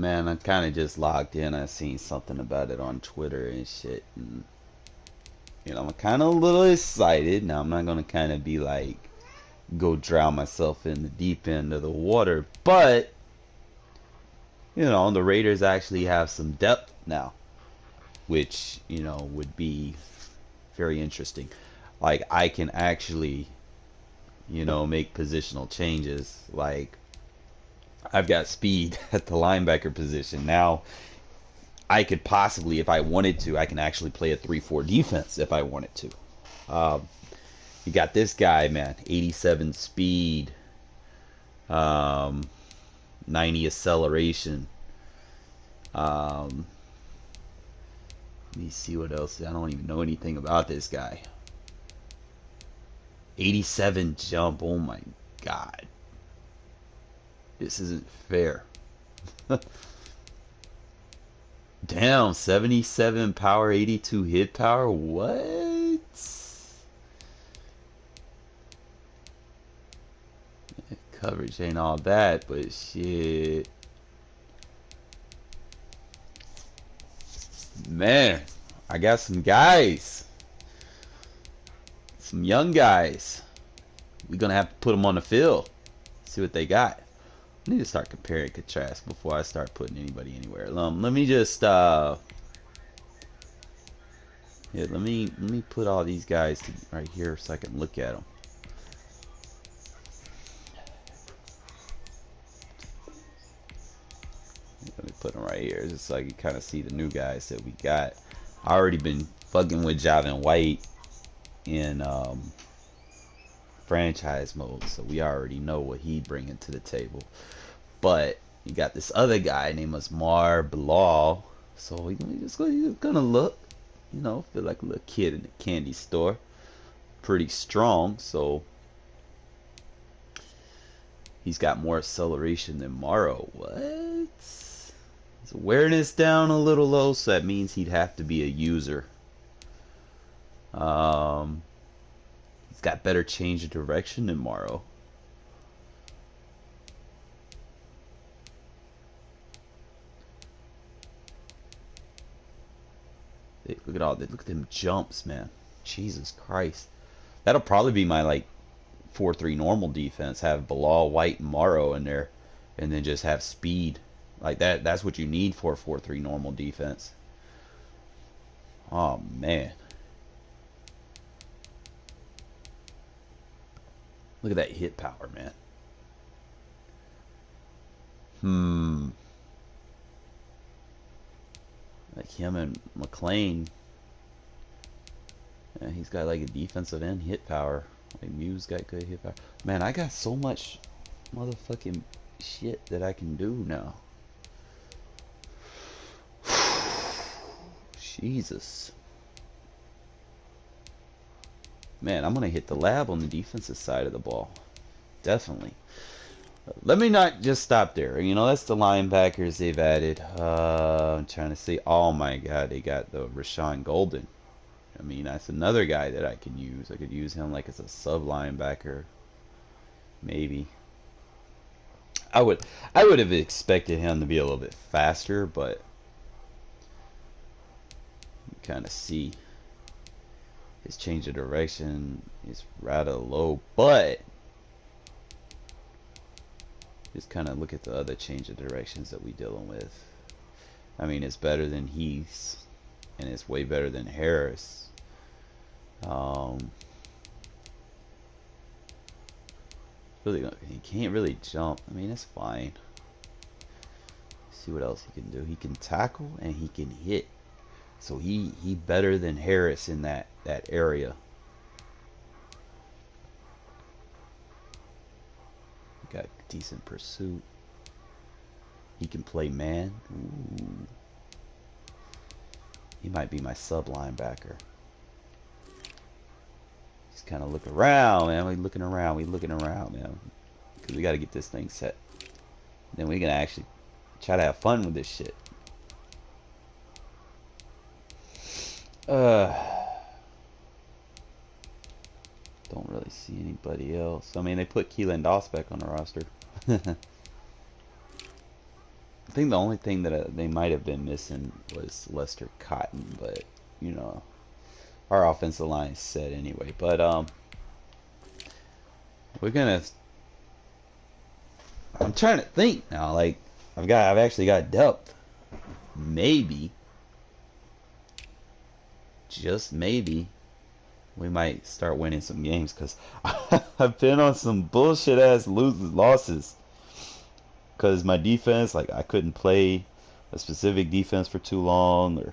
man, I kind of just logged in. I seen something about it on Twitter and shit. And, I'm kind of a little excited. Now, I'm not going to kind of be like, go drown myself in the deep end of the water. But, the Raiders actually have some depth now, which, would be very interesting. Like, I can actually, make positional changes. Like, I've got speed at the linebacker position. Now, I could possibly, if I wanted to, I can actually play a 3-4 defense if I wanted to. You got this guy, man, 87 speed, 90 acceleration. Let me see what else. I don't even know anything about this guy. 87 jump. Oh my god. This isn't fair. Damn, 77 power, 82 hit power. What? Coverage ain't all that, but shit. Man, I got some guys. Some young guys. We're gonna have to put them on the field. See what they got. I need to start comparing and contrast before I start putting anybody anywhere. Let me just let me put all these guys right here so I can look at them. Let me put them right here just so I can kind of see the new guys that we got. I already been fucking with Javin White in franchise mode, so we already know what he bringing to the table. But you got this other guy named Asmar Bilal, so he's gonna look, feel like a little kid in a candy store. Pretty strong, so he's got more acceleration than Morrow. What? His awareness down a little low, so that means he'd have to be a user. He's got better change of direction than Morrow. Look at them jumps, man. Jesus Christ. That'll probably be my like 4-3 normal defense. Have Bilal, White, and Morrow in there, and then just have speed like that. That's what you need for a 4-3 normal defense. Oh man. Look at that hit power, man. Like him and McLean. Yeah, he's got like a defensive end hit power. Like Muse got good hit power. Man, I got so much motherfucking shit that I can do now. Jesus. Man, I'm gonna hit the lab on the defensive side of the ball. Definitely. Let me not just stop there. That's the linebackers they've added. I'm trying to see. Oh my god, they got the Rashawn Golden. I mean, that's another guy that I can use. I could use him like as a sub linebacker. Maybe. I would have expected him to be a little bit faster, but you kind of see his change of direction is rather low, but just kind of look at the other change of directions that we dealing with. I mean, it's better than Heath's, and it's way better than Harris. Really, he can't really jump. I mean, it's fine. See what else he can do. He can tackle and he can hit. So he better than Harris in that area. Got decent pursuit. He can play man. Ooh. He might be my sub linebacker. Just kind of look around, man. We looking around, man. Because we got to get this thing set. Then we're going to actually try to have fun with this shit. Don't really see anybody else. I mean, they put Keelan Doss back on the roster. I think the only thing that they might have been missing was Lester Cotton, but you know, our offensive line is set anyway. But we're gonna. I'm trying to think now. Like I've actually got depth. Maybe, just maybe, we might start winning some games because I've been on some bullshit ass losses. Because my defense, like I couldn't play a specific defense for too long, or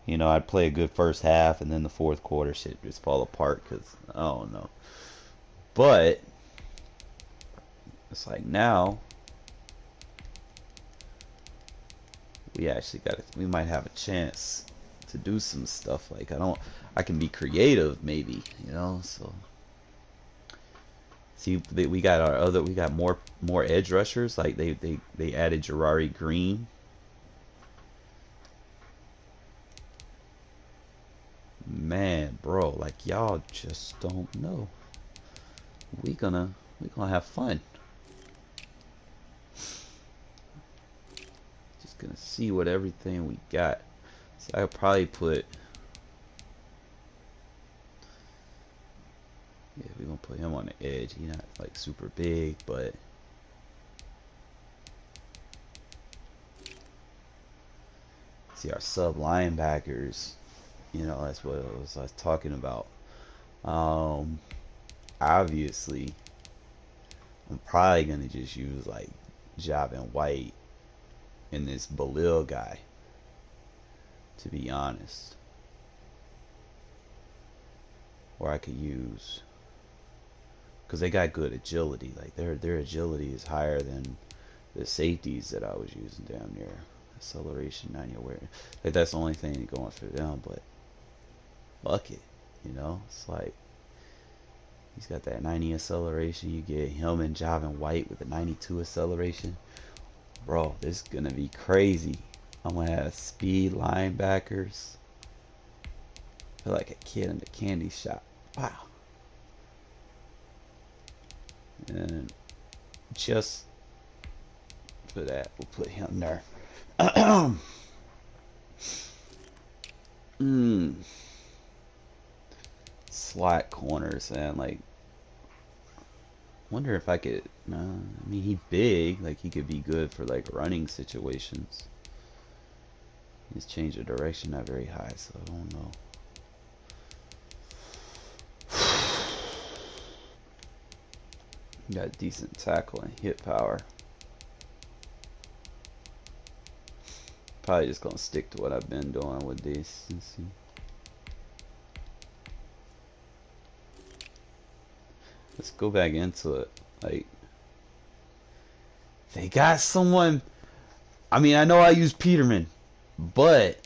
you know, I'd play a good first half and then the fourth quarter shit just fall apart because I don't know. But it's like now we actually got it. We might have a chance to do some stuff. Like I can be creative maybe, you know. So see, we got we got more edge rushers. Like they added Jarrari Green. Man, bro, like y'all just don't know. We gonna have fun. Just gonna see what everything we got. So I'll probably put. Yeah, we're gonna put him on the edge. He's not like super big, but see our sub linebackers. You know, that's what I was talking about. Obviously, I'm probably gonna just use like Javin White and this Balil guy. To be honest, or I could use because they got good agility. Like their agility is higher than the safeties that I was using down there. Acceleration, 90 awareness. Like that's the only thing going for them. But fuck it, you know. It's like he's got that 90 acceleration. You get him and Javin White with the 92 acceleration. Bro, this is gonna be crazy. I'm gonna have speed linebackers. I feel like a kid in the candy shop. Wow. And just for that, we'll put him there. Slot corners, and like, wonder if I could. I mean, he's big. Like, he could be good for like running situations. His change of direction not very high, so I don't know. Got decent tackle and hit power. Probably just gonna stick to what I've been doing with these. Let's see. Let's go back into it. Like, they got someone. I mean, I know I use Peterman, but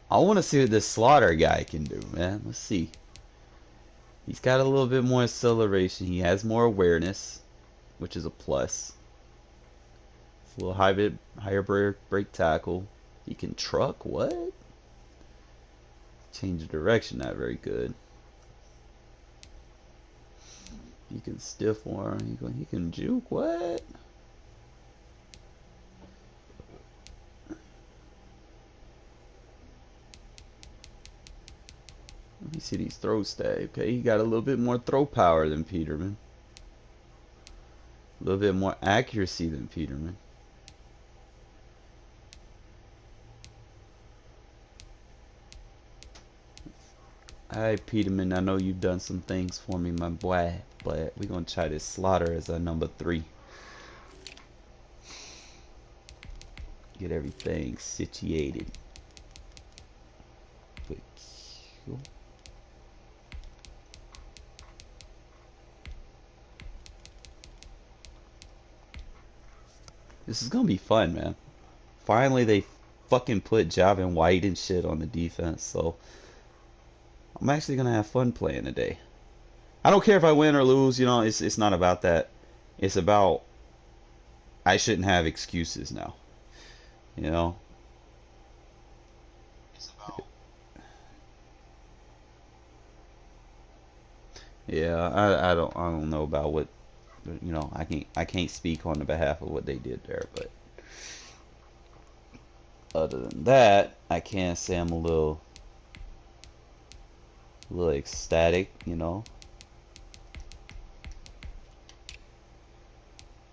I want to see what this Slaughter guy can do, man. Let's see. He's got a little bit more acceleration. He has more awareness, which is a plus. It's a little higher break tackle. He can truck. What? Change of direction, not very good. He can stiff arm. He can juke. What? Let me see these throw stats. Okay, he got a little bit more throw power than Peterman. A little bit more accuracy than Peterman. Alright, Peterman, I know you've done some things for me, my boy, but we're going to try this Slaughter as our number 3. Get everything situated. This is gonna be fun, man. Finally, they fucking put Javin White and shit on the defense, so I'm actually gonna have fun playing today. I don't care if I win or lose, you know, it's not about that. It's about I shouldn't have excuses now. You know? It's about yeah, I don't know about what You know, I can't speak on the behalf of what they did there, but other than that, I can say I'm a little ecstatic, you know,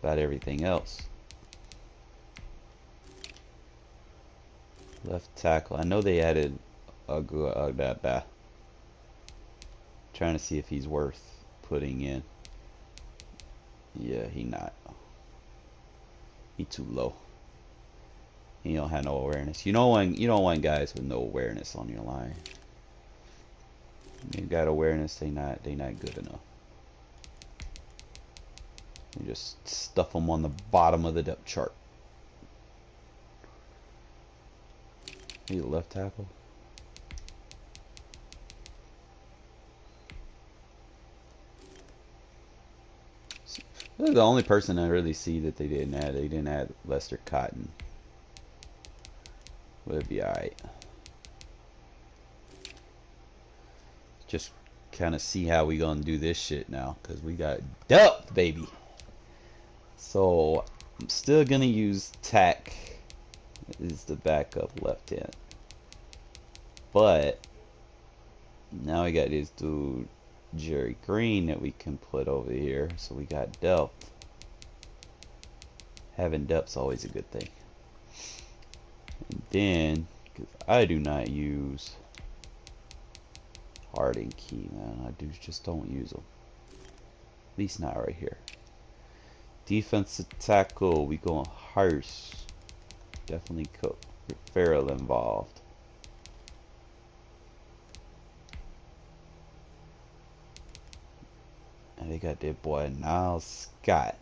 about everything else. Left tackle. I know they added Aguilar. Trying to see if he's worth putting in. Yeah, he not. He too low. He don't have no awareness. You don't want guys with no awareness on your line. They got awareness, they not good enough. You just stuff them on the bottom of the depth chart. He's a left tackle. This is the only person I really see that they didn't add. They didn't add Lester Cotton. Would be alright. Just kind of see how we gonna do this shit now, cause we got depth, baby. So I'm still gonna use Tack as the backup left hand, but now we got this dude Jerry Green that we can put over here, so we got depth. Having depth's always a good thing. And then, because I do not use Hard and Key, man, just don't use them. At least not right here. Defensive tackle, we going Hurst. Definitely Farrell involved. And they got that boy Niles Scott.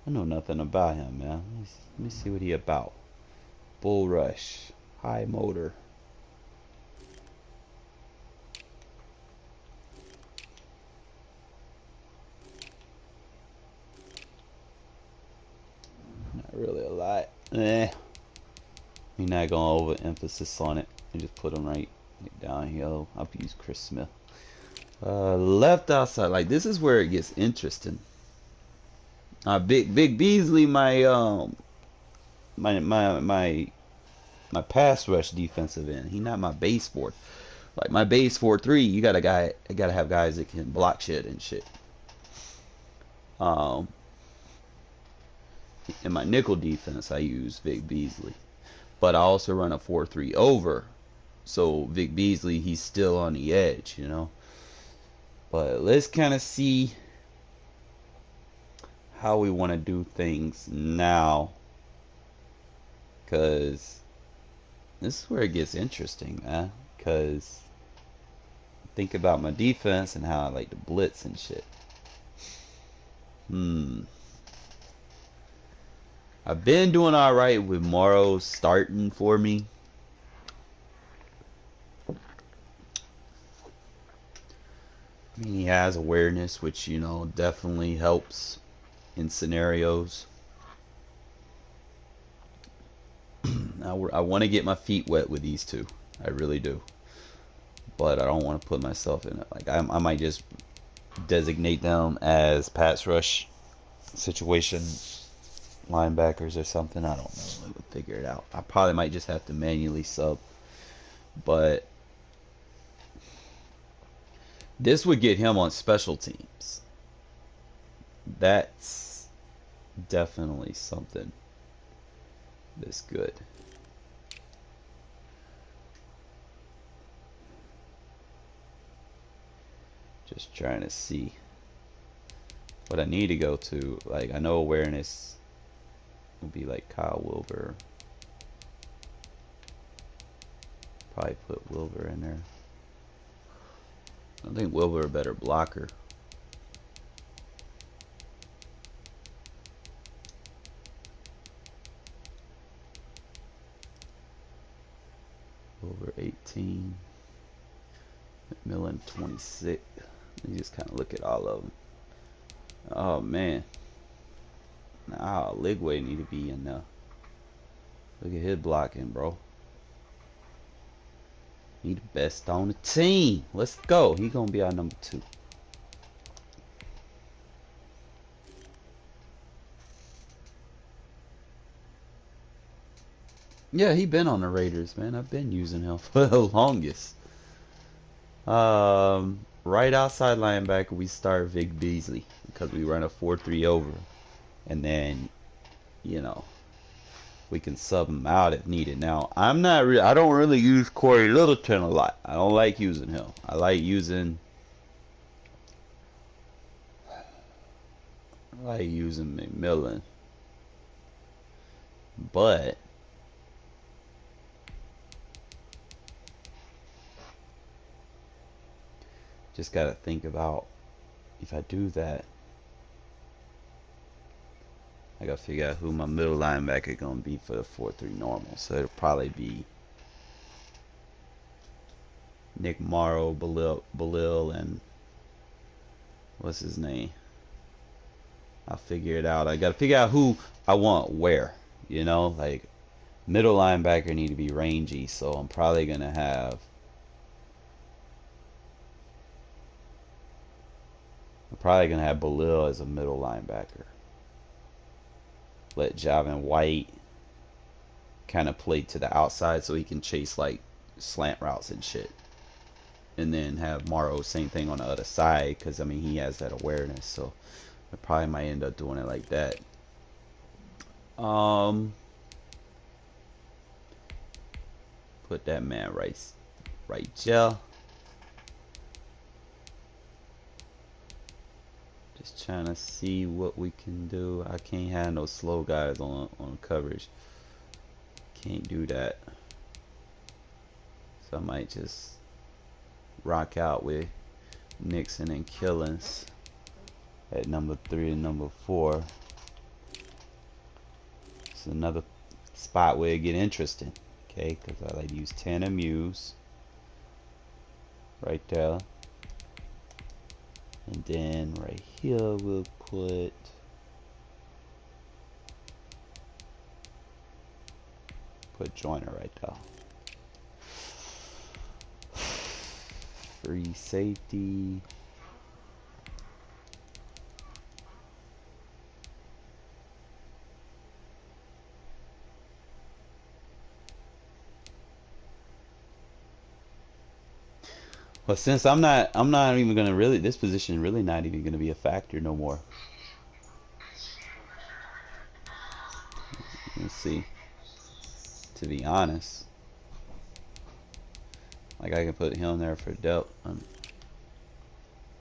I know nothing about him, man. Let me see what he about. Bull rush, high motor. Not really a lot. We're not gonna overemphasis on it. I just put him right down here. I'll use Chris Smith. Left outside, like this is where it gets interesting. Vic Beasley, my pass rush defensive end. He not my base four. Like my base 4-3, you gotta have guys that can block shit and shit. In my nickel defense, I use Vic Beasley, but I also run a 4-3 over. So Vic Beasley, he's still on the edge, you know. But let's kind of see how we want to do things now, because this is where it gets interesting, man. Because think about my defense and how I like to blitz and shit. I've been doing alright with Morrow starting for me. I mean, he has awareness, which, you know, definitely helps in scenarios. I want to get my feet wet with these two. I really do. But I don't want to put myself in it. Like, I might just designate them as pass rush situation linebackers or something. I don't know. I would figure it out. I probably might just have to manually sub. But this would get him on special teams. That's definitely something that's good. Just trying to see what I need to go to. Like, I know awareness will be like Kyle Wilbur. Probably put Wilbur in there. I think Wilbur a better blocker. Wilbur 18. McMillan 26. You just kind of look at all of them. Oh man. Nah, Ligway need to be in there. Look at his blocking, bro. He the best on the team. Let's go. He gonna be our number 2. Yeah, he been on the Raiders, man. I've been using him for the longest. Right outside linebacker, we start Vic Beasley because we run a 4-3 over, and then you know we can sub him out if needed. Now, I don't really use Corey Littleton a lot. I don't like using him. I like using McMillan, but just gotta think about if I do that, I gotta figure out who my middle linebacker gonna be for the 4-3 normal. So it'll probably be Nick Morrow, Balil, and what's his name? I'll figure it out. I gotta figure out who I want where. You know, like middle linebacker need to be rangy, so I'm probably gonna have. Balil as a middle linebacker. Let Javin White kind of play to the outside so he can chase like slant routes and shit. And then have Morrow same thing on the other side because I mean he has that awareness, so I probably might end up doing it like that. Put that man right gel. Just trying to see what we can do. I can't have no slow guys on coverage. Can't do that. So I might just rock out with Nixon and Killings at number 3 and number 4. It's another spot where it get interesting, okay? Because I like to use tandem Muse right there, and then right here we'll put Joyner right there. Free safety. Well, since I'm not even gonna really, this position really not even gonna be a factor no more. Let's see. To be honest, like I can put him there for depth,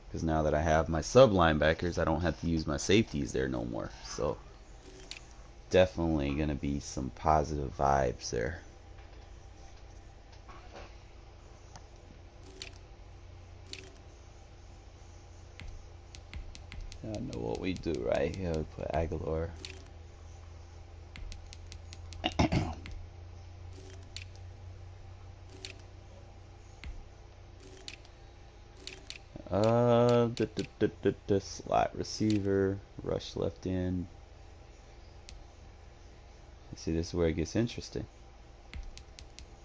because now that I have my sub linebackers, I don't have to use my safeties there no more. So definitely gonna be some positive vibes there. I know what we do right here. We put Aguilar. Slot receiver, rush left end. See, this is where it gets interesting.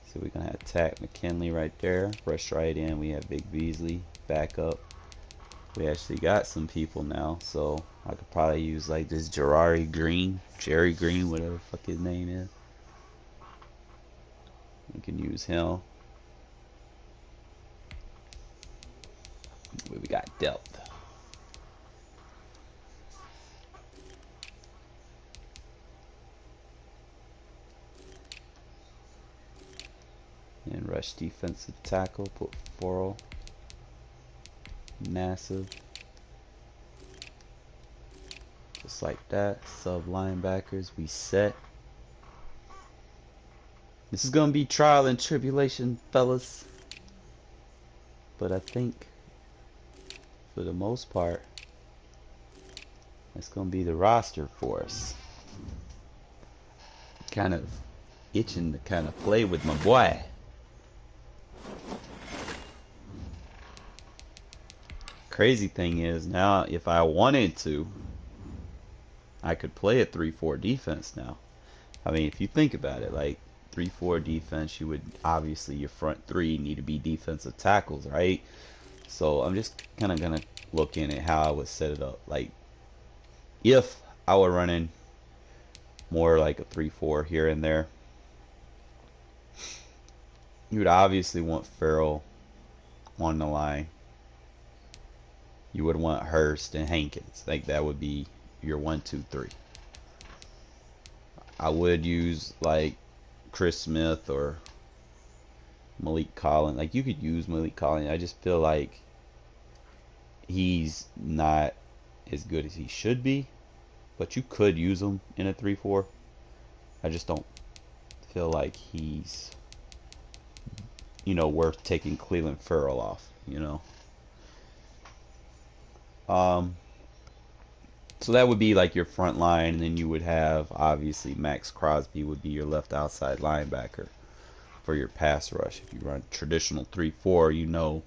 So we're gonna attack McKinley right there, rush right in. We have Vic Beasley back up. We actually got some people now, so I could probably use like this Jerry Green, whatever the fuck his name is. We can use him. We got depth. And rush defensive tackle, put Forrell. Massive. Just like that. Sub linebackers, we set. This is gonna be trial and tribulation, fellas. But I think for the most part, that's gonna be the roster for us. Kind of itching to kind of play with my boy. Crazy thing is now, if I wanted to, I could play a 3-4 defense now. I mean, if you think about it, like 3-4 defense, you would obviously your front three need to be defensive tackles, right? So I'm just kind of gonna look in at how I would set it up. Like if I were running more like a 3-4 here and there, You would obviously want Farrell on the line. You would want Hurst and Hankins. Like that would be your 1, 2, 3. I would use like Chris Smith or Malik Collins. Like you could use Malik Collins. I just feel like he's not as good as he should be, but you could use him in a 3-4. I just don't feel like he's, you know, worth taking Cleveland Farrell off, you know. So that would be like your front line, and then you would have obviously Max Crosby would be your left outside linebacker for your pass rush. If you run traditional 3-4, you know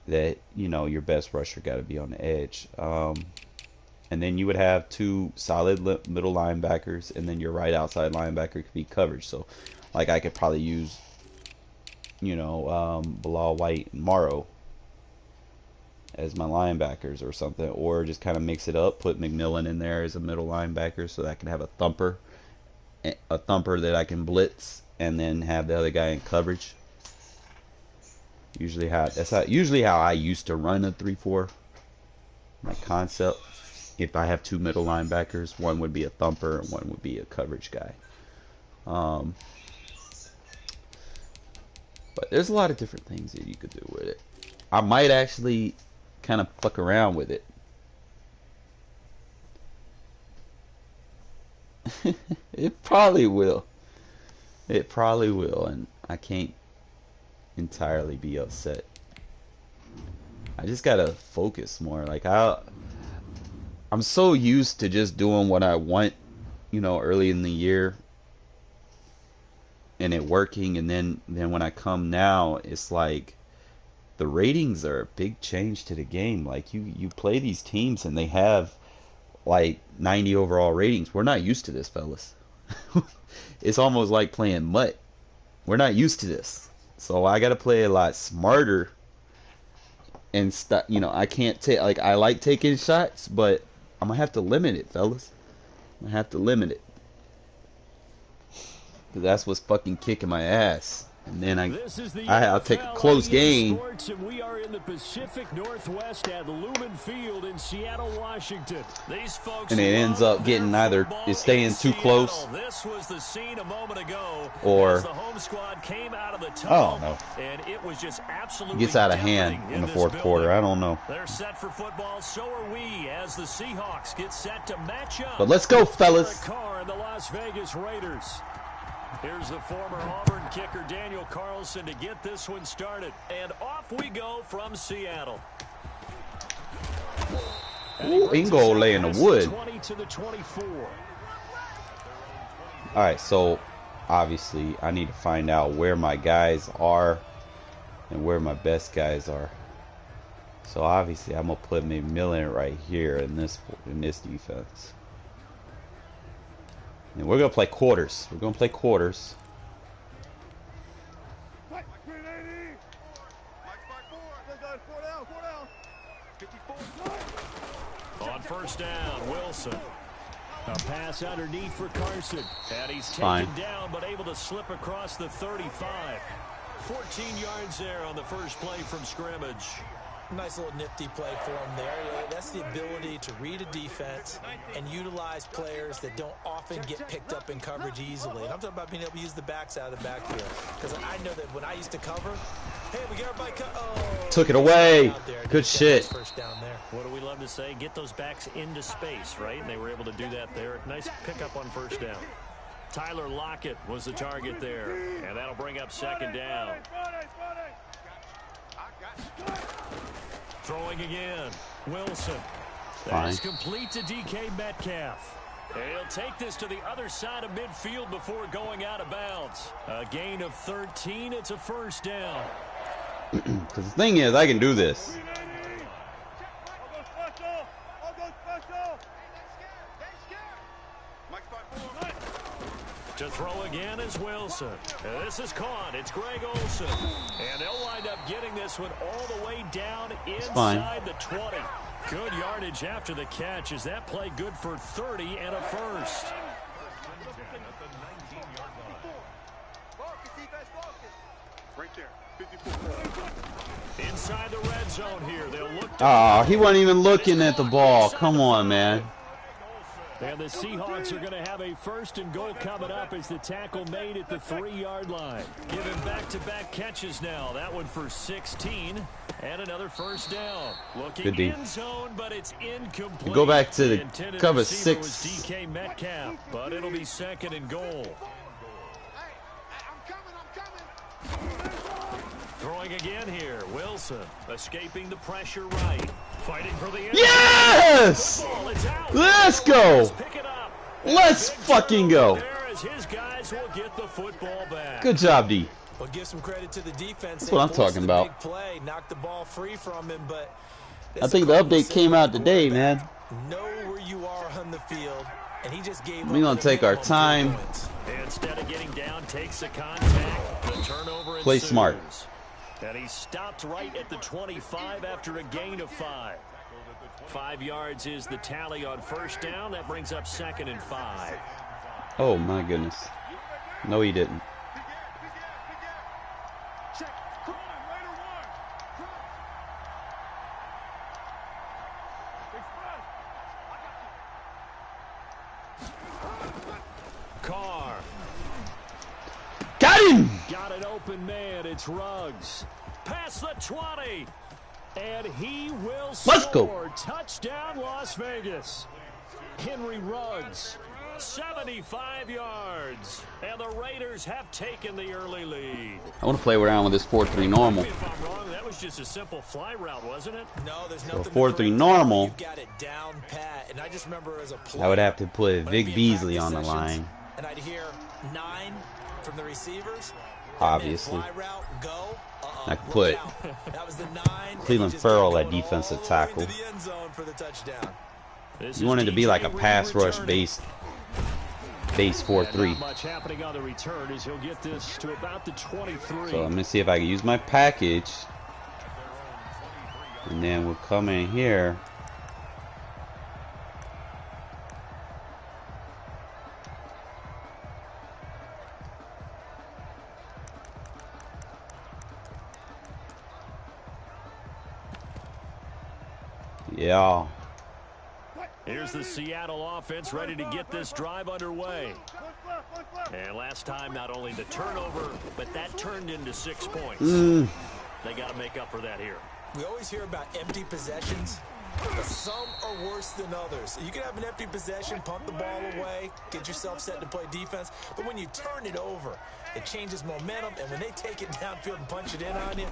that, you know, your best rusher got to be on the edge. And then you would have 2 solid middle linebackers, and then your right outside linebacker could be coverage. So like I could probably use, you know, Bilal White and Morrow as my linebackers or something, or just kind of mix it up, put McMillan in there as a middle linebacker so that I can have a thumper that I can blitz, and then have the other guy in coverage. Usually how I used to run a 3-4. My concept, if I have 2 middle linebackers, one would be a thumper and one would be a coverage guy. But there's a lot of different things that you could do with it. I might actually kind of fuck around with it. It probably will. It probably will, and I can't entirely be upset. I just gotta focus more. Like I'm so used to just doing what I want, you know, early in the year, and it working, and then when I come now, it's like the ratings are a big change to the game. Like you play these teams and they have like 90 overall ratings. We're not used to this, fellas. It's almost like playing mutt. We're not used to this. So I got to play a lot smarter and stuff. You know, I can't take, like, I like taking shots, but I'm going to have to limit it, fellas. I'm going to have to limit it. Because that's what's fucking kicking my ass. And then I'll take a close game. We are in the Pacific Northwest at Lumen Field in Seattle, Washington. These folks, and it ends up getting either it's staying too close. This was the scene a moment ago, or as the home squad came out of the tunnel, no. And it was just absolutely gets out of hand in the fourth quarter. I don't know. They're set for football, so are we, as the Seahawks get set to match up. But let's go, fellas. And the Las Vegas Raiders. Here's the former Auburn kicker Daniel Carlson to get this one started. And off we go from Seattle. Ooh, Ingo lay in the wood. 20 to the 24. All right, so obviously I need to find out where my guys are and where my best guys are. So obviously I'm gonna put McMillan right here in this defense. And we're going to play quarters. We're going to play quarters. On first down, Wilson. A pass underneath for Carson. And he's taken Fine. down, but able to slip across the 35. 14 yards there on the first play from scrimmage. Nice little nifty play for him there. That's the ability to read a defense and utilize players that don't often get picked up in coverage easily. And I'm talking about being able to use the backs out of the backfield. Because I know that when I used to cover, hey, we got everybody took it away. Good shit. First down there. What do we love to say? Get those backs into space, right? And they were able to do that there. Nice pickup on first down. Tyler Lockett was the target there. And that'll bring up second down. Throwing again, Wilson. That's complete to DK Metcalf. He'll take this to the other side of midfield before going out of bounds. A gain of 13. It's a first down. Because the thing is, I can do this. To throw again is Wilson. This is caught. It's Greg Olsen. And they'll wind up getting this one all the way down inside the 20. Good yardage after the catch. Is that play good for 30 and a first? inside the red zone here. They'll look. Oh, he wasn't even looking at the ball. Come on, man. And the Seahawks are going to have a 1st and goal coming up as the tackle made at the 3-yard line. Giving back-to-back catches now. That one for 16 and another first down. Looking in zone, but it's incomplete. Go back to the cover 6. Was DK Metcalf, but it'll be 2nd and goal. Throwing again here. Wilson escaping the pressure right. Fighting for the end. Yes! Let's go. Let's fucking go. His guys will get the football back. Good job, D. Well, give some credit to the defense. That's what I'm talking about. Big play, knocked the ball free from him, but I think the update came out today, man. Know where you are on the field, and he just gave. We're gonna take our time. Instead of getting down, takes the contact. The turnover. Play smart. And he stopped right at the 25 after a gain of 5. 5 yards is the tally on first down. That brings up 2nd and 5. Oh, my goodness. No, he didn't. Carr. Got him! Got an open man. It's Ruggs. Past the 20. And he will score. Let's go. Touchdown, Las Vegas. Henry Ruggs, 75 yards. And the Raiders have taken the early lead. I want to play around with this 4-3 normal. If I'm wrong, that was just a simple fly route, wasn't it? No, there's So nothing. 4-3 normal. You've got it down pat, and I just remember as a player, I would have to put when Vic I'd be in Beasley on practice the sessions, line. and I'd hear 9 from the receivers. Obviously. Fly route, go. I could put that was the 9, Cleveland Farrell at defensive tackle. the end zone for the touchdown. You want it to be like a pass rush base 4-3. Not much happening on the return as he'll get this to about the 23. So I'm gonna see if I can use my package, and then we'll come in here. Yeah. Here's the Seattle offense ready to get this drive underway. And last time, not only the turnover, but that turned into 6 points. They got to make up for that here. We always hear about empty possessions, but some are worse than others. You can have an empty possession, punt the ball away, get yourself set to play defense, but when you turn it over, it changes momentum, and when they take it downfield and punch it in on you,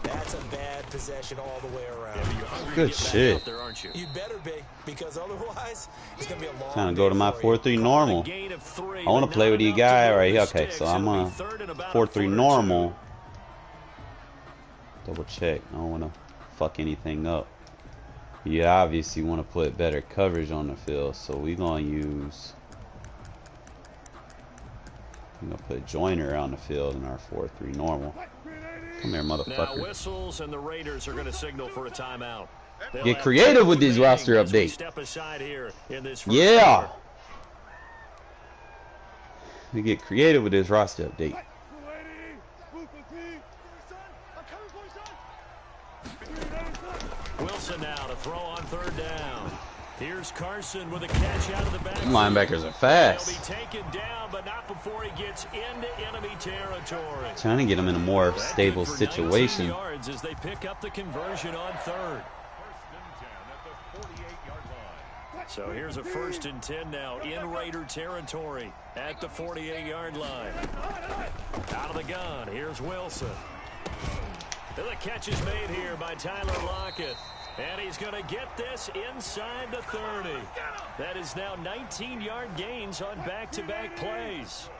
that's a bad possession all the way around. Yeah, good shit. There, aren't you? You better be, because otherwise, it's going to be a long Trying to go to my 4-3 normal. I want to play with the the guy right here. Okay, so I'm on 4-3 normal. Double check. I don't want to fuck anything up. You obviously want to put better coverage on the field, so we're going to use... I'm going to put Joyner on the field in our 4-3 normal. Come here, Now motherfucker. whistles and the Raiders are going to signal for a timeout. They'll Get have creative with these remaining roster as we update. Step aside here in this first Yeah! quarter. We get creative with this roster update. Wilson now to throw on third down. Here's Carson with a catch out of the back. Linebackers are He'll fast. be taken down, but not before he gets into enemy territory. Trying to get them in a more That stable good for 19 situation. yards as they pick up the conversion on third. So here's a 1st and 10 now in Raider territory at the 48-yard line. Out of the gun, here's Wilson. And the catch is made here by Tyler Lockett. And he's going to get this inside the 30. That is now 19-yard gains on back-to-back plays.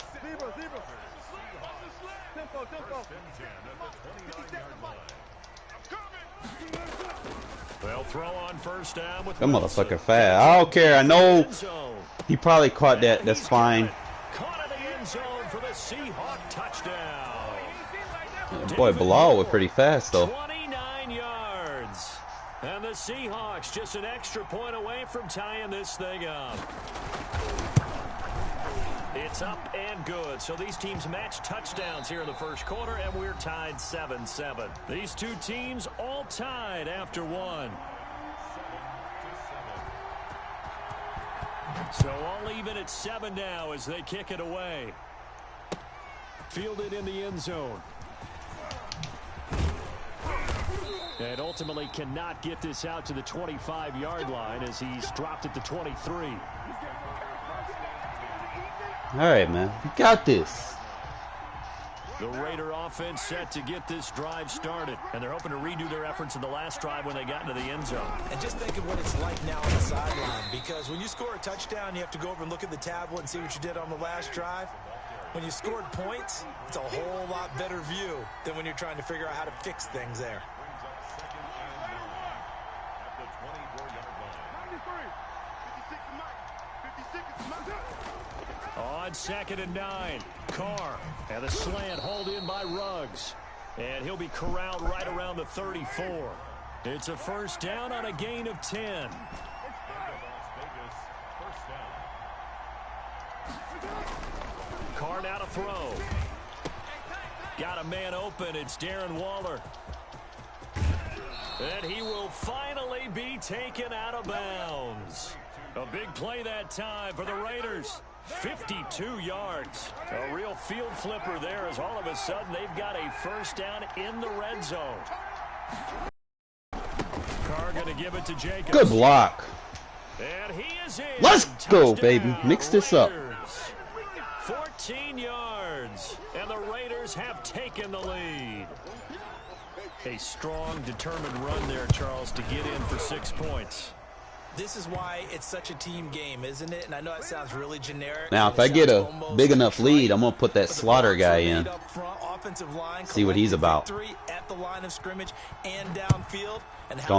They'll throw on first down with That Wilson. motherfucker fast. I don't care. I know he probably caught that. That's fine. Caught in the end zone for the Seahawk touchdown. Boy, Bilal was pretty fast, though. 29 yards. And the Seahawks just an extra point away from tying this thing up. It's It's up and good. So these teams match touchdowns here in the first quarter, and we're tied 7-7. These two teams all tied after one. So all even at 7 now as they kick it away. Fielded in the end zone. And ultimately cannot get this out to the 25-yard line as he's dropped at the 23. All right, man. We got this. The Raider offense set to get this drive started. And they're hoping to redo their efforts in the last drive when they got into the end zone. And just think of what it's like now on the sideline. Because when you score a touchdown, you have to go over and look at the tablet and see what you did on the last drive. When you scored points, it's a whole lot better view than when you're trying to figure out how to fix things there. On 2nd and 9, Carr, and a slant hauled in by Ruggs. And he'll be corralled right around the 34. It's a first down on a gain of 10. Carr now to throw. Got a man open. It's Darren Waller. And he will finally be taken out of bounds. A big play that time for the Raiders. 52 yards. A real field flipper there as all of a sudden they've got a first down in the red zone. Carr going to give it to Jacobs. Good block. And he is in. Let's go, Touchdown, baby. Mix this up. Raiders. 14 yards. And the Raiders have taken the lead. A strong, determined run there, Charles, to get in for 6 points. This is why it's such a team game, isn't it? And I know it sounds really generic. Now, if I get a big enough lead, I'm going to put that Slaughter guy in. See what he's about. Go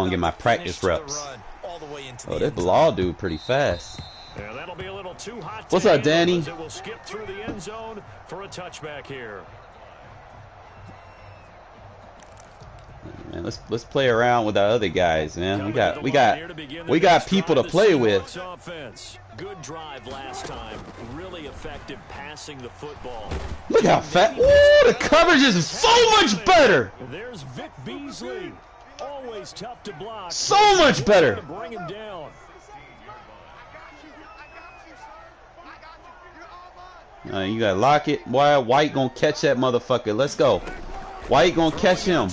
and get my practice reps. Oh, that Bilal dude pretty fast. Yeah, that'll be a little too hot. What's up, Danny? It will skip through the end zone for a touchback here. Man, let's play around with our other guys, man. We got people to play with. Good drive last time. Really effective passing the football. Look how fat. Ooh, the coverage is so much better. There's Vic Beasley. Always tough to block. So much better. Bring him down. You gotta lock it. Boy, White gonna catch that motherfucker. Let's go. White gonna catch him.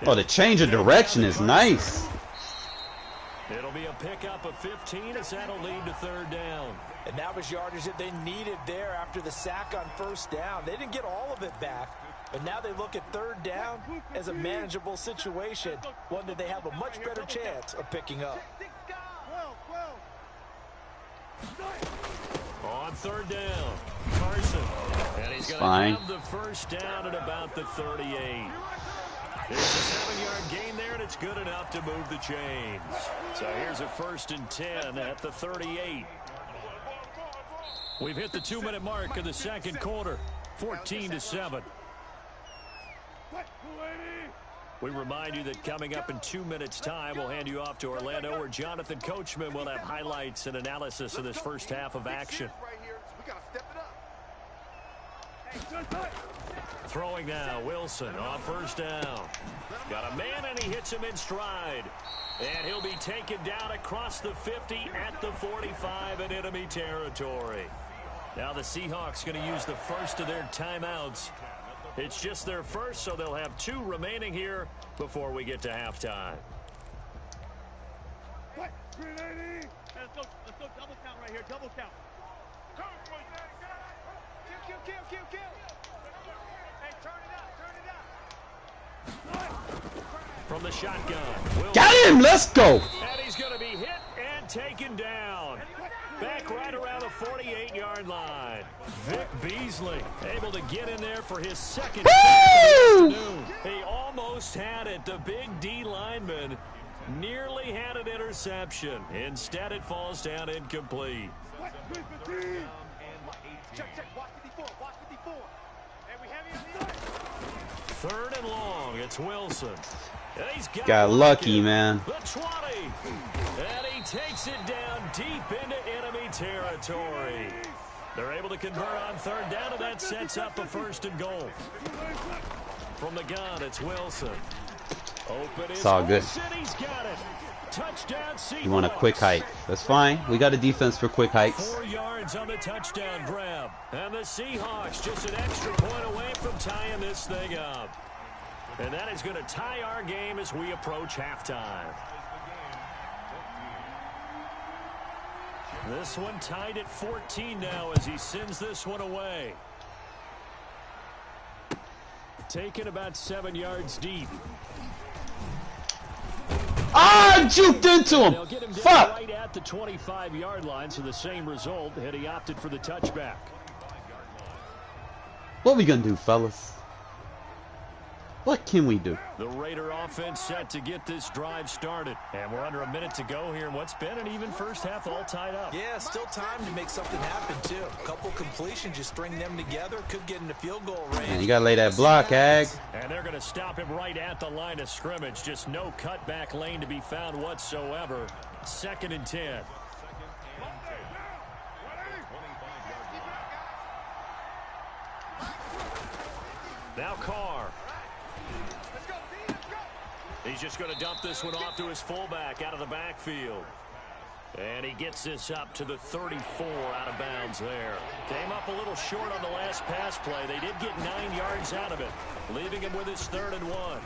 Oh, the change of direction is nice. It'll be a pickup of 15 as that'll lead to third down. And that was yardage that they needed there after the sack on first down. They didn't get all of it back, but now they look at third down as a manageable situation, one that they have a much better chance of picking up. On third down, Carson. And he's going to have the first down at about the 38. It's a 7-yard gain there, and it's good enough to move the chains. So here's a 1st and 10 at the 38. We've hit the 2-minute mark of the second quarter, 14-7. We remind you that coming up in 2 minutes' time, we'll hand you off to Orlando, where Jonathan Coachman will have highlights and analysis of this first half of action. Throwing now, Wilson on first down. Got a man, and he hits him in stride. And he'll be taken down across the 50 at the 45 in enemy territory. Now the Seahawks going to use the first of their timeouts. It's just their first, so they'll have 2 remaining here before we get to halftime. Let's go double count right here, double count. Kill. Hey, turn it up. From the shotgun. Wilson. Got him, let's go. And he's going to be hit and taken down. Back right around the 48-yard line. Vic Beasley able to get in there for his second sack of the afternoon. He almost had it. The big D lineman nearly had an interception. Instead, it falls down incomplete. Check. Watch 54. Hey, we heavy on the side. 3rd and long. It's Wilson. And he's Got lucky, man. The 20. And he takes it down deep into enemy territory. They're able to convert on third down, and that sets up a 1st and goal. From the gun, it's Wilson. Open is It's all good. Wilson. He's got it. Touchdown, Seahawks. You want a quick hike? That's fine. We got a defense for quick hikes. 4 yards on the touchdown grab. And the Seahawks just an extra point away from tying this thing up. And that is going to tie our game as we approach halftime. This one tied at 14 now as he sends this one away. Taken about 7 yards deep. Ah, juked into him. They'll get him down Fuck. right at the 25-yard line, so the same result had he opted for the touchback. What we gonna do, fellas? What can we do? The Raider offense set to get this drive started. And we're under a minute to go here in what's been an even first half, all tied up. Yeah, still time to make something happen, too. A couple completions, you string them together, could get into field goal range. Man, you gotta lay that block, Ag. And they're going to stop him right at the line of scrimmage. Just no cutback lane to be found whatsoever. 2nd and 10. Now Carr. He's just going to dump this one off to his fullback out of the backfield. And he gets this up to the 34 out of bounds there. Came up a little short on the last pass play. They did get 9 yards out of it, leaving him with his 3rd and 1.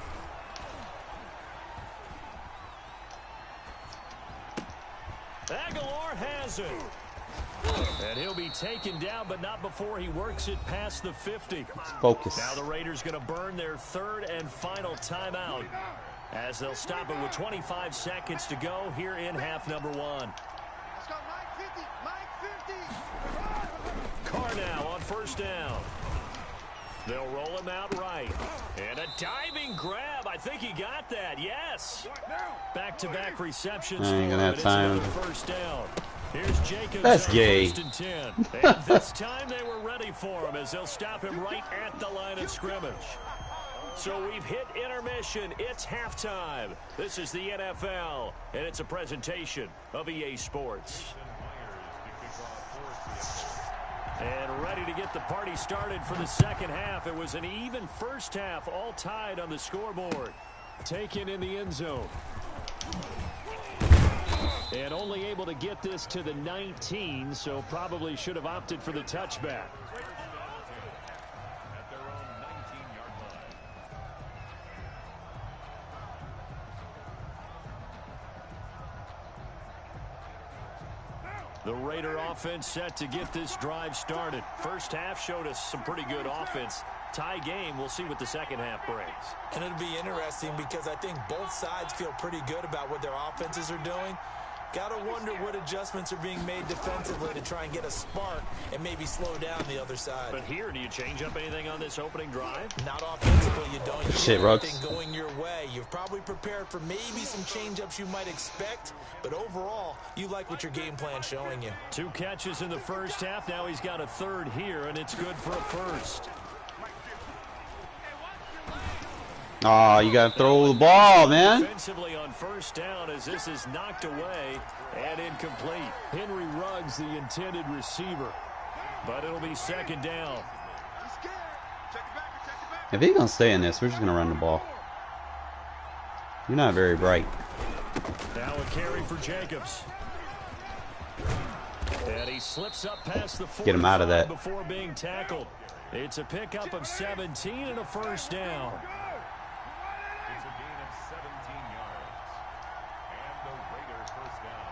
Aguilar has it. And he'll be taken down, but not before he works it past the 50. Focus. Now the Raiders going to burn their 3rd and final timeout, as they'll stop it with 25 seconds to go here in half number 1. Let's go, Mike 50. Carr now on 1st down. They'll roll him out right. And a diving grab. I think he got that. Yes. Back-to-back receptions. I ain't gonna have It's time. another 1st down. Here's Jacobs. That's on gay. 1st and 10. And this time they were ready for him as they'll stop him right at the line of scrimmage. So we've hit intermission. It's halftime. This is the NFL, and it's a presentation of EA Sports. And ready to get the party started for the second half. It was an even first half, all tied on the scoreboard. Taken in the end zone. And only able to get this to the 19, so probably should have opted for the touchback. The Raider offense set to get this drive started. First half showed us some pretty good offense. Tie game, we'll see what the second half brings. And it'll be interesting because I think both sides feel pretty good about what their offenses are doing. Got to wonder what adjustments are being made defensively to try and get a spark and maybe slow down the other side. But here, do you change up anything on this opening drive? Not offensively, you don't. You Shit, get Rux. everything going your way. You've probably prepared for maybe some change-ups you might expect, but overall, you like what your game plan's showing you. 2 catches in the first half. Now he's got a 3rd here, and it's good for a 1st. Oh, you gotta throw the ball, man. Defensively on 1st down as this is knocked away and incomplete. Henry Ruggs, the intended receiver, but it'll be 2nd down. If he's gonna stay in this, we're just gonna run the ball. You're not very bright. Now a carry for Jacobs. And he slips up past the 45 Get him out of that. before being tackled. It's a pickup of 17 and a 1st down. It's a gain of 17 yards. And the Raiders first down.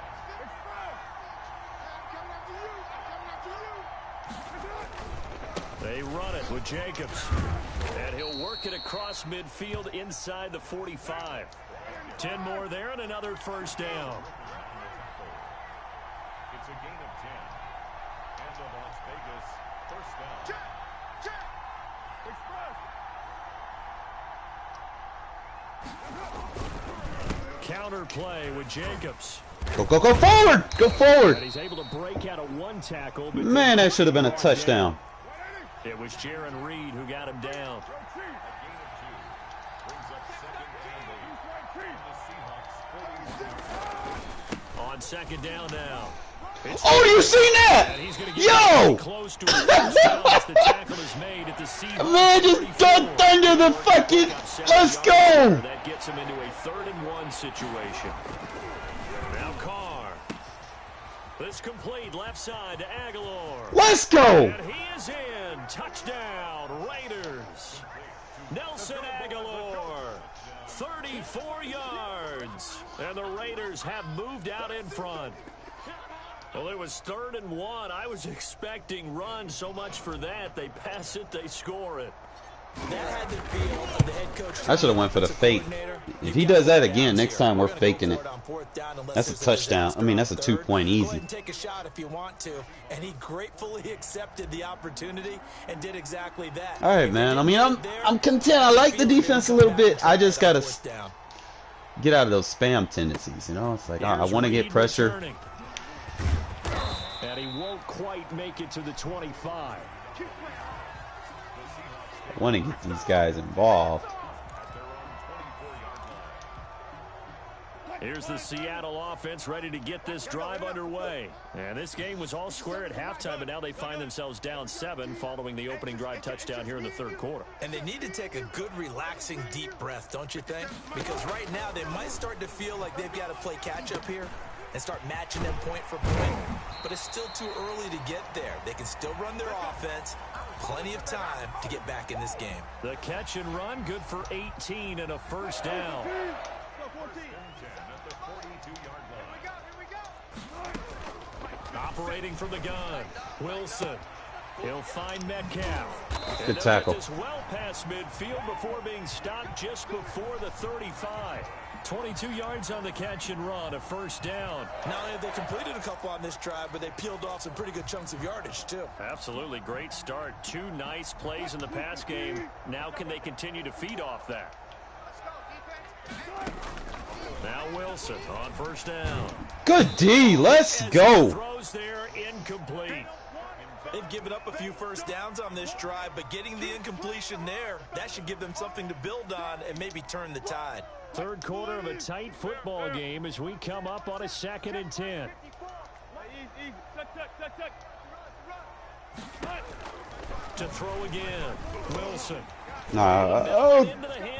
They run it with Jacobs. And he'll work it across midfield inside the 45. 10 more there and another 1st down. It's a gain of 10. And the Las Vegas first down. Counter play with Jacobs. Go forward! Go forward! And he's able to break out of 1 tackle. But Man, that should have been a touchdown. It was Jaron Reed who got him down. Brings up 2nd and 8. The Seahawks 41. On On second down now. Oh, you seen that? And he's gonna get Yo! close to a first down as the tackle is made at the Seahawks. Man, just got thunder the fucking. Let's go! That gets him into a 3rd and 1 situation. Now Carr. This complete left side to Aguilar. Let's go! And he is in. Touchdown, Raiders. Nelson Aguilar. 34 yards. And the Raiders have moved out in front. Well, it was 3rd and 1. I was expecting run, so much for that. They pass it, they score it. That had the feel of the head coach. I should have went for the fake. If he does that again, next time we're faking it. That's a touchdown. I mean, that's a 2-point easy. Go ahead and take a shot if you want to. And he gratefully accepted the opportunity and did exactly that. All right, man. I mean, I'm content. I like the defense a little bit. I just gotta get out of those spam tendencies. You know, it's like I want to get pressure. And he won't quite make it to the 25. I want to get these guys involved. Here's the Seattle offense ready to get this drive underway. And this game was all square at halftime, but now they find themselves down 7 following the opening drive touchdown here in the 3rd quarter. And they need to take a good, relaxing, deep breath, don't you think? Because right now they might start to feel like they've got to play catch-up here and start matching them point for point. But it's still too early to get there. They can still run their offense. Plenty of time to get back in this game. The catch and run, good for 18 and a first down. Operating from the gun, Wilson. He'll find Metcalf. Good tackle. Just well past midfield before being stopped just before the 35. 22 yards on the catch and run, a first down. Not only have they completed a couple on this drive, but they peeled off some pretty good chunks of yardage, too. Absolutely great start. 2 nice plays in the pass game. Now can they continue to feed off that? Now Wilson on first down. Good D. Let's go. Throws there, incomplete. They've given up a few first downs on this drive, but getting the incompletion there, that should give them something to build on and maybe turn the tide. 3rd quarter of a tight football game as we come up on a 2nd and 10. To throw again, Wilson.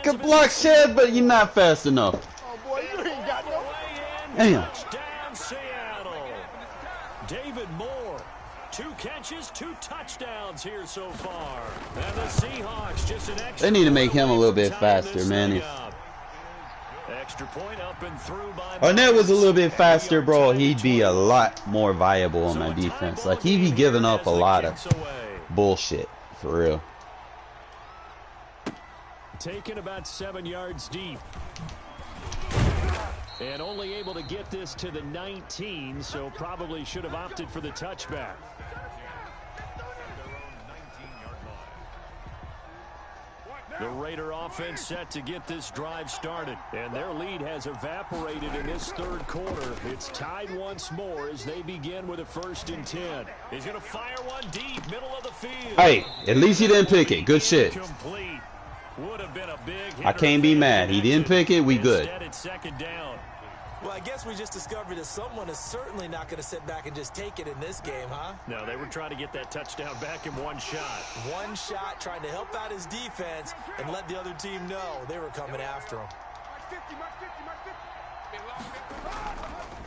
Good block, Shed, but you're not fast enough. Oh, boy, you ain't got no. Damn. Touchdown, Seattle. David Moore. 2 catches, 2 touchdowns here so far. And the Seahawks just an extra. They need to make him a little bit faster, man. Extra point up and through by Arnett was a little bit faster, bro. He'd be a lot more viable on my defense. Like, he'd be giving up a lot of bullshit, for real. Taken about 7 yards deep. And only able to get this to the 19, so probably should have opted for the touchback. The Raider offense set to get this drive started. And their lead has evaporated in this 3rd quarter. It's tied once more as they begin with a 1st and 10. He's going to fire one deep, middle of the field. Hey, at least he didn't pick it. Good shit. Complete. Would have been a big I can't be mad. He didn't pick it. We good. Instead, it's 2nd down. Well, I guess we just discovered that someone is certainly not going to sit back and just take it in this game, huh? No, they were trying to get that touchdown back in one shot. One shot, trying to help out his defense and let the other team know they were coming after him.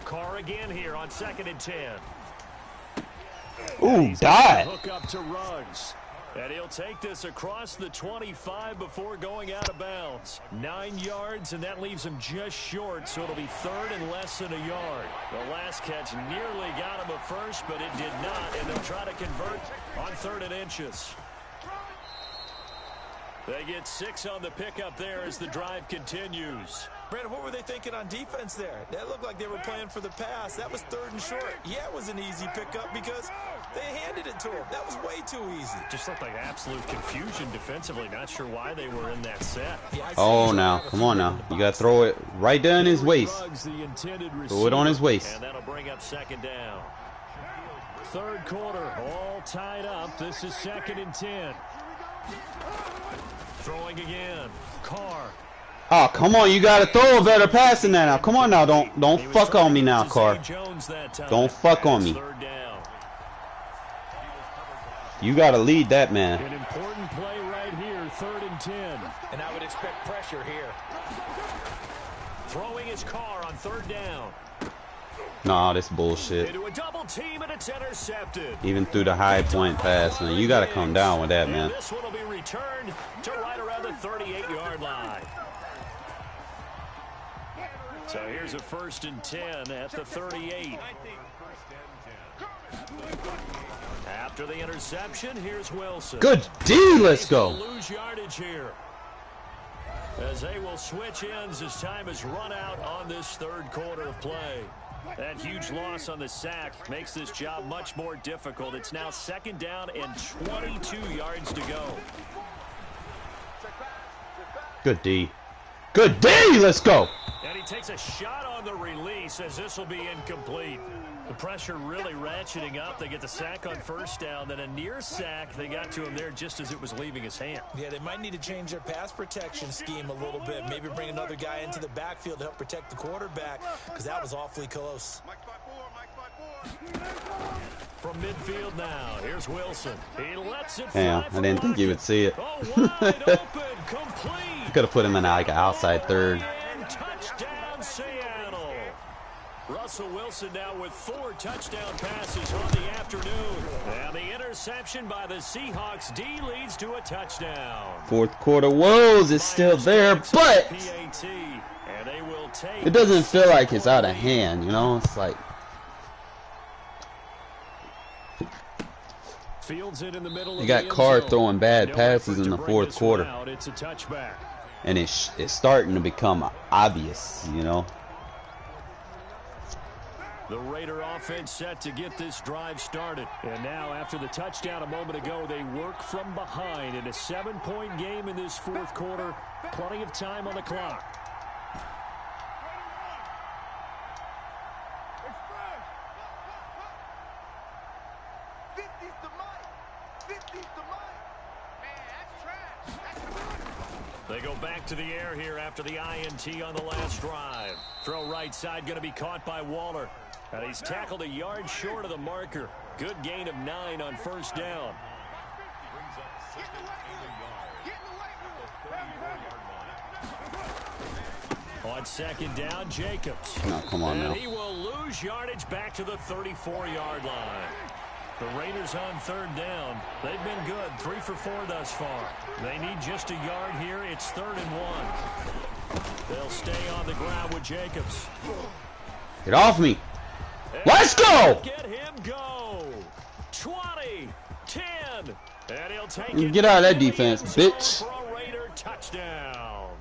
Carr again here on 2nd and 10. Ooh, died. Hook up to Ruggs. And he'll take this across the 25 before going out of bounds. 9 yards, and that leaves him just short, so it'll be 3rd and less than a yard. The last catch nearly got him a first, but it did not, and they'll try to convert on 3rd and inches. They get 6 on the pickup there as the drive continues. Brandon, what were they thinking on defense there? That looked like they were playing for the pass. That was 3rd and short. Yeah, it was an easy pickup because they handed it to him. That was way too easy. Just looked like absolute confusion defensively. Not sure why they were in that set. Yeah, Oh, now. Come on now. You got to throw it right down his waist. Throw it on his waist. And that'll bring up 2nd down. 3rd quarter, all tied up. This is 2nd and 10. Throwing again. Carr. Oh, come on, you gotta throw a better pass than that now. Come on now, don't fuck on me now, Carr. Don't fuck on me. You gotta lead that man. An important play right here, 3rd and 10. And I would expect pressure here. Throwing his car on 3rd down. Nah, this bullshit. Into a double team and it's intercepted. Even through the high point pass, man. You gotta come down with that, man. This one will be returned to right around the 38-yard line. So here's a 1st and 10 at the 38. After the interception, here's Wilson. Good D, let's go. Lose yardage here. As they will switch ends as time has run out on this 3rd quarter of play. That huge loss on the sack makes this job much more difficult. It's now 2nd down and 22 yards to go. Good D. Good D, let's go. And he takes a shot on the release as this will be incomplete. The pressure really ratcheting up. They get the sack on 1st down, then a near sack. They got to him there just as it was leaving his hand. Yeah, they might need to change their pass protection scheme a little bit. Maybe bring another guy into the backfield to help protect the quarterback, because that was awfully close. From midfield now, here's Wilson. He lets it Damn, fly I didn't think you would see it. Oh, wide open, complete. You could have put him in like an outside 3rd. And touchdown, Seattle. Russell Wilson now with 4 touchdown passes on the afternoon. And the interception by the Seahawks D leads to a touchdown. 4th quarter woes is still there, but and they will take it doesn't feel like it's out of hand, you know? It's like Fields it in the middle. you got Carr throwing bad passes in the 4th quarter. It's a touchback. And it's starting to become obvious, you know? The Raider offense set to get this drive started. And now, after the touchdown a moment ago, they work from behind in a 7-point game in this 4th quarter. Plenty of time on the clock. They go back to the air here after the INT on the last drive. Throw right side going to be caught by Waller. And he's tackled a yard short of the marker. Good gain of 9 on 1st down. On 2nd down, Jacobs. No, come on now. And he will lose yardage back to the 34-yard line. The Raiders on 3rd down. They've been good, 3 for 4 thus far. They need just a yard here. It's 3rd and 1. They'll stay on the ground with Jacobs. Get off me. Let's go. Get him go. 20, 10. And he'll take it. Get out of that defense, bitch. For a Raider touchdown.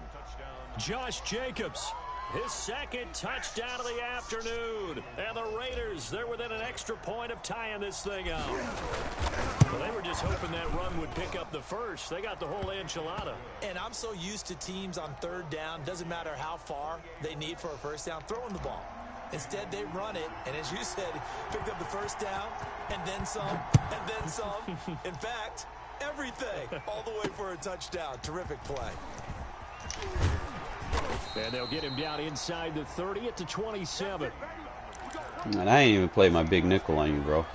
Josh Jacobs, his 2nd touchdown of the afternoon. And the Raiders, they're within an extra point of tying this thing out. Well, they were just hoping that run would pick up the first. They got the whole enchilada. And I'm so used to teams on 3rd down, doesn't matter how far they need for a 1st down, throwing the ball. Instead, they run it, and as you said, picked up the 1st down, and then some, and then some. In fact, everything, all the way for a touchdown. Terrific play. And they'll get him down inside the 30 at the 27. Man, I ain't even played my big nickel on you, bro.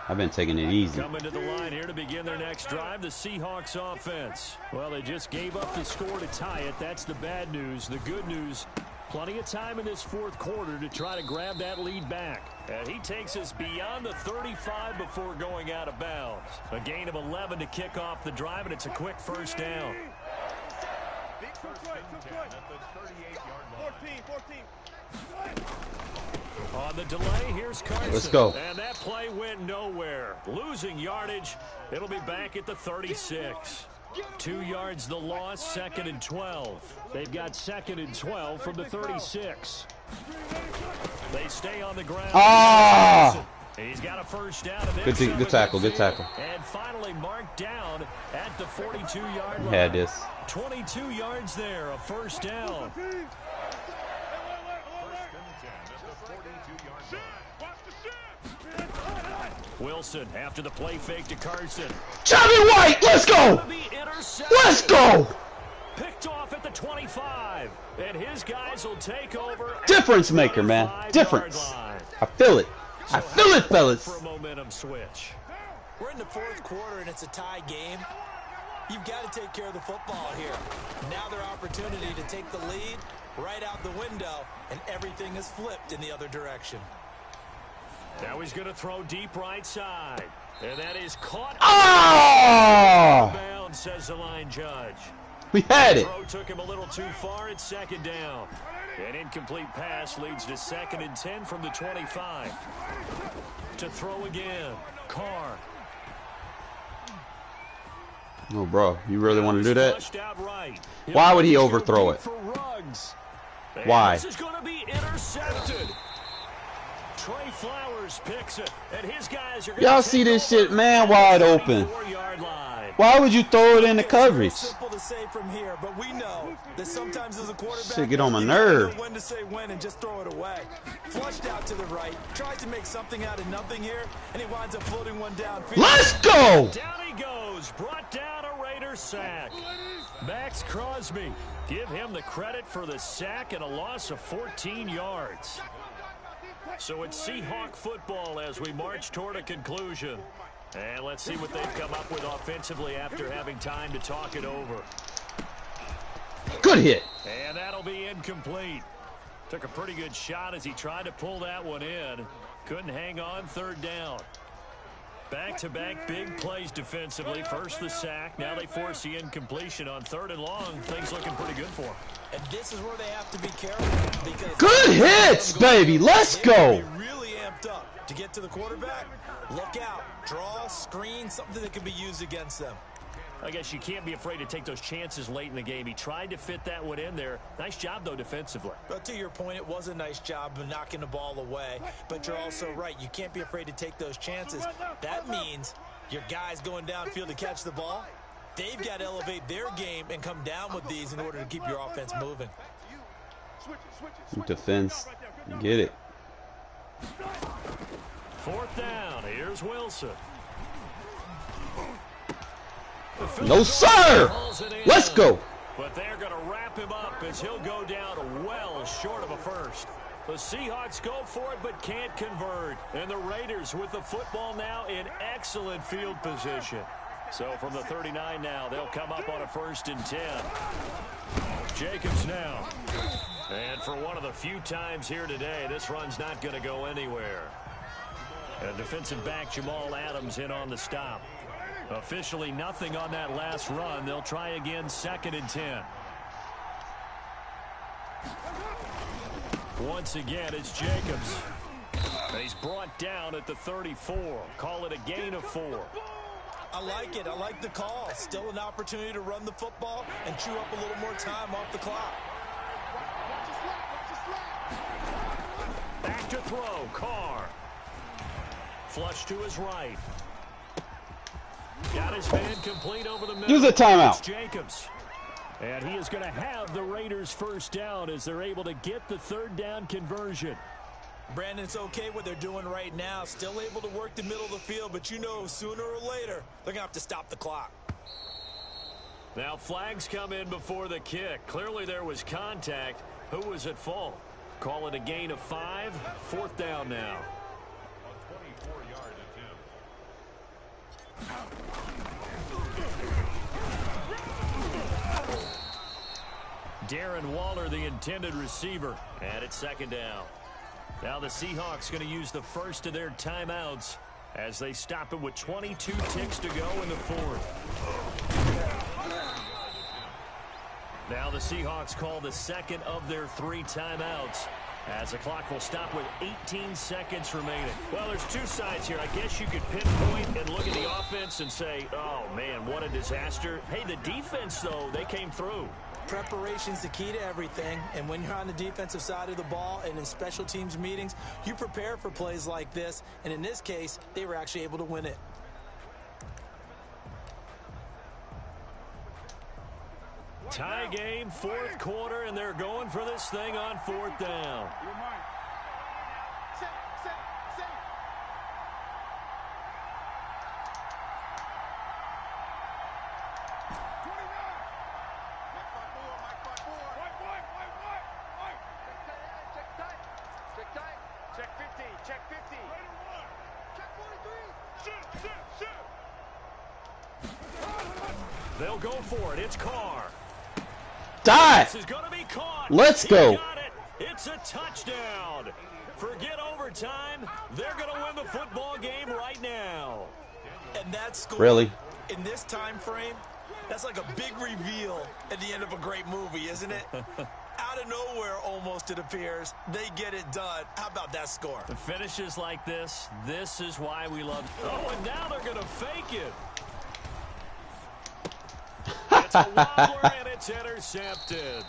I've been taking it easy. Coming to the line here to begin their next drive, the Seahawks offense. Well, they just gave up the score to tie it. That's the bad news. The good news, plenty of time in this 4th quarter to try to grab that lead back. And he takes us beyond the 35 before going out of bounds. A gain of 11 to kick off the drive, and it's a quick 1st down. On the delay, here's Carson. Let's go. And that play went nowhere. Losing yardage. It'll be back at the 36. 2 yards the loss, 2nd and 12. They've got 2nd and 12 from the 36. They stay on the ground. Ah! He's got a 1st down. Good tackle, good tackle. And finally marked down at the 42-yard line. Had this. 22 yards there, a 1st down. Wilson after the play fake to Carson. Chubby White, let's go! Let's go! Picked off at the 25, and his guys will take over. Difference maker, man. Difference. I feel it. I feel it, fellas. For a momentum switch. We're in the fourth quarter, and it's a tie game. You've got to take care of the football here. Now their opportunity to take the lead right out the window, and everything is flipped in the other direction. Now he's going to throw deep right side. And that is caught. Ah! Bound, says the line judge. We had it. Throw took him a little too far. It's second down. An incomplete pass leads to 2nd and 10 from the 25. To throw again. Carr. Oh, bro, you really want to do that? Right. Why would he overthrow it? Why? This is going to be intercepted. Trey Flowers picks it, and his guys are. Y'all see this shit, man, wide open. Why would you throw it in the coverage? Simple to say from here, but we know that sometimes as a quarterback, shit get on my nerve. When to say when and just throw it away. Flushed out to the right, tries to make something out of nothing here, and he winds up floating one downfield. Let's go! Down he goes, brought down a Raider sack. Max Crosby, give him the credit for the sack and a loss of 14 yards. So it's Seahawk football as we march toward a conclusion. And let's see what they've come up with offensively after having time to talk it over. Good hit. And that'll be incomplete. Took a pretty good shot as he tried to pull that one in. Couldn't hang on, 3rd down. Back-to-back big plays defensively. First the sack. Now they force the incompletion on 3rd and long. Things looking pretty good for them. And this is where they have to be careful. Because good hits, baby. Let's go. Really amped up to get to the quarterback. Look out. Draw, screen, something that can be used against them. I guess you can't be afraid to take those chances late in the game. He tried to fit that one in there. Nice job, though, defensively. But to your point, it was a nice job of knocking the ball away. But you're also right. You can't be afraid to take those chances. That means your guys going downfield to catch the ball, they've got to elevate their game and come down with these in order to keep your offense moving. Defense. Get it. 4th down. Here's Wilson. No, sir. Let's go. But they're going to wrap him up as he'll go down well short of a first. The Seahawks go for it but can't convert. And the Raiders with the football now in excellent field position. So from the 39 now, they'll come up on a 1st and 10. Jacobs now. And for one of the few times here today, this run's not going to go anywhere. And defensive back Jamal Adams in on the stop. Officially nothing on that last run. They'll try again 2nd and 10. Once again, it's Jacobs. And he's brought down at the 34. Call it a gain of 4. I like it. I like the call. Still an opportunity to run the football and chew up a little more time off the clock. Back to throw. Carr. Flush to his right. Got his man complete over the middle. Use a timeout. It's Jacobs. And he is going to have the Raiders 1st down as they're able to get the 3rd down conversion. Brandon, it's okay what they're doing right now. Still able to work the middle of the field, but you know sooner or later they're going to have to stop the clock. Now flags come in before the kick. Clearly there was contact. Who was at fault? Call it a gain of 5. 4th down now. A 24-yard attempt. Darren Waller, the intended receiver, and it's 2nd down. Now the Seahawks going to use the first of their timeouts as they stop it with 22 ticks to go in the 4th. Now the Seahawks call the 2nd of their 3 timeouts as the clock will stop with 18 seconds remaining. Well, there's 2 sides here. I guess you could pinpoint and look at the offense and say, oh, man, what a disaster. Hey, the defense, though, they came through. Preparation's the key to everything, and when you're on the defensive side of the ball and in special teams meetings, you prepare for plays like this, and in this case, they were actually able to win it. Tie game, 4th quarter, and they're going for this thing on 4th down. Check 50. Check 43. Shoot. They'll go for it. It's Carr. Die! This is going to be caught. Let's He go. got it. It's a touchdown. Forget overtime. They're going to win the football game right now. And that score, Really? in this time frame, that's like a big reveal at the end of a great movie, isn't it? Out of nowhere, almost, it appears, they get it done. How about that score? The finishes like this is why we love. Oh, and now they're going to fake it. It's a wobbler, and it's intercepted.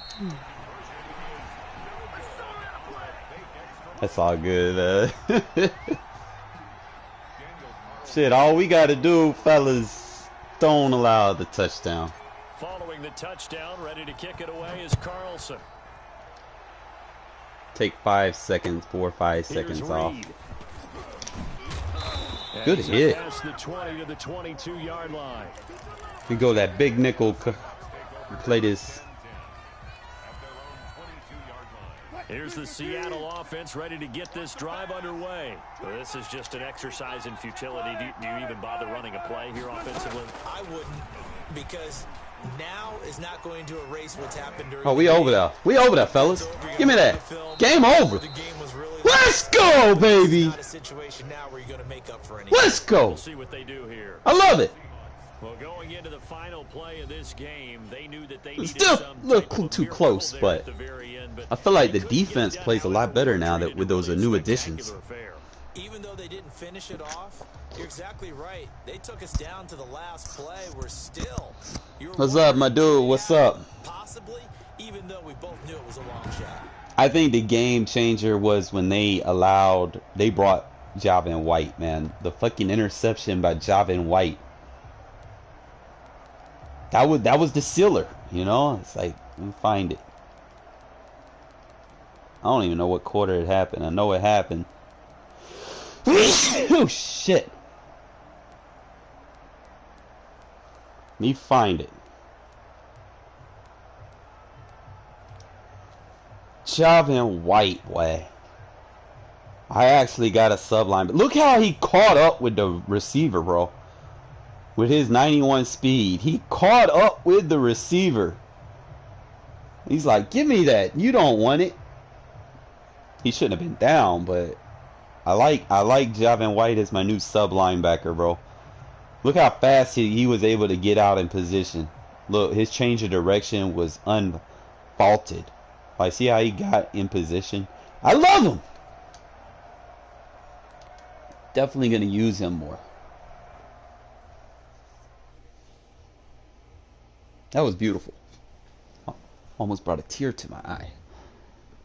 That's all good. Shit, all we got to do, fellas, don't allow the touchdown. Following the touchdown, ready to kick it away is Carlson. Take 5 seconds, 4 or 5 seconds Here's off. Reed. Good And hit. past the 20 to the 22-yard line. We go that big nickel. Play this. Here's the Seattle offense ready to get this drive underway. Well, this is just an exercise in futility. Do you even bother running a play here offensively? I wouldn't, because now is not going to erase what's happened during Oh, we the game. over there. We over there, fellas. Give me that. Film. Game over. The game was really Let's go, It's baby. not a situation now where you're going to make up for anything. Let's go. We'll see what they do here. I love it. Well, going into the final play of this game, they knew that they needed Still some a little type of too miracle close, there but at the very end, but I feel like they the couldn't get it defense done. plays a lot However, better we're now that treated with those really new a additions. spectacular affair. Even though they didn't finish it off, you're exactly right. They took us down to the last play. We're still. What's up, my dude? What's up? Possibly, even though we both knew it was a long shot. I think the game changer was when they brought Javin White, man. The fucking interception by Javin White. That was the sealer, you know? It's like, let me find it. I don't even know what quarter it happened. I know it happened. Oh, shit. Let me find it. Javin White, boy. I actually got a subline, but look how he caught up with the receiver, bro. With his 91 speed, he caught up with the receiver. He's like, give me that. You don't want it. He shouldn't have been down, but I like Javin White as my new sub linebacker, bro. Look how fast he was able to get out in position. Look, his change of direction was unfaulted. Like, see how he got in position? I love him. Definitely going to use him more. That was beautiful. Almost brought a tear to my eye.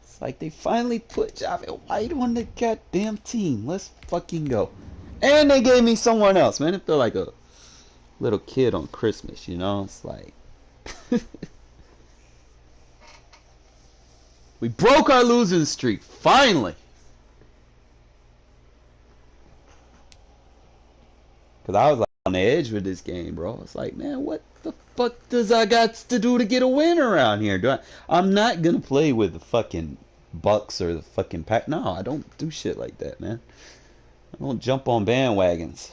It's like they finally put Javin White on the goddamn team. Let's fucking go. And they gave me someone else, man. It felt like a little kid on Christmas, you know? It's like... we broke our losing streak, finally. Because I was like on the edge with this game, bro. It's like, man, what the fuck does I got to do to get a win around here? I'm not going to play with the fucking Bucks or the fucking Pack. No, I don't do shit like that, man. I don't jump on bandwagons.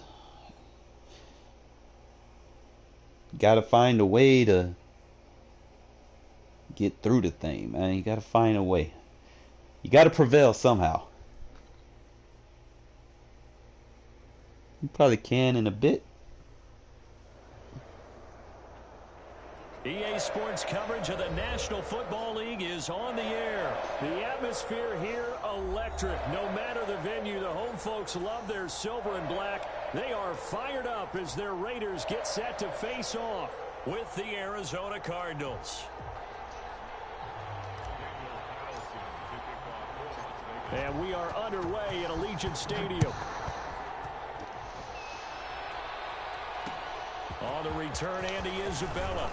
You got to find a way to get through the thing, man. You got to find a way. You got to prevail somehow. You probably can in a bit. EA Sports coverage of the National Football League is on the air. The atmosphere here electric. No matter the venue, the home folks love their silver and black. They are fired up as their Raiders get set to face off with the Arizona Cardinals. And we are underway at Allegiant Stadium. On the return, Andy Isabella.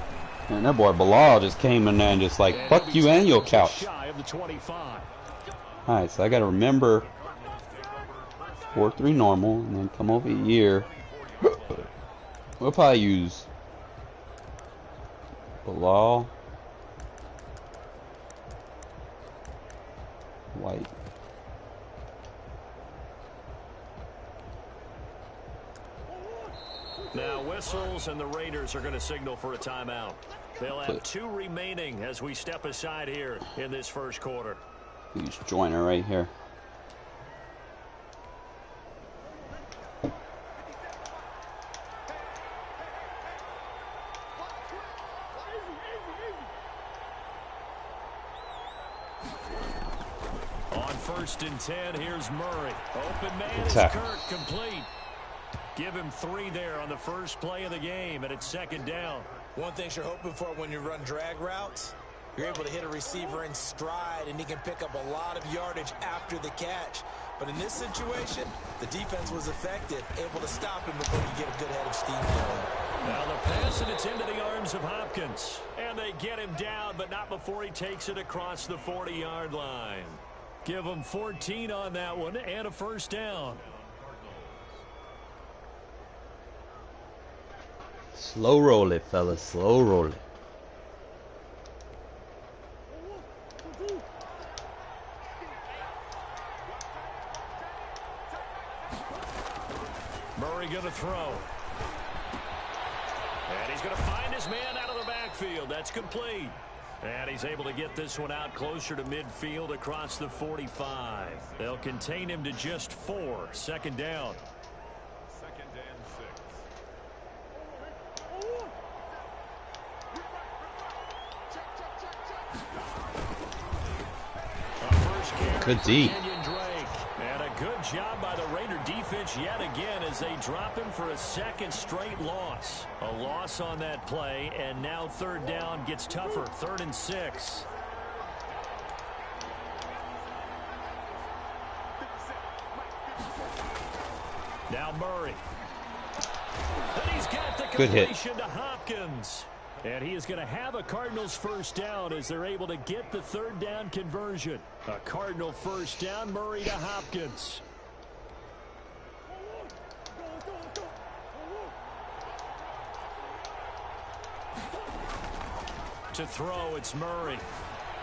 Man, that boy Bilal just came in there and just like, fuck you and your couch. Shy of the 25. Alright, so I gotta remember 4-3 normal and then come over here. We'll probably use Bilal, White. Now whistles, and the Raiders are going to signal for a timeout. They'll have 2 remaining as we step aside here in this first quarter. Use Joyner right here. On 1st and 10, here's Murray. Open man is Tackle. Kirk, complete. Give him 3 there on the first play of the game, and it's 2nd down. One thing you're hoping for when you run drag routes, you're able to hit a receiver in stride, and he can pick up a lot of yardage after the catch. But in this situation, the defense was effective, able to stop him before you get a good head of steam going. Now the pass, and it's into the arms of Hopkins. And they get him down, but not before he takes it across the 40-yard line. Give him 14 on that one, and a 1st down. Slow roll it, fellas. Slow roll it. Murray going to throw. And he's going to find his man out of the backfield. That's complete. And he's able to get this one out closer to midfield across the 45. They'll contain him to just 4. 2nd down. 2nd and 6. Good D. And a good job by the Raider defense yet again as they drop him for a 2nd straight loss. A loss on that play, and now 3rd down gets tougher. 3rd and 6. Now Murray. And he's got the Good hit. completion to Hopkins. And he is going to have a Cardinals 1st down as they're able to get the 3rd down conversion. A Cardinal 1st down, Murray to Hopkins. To throw, it's Murray.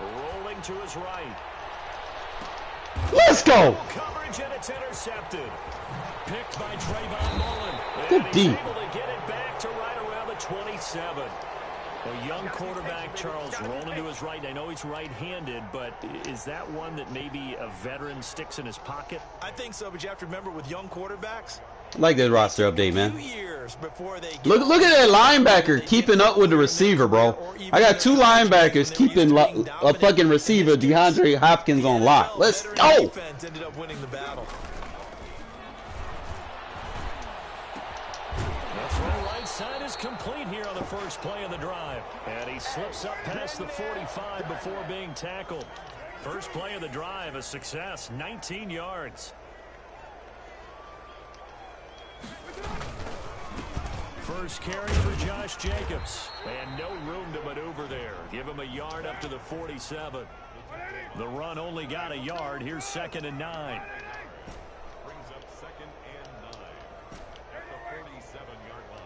Rolling to his right. Let's go. Coverage, and it's intercepted. Picked by Trayvon Mullen. Good And D. he's able to get it back to right around the 27. A young quarterback, Charles, rolling to his right. I know he's right-handed, but is that one that maybe a veteran sticks in his pocket? I think so, but you have to remember with young quarterbacks, I like that roster update, man. 2 years before they get Look at that linebacker keeping up with the receiver, bro. I got 2 linebackers keeping a fucking receiver, DeAndre Hopkins, on lock. Let's go. Defense ended up winning the battle. The throw right side is complete here on the first play of the drive. And he slips up past the 45 before being tackled. First play of the drive, a success, 19 yards. First carry for Josh Jacobs. And no room to maneuver there. Give him a yard up to the 47. The run only got a yard. Here's 2nd and 9. Brings up 2nd and 9 at the 47-yard line.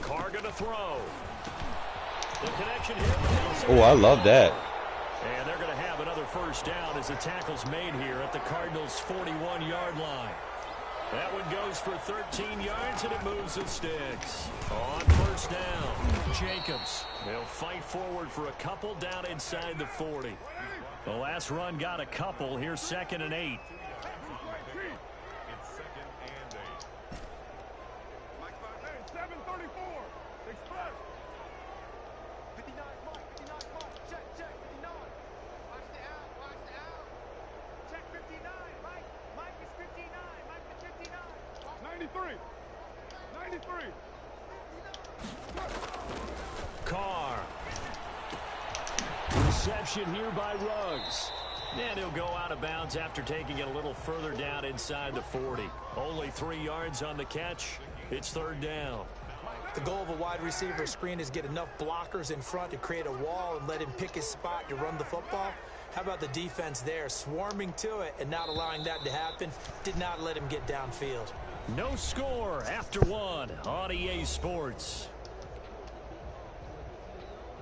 Carr gonna throw. The connection here. Oh, I love that. And they're going to have another 1st down as the tackle's made here at the Cardinals' 41-yard line. That one goes for 13 yards, and it moves the sticks. On 1st down, Jacobs. They'll fight forward for a couple down inside the 40. The last run got a couple. Here's 2nd and 8. It's 2nd and 8. 734. Express. 59, Mike. 59, Mike. Check, 59. Watch the out. Watch the out. Check 59, Mike. Mike is 59. Mike is 59. 93. 93. Carr. Reception here by Ruggs. And he'll go out of bounds after taking it a little further down inside the 40. Only 3 yards on the catch. It's 3rd down. The goal of a wide receiver screen is get enough blockers in front to create a wall and let him pick his spot to run the football. How about the defense there, swarming to it and not allowing that to happen? Did not let him get downfield. No score after 1 on EA Sports.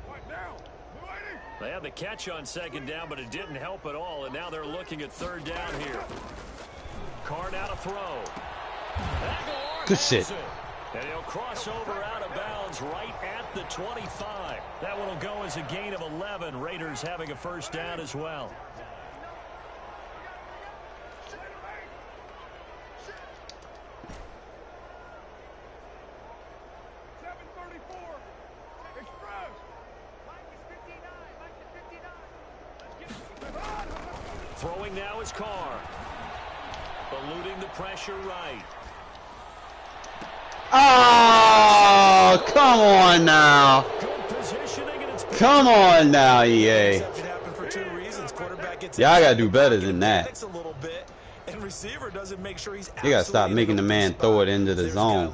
Right down. Ready? They had the catch on second down, but it didn't help at all, and now they're looking at third down here. Carr now to throw. Aguilar Good shit. it. And he'll cross over out of bounds right at the 25. That one will go as a gain of 11. Raiders having a first down as well. Throwing now is Carr. Eluding the pressure right. Oh, come on now. Come on now, EA. Y'all gotta do better than that. You gotta stop making the man throw it into the zone.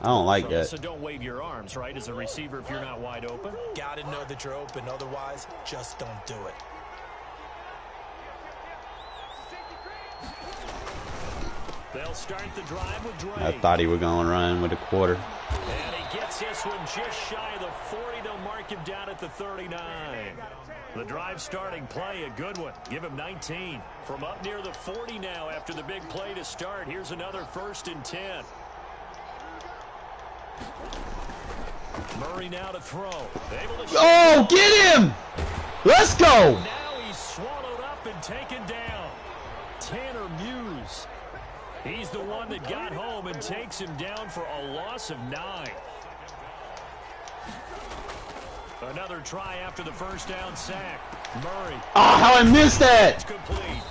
I don't like that. So don't wave your arms, right, as a receiver if you're not wide open. Gotta know that you're open, otherwise, just don't do it. They'll start the drive with Dre. I thought he was going to run with a quarter. And he gets this one just shy of the 40. They'll mark him down at the 39. The drive starting play, a good one. Give him 19. From up near the 40 now after the big play to start. Here's another 1st and 10. Murray now to throw. Able to Oh, get him! Let's go! Now he's swallowed up and taken down. Tanner Muse. He's the one that got home and takes him down for a loss of 9. Another try after the first down sack. Murray. Oh, how I missed that! It's complete.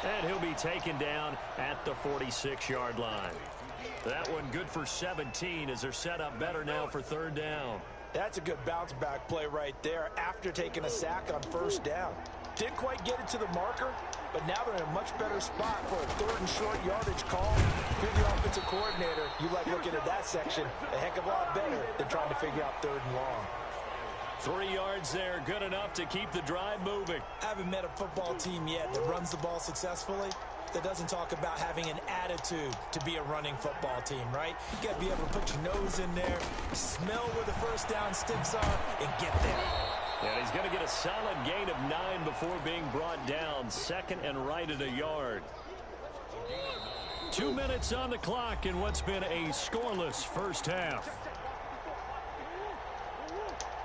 And he'll be taken down at the 46-yard line. That one good for 17 as they're set up better now for third down. That's a good bounce back play right there after taking a sack on first down. Didn't quite get it to the marker, but now they're in a much better spot for a 3rd and short yardage call. If you're the offensive coordinator, you like looking at that section a heck of a lot better than trying to figure out 3rd and long. 3 yards there, good enough to keep the drive moving. I haven't met a football team yet that runs the ball successfully that doesn't talk about having an attitude to be a running football team, right? You got to be able to put your nose in there, smell where the first down sticks are, and get there. And he's going to get a solid gain of 9 before being brought down. 2nd and right at a yard. 2 minutes on the clock in what's been a scoreless first half.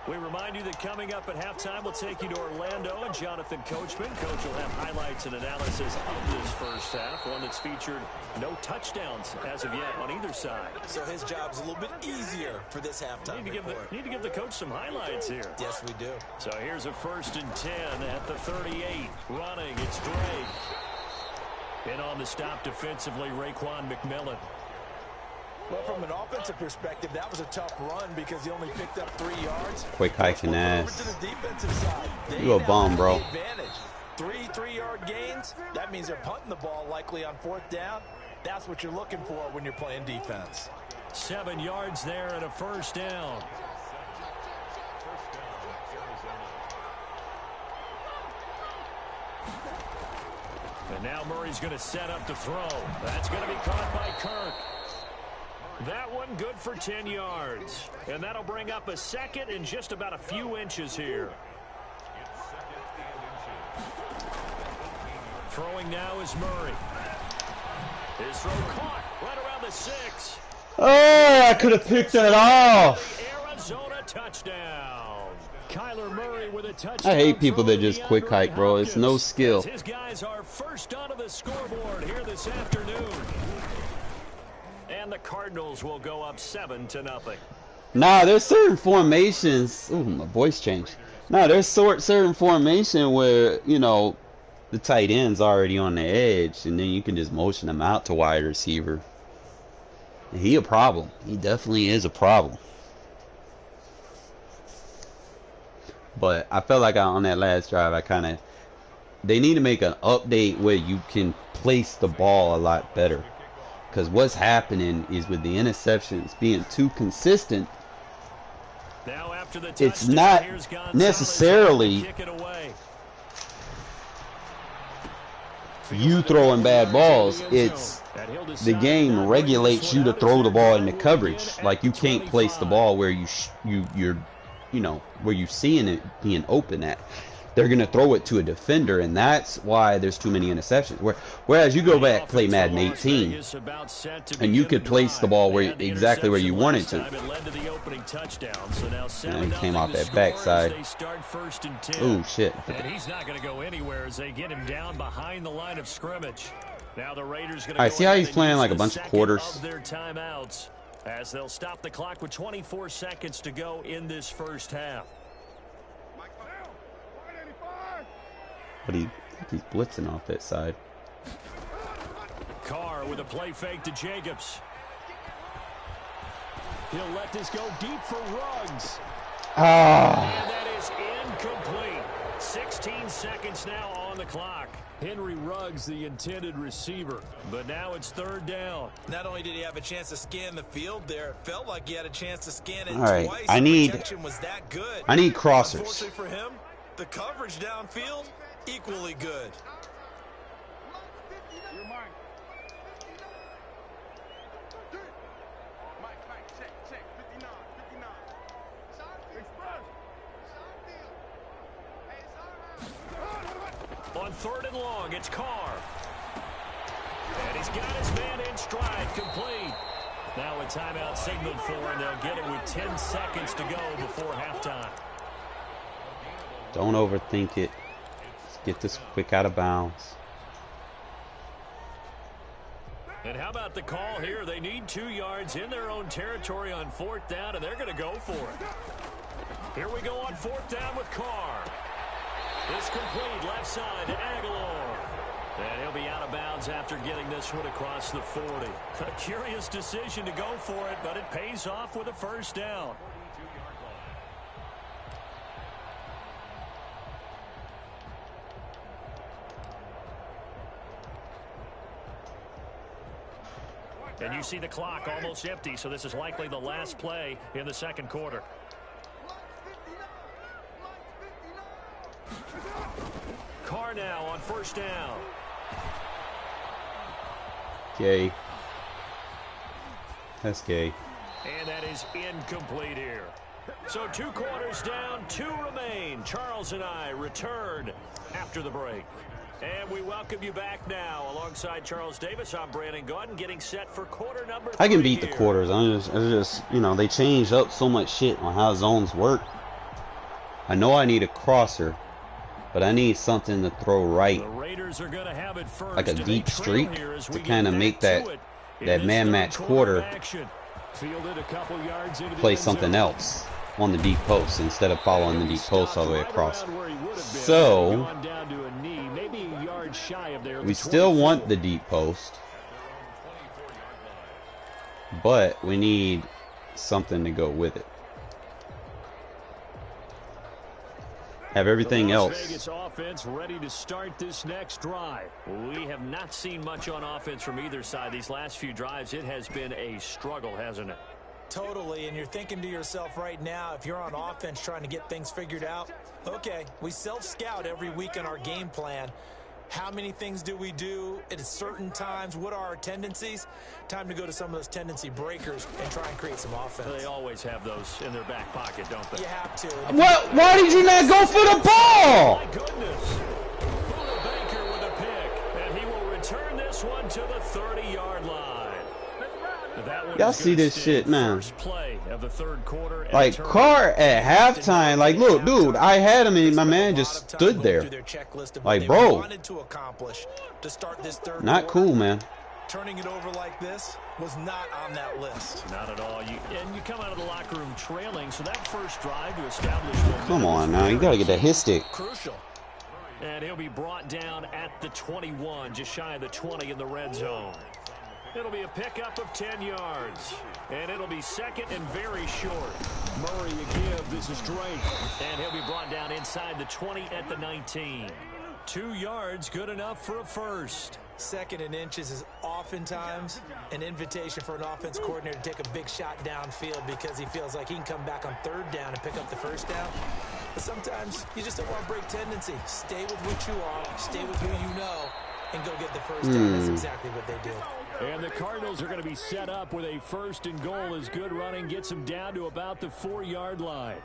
We remind you that coming up at halftime, we'll take you to Orlando and Jonathan Coachman. Coach will have highlights and analysis of this first half, one that's featured no touchdowns as of yet on either side. So his job's a little bit easier for this halftime report. Need to give the coach some highlights here. Yes, we do. So here's a 1st and 10 at the 38. Running, it's Drake. And on the stop defensively, Raekwon McMillan. Well, from an offensive perspective, that was a tough run because he only picked up 3 yards. Quick hiking ass. To the defensive side. You a bum, bro. Three 3-yard gains. That means they're punting the ball likely on 4th down. That's what you're looking for when you're playing defense. 7 yards there and a first down. And now Murray's going to set up to throw. That's going to be caught by Kirk. That one good for 10 yards. And that'll bring up a 2nd and just about a few inches here. Throwing now is Murray. His throw caught right around the 6. Oh, I could have picked that off. Arizona touchdown. Kyler Murray with a touchdown. I hate people that just quick hike, bro. It's no skill. His guys are first onto the scoreboard here this afternoon. And the Cardinals will go up 7-0. Nah, there's certain formations. Ooh, my voice changed. Nah, there's certain formation where, you know, the tight end's already on the edge, and then you can just motion him out to wide receiver. And he a problem. He definitely is a problem. But I felt like on that last drive, they need to make an update where you can place the ball a lot better. Because what's happening is with the interceptions being too consistent, now after the it's not necessarily you throwing bad balls. It's the game regulates you to throw the ball into coverage. Like you can't place the ball where you're you know, where you seeing it being open at. They're gonna throw it to a defender, and that's why there's too many interceptions. Whereas you go back play Madden 18, and you could place the ball where exactly where you want it to. And he came off that backside. Oh shit! And he's not going to go anywhere as they get him down behind the line of scrimmage. Now the Raiders going to see how he's playing like a bunch of quarters. Their timeouts as they'll stop the clock with 24 seconds to go in this first half. But he's blitzing off that side. Carr with a play fake to Jacobs. He'll let this go deep for Ruggs. And that is incomplete. 16 seconds now on the clock. Henry Ruggs, the intended receiver. But now it's third down. Not only did he have a chance to scan the field there, it felt like he had a chance to scan it I twice. The need protection was that good. I need crossers. Unfortunately for him, the coverage downfield, equally good. On third and long, it's Carr. And he's got his man in stride, complete. Now a timeout signaled for, and they'll get it with 10 seconds to go before halftime. Don't overthink it. Let's get this quick out of bounds. And how about the call here? They need 2 yards in their own territory on fourth down, and they're going to go for it. Here we go on fourth down with Carr. It's complete left side to Aguilar. And he'll be out of bounds after getting this one across the 40. A curious decision to go for it, but it pays off with a first down. And you see the clock almost empty, so this is likely the last play in the second quarter. Carr now on first down. Gay. That's gay. And that is incomplete here. So 2 quarters down, 2 remain. Charles and I return after the break. And we welcome you back now. Alongside Charles Davis, I'm Brandon Gordon, getting set for quarter number 3 I can beat here. the quarters. I just, you know, they changed up so much shit on how zones work. I know I need a crosser, but I need something to throw right. The Raiders are going to have it first, like a deep streak to kind of make that man match quarter Fielded a couple yards into play something else on the deep post instead of following the deep post all the way across. So we still want the deep post, but we need something to go with it. Have everything else. Vegas offense ready to start this next drive. We have not seen much on offense from either side. These last few drives, it has been a struggle, hasn't it? Totally, and you're thinking to yourself right now, if you're on offense trying to get things figured out, okay, we self-scout every week in our game plan. How many things do we do at certain times? What are our tendencies? Time to go to some of those tendency breakers and try and create some offense. They always have those in their back pocket, don't they? You have to. What? Why did you not go for the ball? My goodness. Buda Baker with a pick, and he will return this one to the 30-yard line. Y'all see this shit, man. First play of the third quarter. Like Carr at halftime, like, look, dude, I had him and my man just stood there. Like, bro, not cool, man. Turning it over like this was not on that list. Not at all. You come out of the locker room trailing, so that first drive to establish momentum. Come on now, you gotta get the hit stick. Crucial. And he'll be brought down at the 21, just shy of the 20 in the red zone. It'll be a pickup of 10 yards. And it'll be second and very short. Murray again. This is Drake. And he'll be brought down inside the 20 at the 19. 2 yards, good enough for a first. Second and inches is oftentimes an invitation for an offense coordinator to take a big shot downfield because he feels like he can come back on third down and pick up the first down. But sometimes you just don't want to break tendency. Stay with what you are, stay with who you know, and go get the first down. That's exactly what they did. And the Cardinals are going to be set up with a first and goal as good running gets them down to about the 4-yard line.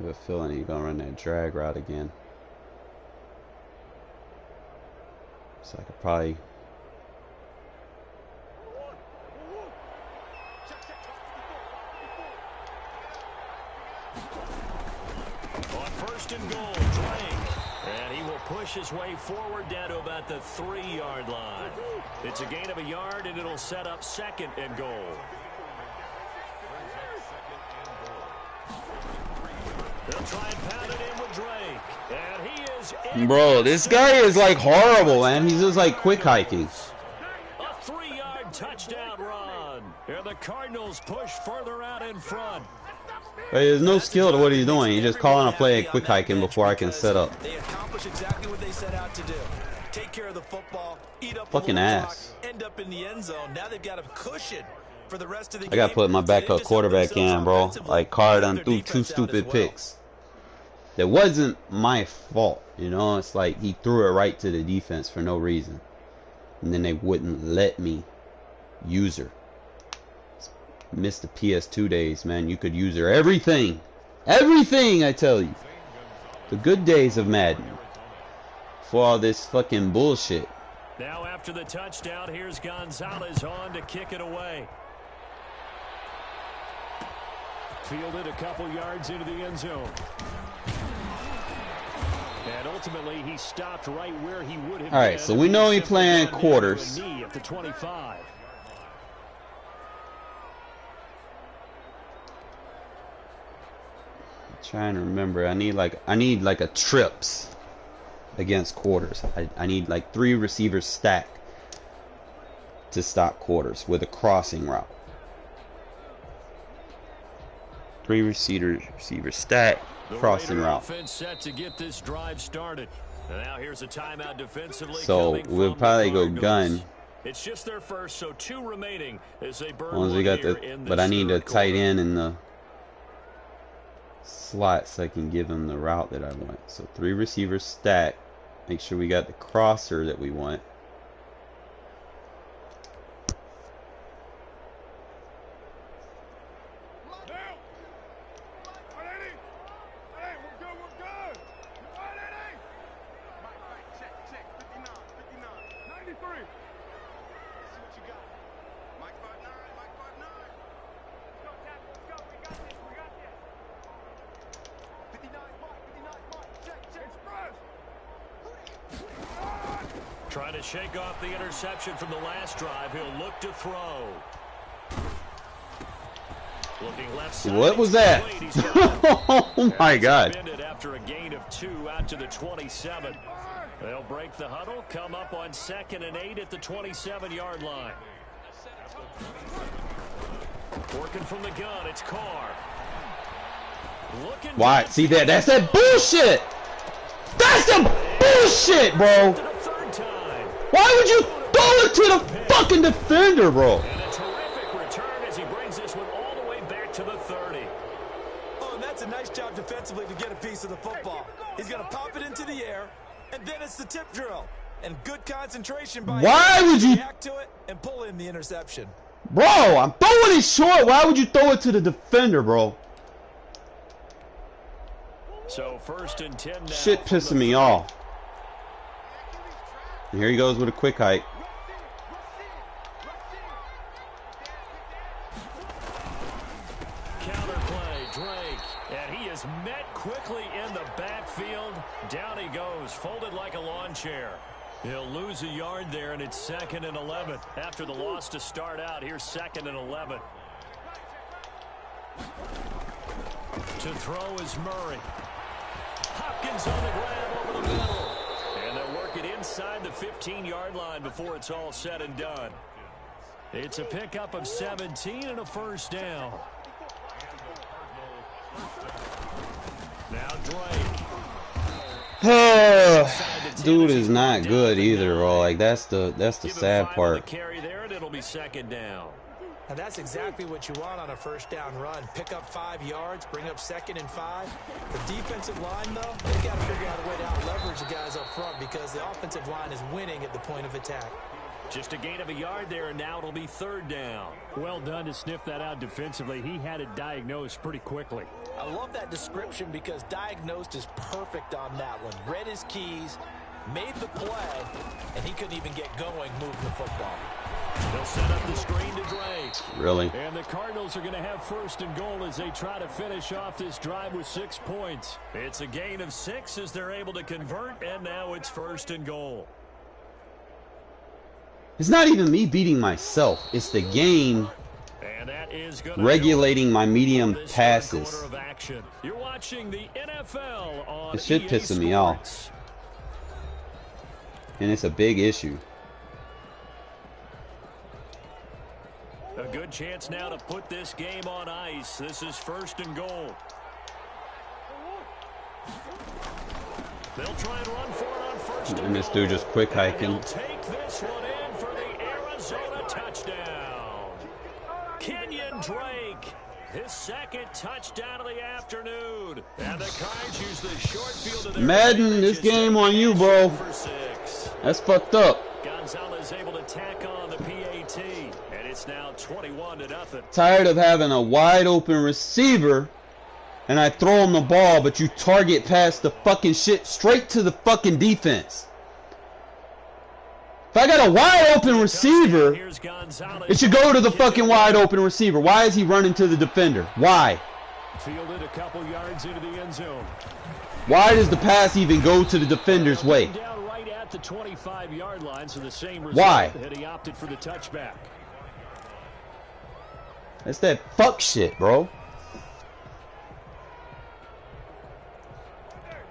I have a feeling he's gonna run that drag route again. So I could probably. On first and goal, Drake. And he will push his way forward down to about the 3-yard line. It's a gain of a yard, and it'll set up second and goal. They'll try and pound it in with Drake. And he is in. Bro, this guy is like horrible, man. He's just like quick hiking. A 3-yard touchdown run. And the Cardinals push further out in front. There's no skill to what he's doing. He's just calling a play and quick hiking before I can set up. They accomplish exactly what they set out to do. Take care of the football, eat up Fucking the ass. clock, end up in the end zone. Now they've got a cushion for the rest of the game. I gotta put my backup quarterback in, bro. Like Carr done threw 2 stupid picks. That wasn't my fault, you know. It's like he threw it right to the defense for no reason, and then they wouldn't let me use her. Missed the PS2 days, man. You could use her everything, I tell you. The good days of Madden. For all this fucking bullshit. Now after the touchdown, here's Gonzalez on to kick it away. Fielded a couple yards into the end zone. And ultimately, he stopped right where he would have. All right, so we know he's playing quarters. Knee at the 25. Trying to remember. I need like a trips against quarters. I need like 3 receivers stacked to stop quarters with a crossing route. 3 receivers stacked, crossing route. Offense set to get this drive started. And now here's a timeout defensively. So we'll probably go gun. It's just their first, so 2 remaining as they burn. As long as we got but I need a tight end in the slot so I can give him the route that I want. So 3 receivers stacked. Make sure we got the crosser that we want. Trying to shake off the interception from the last drive. He'll look to throw. Looking left side. What was that? Oh my God. After a gain of 2 out to the 27. They'll break the huddle, come up on 2nd and 8 at the 27-yard line. Working from the gun, it's Carr. Why? See that? That's that bullshit. That's the bullshit, bro. Why would you throw it to the fucking defender, bro? And a terrific return as he brings this one all the way back to the 30. Oh, and that's a nice job defensively to get a piece of the football. He's going to pop it into the air, and then it's the tip drill. And good concentration by Why would you react to it and pull in the interception? Bro, I'm throwing it short. Why would you throw it to the defender, bro? So 1st and 10 now. Shit pissing me off. And here he goes with a quick hike. Counterplay, Drake. And he is met quickly in the backfield. Down he goes, folded like a lawn chair. He'll lose a yard there, and it's 2nd and 11. After the loss to start out, here's 2nd and 11. To throw is Murray. Hopkins on the grab over the middle. And they'll work it inside the 15-yard line before it's all said and done. It's a pickup of 17 and a first down. Now Drake. Dude is not good either, bro. Like that's the sad part. Carry there, and it'll be 2nd down. And that's exactly what you want on a first down run. Pick up 5 yards, bring up 2nd and 5. The defensive line, though, they've got to figure out a way to out-leverage the guys up front because the offensive line is winning at the point of attack. Just a gain of a yard there, and now it'll be third down. Well done to sniff that out defensively. He had it diagnosed pretty quickly. I love that description because diagnosed is perfect on that one. Read his keys, made the play, and he couldn't even get going moving the football. They'll set up the screen to Drake. Really? And the Cardinals are going to have first and goal as they try to finish off this drive with 6 points. It's a gain of 6 as they're able to convert, and now it's first and goal. It's not even me beating myself. It's the game And that is regulating my medium passes. You're watching the NFL on This shit EA pissing me off. Sports. And it's a big issue. A good chance now to put this game on ice. This is first and goal. They'll try and run for it on first And this dude just quick hiking. Take this one in for the Arizona touchdown. Kenyon Drake, his second touchdown of the afternoon. And the Cards use the short field of their Madden, this game on you, bro. for 6. That's fucked up. Gonzalez able to tack on the PAT, and it's now 21-0. Tired of having a wide open receiver and I throw him the ball, but you target pass the fucking shit straight to the fucking defense. If I got a wide open receiver, it should go to the fucking wide open receiver. Why is he running to the defender? Why? Fielded a couple yards into the end zone. Why does the pass even go to the defender's way? Down right at the 25-yard line, so the same result. Why? And he opted for the touchback. That's that fuck shit, bro.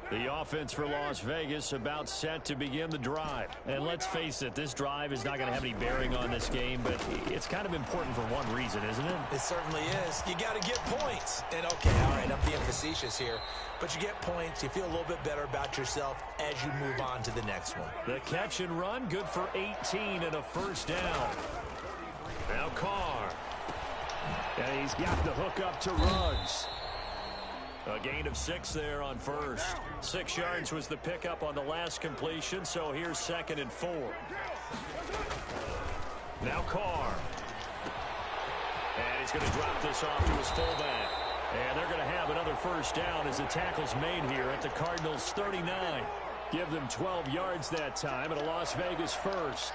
The offense for Las Vegas about set to begin the drive. And let's face it, this drive is not going to have any bearing on this game, but it's kind of important for one reason, isn't it? It certainly is. You got to get points. And okay, all right, I'm being facetious here, but you get points, you feel a little bit better about yourself as you move on to the next one. The catch and run, good for 18 and a first down. Now Carr. And he's got the hook up to Ruggs. A gain of 6 there on first. 6 yards was the pickup on the last completion, so here's 2nd and 4. Now Carr. And he's going to drop this off to his fullback. And they're going to have another first down as the tackle's made here at the Cardinals' 39. Give them 12 yards that time at a Las Vegas first.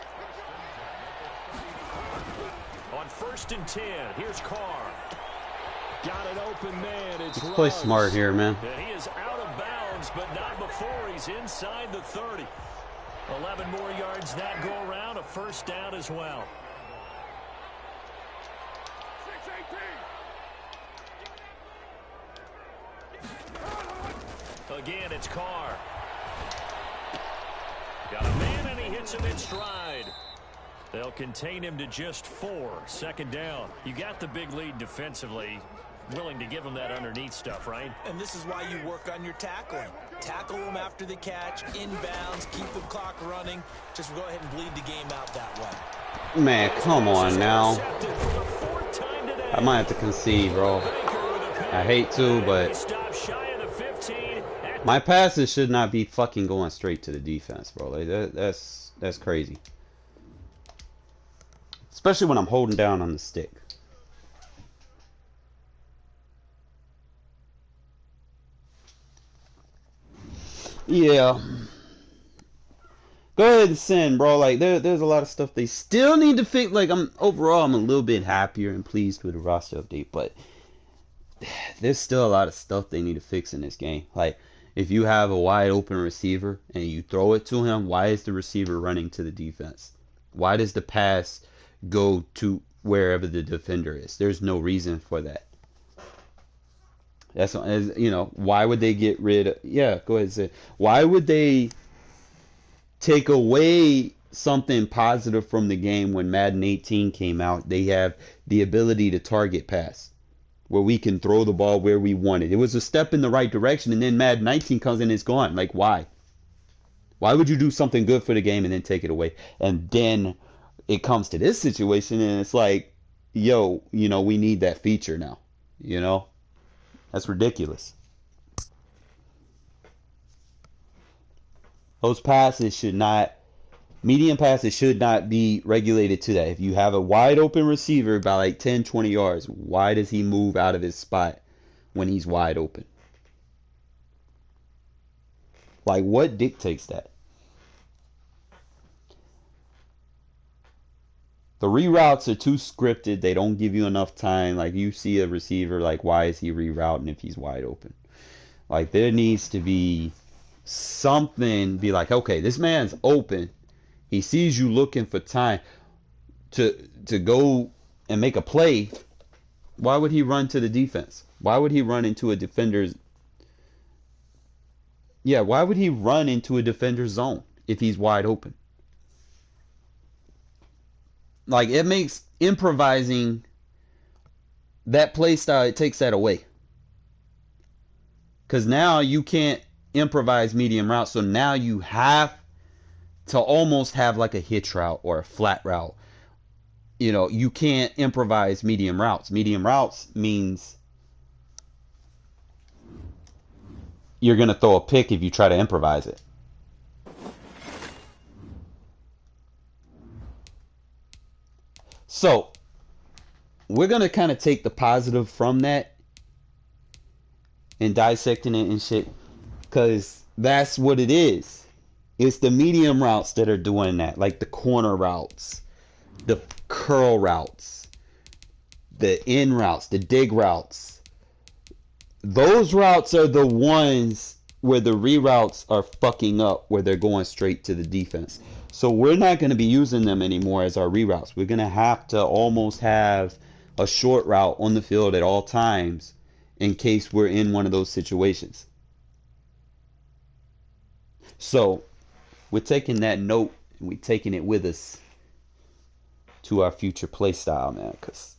On 1st and 10, here's Carr. Got an open man. It's Just play smart here, man. And he is out of bounds, but not before he's inside the 30. 11 more yards that go around, a first down as well. 6-18. Again, it's Carr. Got a man, and he hits him in stride. They'll contain him to just 4. 2nd down. You got the big lead defensively. Willing to give him that underneath stuff, right? And this is why you work on your tackling. Tackle them after the catch, inbounds, keep the clock running. Just go ahead and bleed the game out that way. Man, come on now. I might have to concede, bro. I hate to, but my passes should not be fucking going straight to the defense, bro. Like that's crazy. Especially when I'm holding down on the stick. Yeah. Go ahead and send, bro. Like there's a lot of stuff they still need to fix. Like I'm a little bit happier and pleased with the roster update, but there's still a lot of stuff they need to fix in this game. Like if you have a wide open receiver and you throw it to him, why is the receiver running to the defense? Why does the pass go to wherever the defender is? There's no reason for that. That's, you know, why would they get rid of, yeah, go ahead and say, why would they take away something positive from the game when Madden 18 came out? They have the ability to target pass, where we can throw the ball where we want it. It was a step in the right direction, and then Madden 19 comes in and it's gone. Like, why? Why would you do something good for the game and then take it away? And then it comes to this situation, and it's like, yo, you know, we need that feature now, you know? That's ridiculous. Those passes should not Medium passes should not be regulated to that. If you have a wide open receiver by like 10, 20 yards, why does he move out of his spot when he's wide open? Like, what dictates that? The reroutes are too scripted. They don't give you enough time. Like, you see a receiver, like, why is he rerouting if he's wide open? Like, there needs to be something, be like, okay, this man's open. He sees you looking for time to go and make a play. Why would he run to the defense? Why would he run into a defender's... Yeah, why would he run into a defender's zone if he's wide open? Like, it makes improvising that play style, it takes that away. Because now you can't improvise medium routes, so now you have to almost have like a hitch route or a flat route. You know, you can't improvise medium routes. Medium routes means you're going to throw a pick if you try to improvise it. So, we're going to kind of take the positive from that and dissecting it and shit, because that's what it is. It's the medium routes that are doing that, like the corner routes, the curl routes, the in routes, the dig routes. Those routes are the ones where the reroutes are fucking up, where they're going straight to the defense. So we're not going to be using them anymore as our reroutes. We're going to have to almost have a short route on the field at all times in case we're in one of those situations. So we're taking that note and we're taking it with us to our future play style, man, because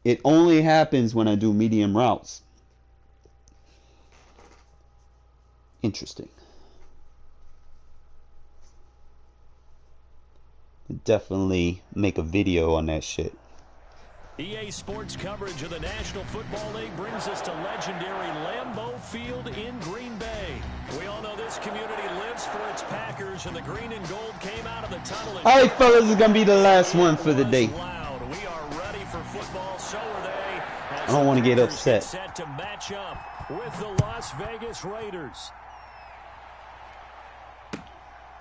it only happens when I do medium routes. Interesting. Definitely make a video on that shit. EA Sports coverage of the National Football League brings us to legendary Lambeau Field in Green Bay. We all know this community lives for its Packers, and the green and gold came out of the tunnel. All right, fellas, this is going to be the last one for the day. Loud. We are ready for football, so are they. I don't want to get upset. Set to match up with the Las Vegas Raiders.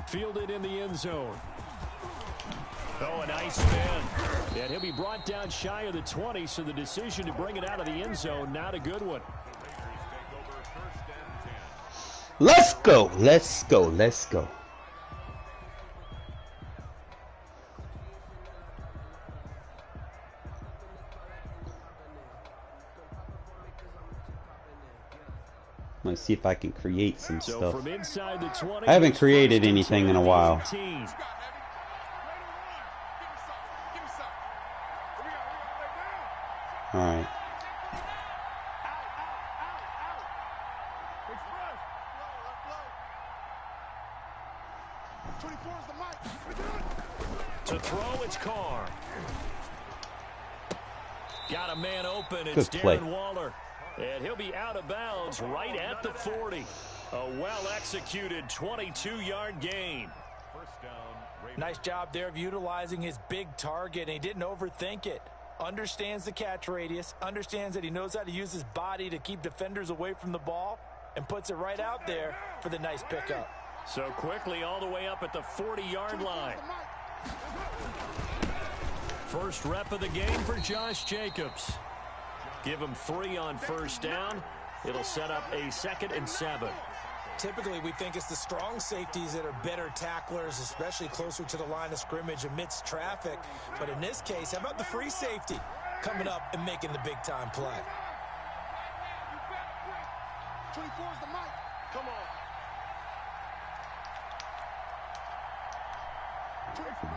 Fielded in the end zone. Oh, a nice spin. And he'll be brought down shy of the 20, so the decision to bring it out of the end zone, not a good one. Let's go. Let's go. Let's go. I'm going to see if I can create some stuff. From inside the 20, I haven't created anything in a while. All right. To throw, it's Carr. Got a man open. It's Darren Waller. And he'll be out of bounds right at the 40. A well-executed 22-yard gain. Nice job there of utilizing his big target, and he didn't overthink it. Understands the catch radius, understands that he knows how to use his body to keep defenders away from the ball, and puts it right out there for the nice pickup. So quickly all the way up at the 40-yard line. First rep of the game for Josh Jacobs. Give him 3 on first down. It'll set up a 2nd and 7. Typically, we think it's the strong safeties that are better tacklers, especially closer to the line of scrimmage amidst traffic. But in this case, how about the free safety coming up and making the big-time play? 24 is the mic. Come on. 24.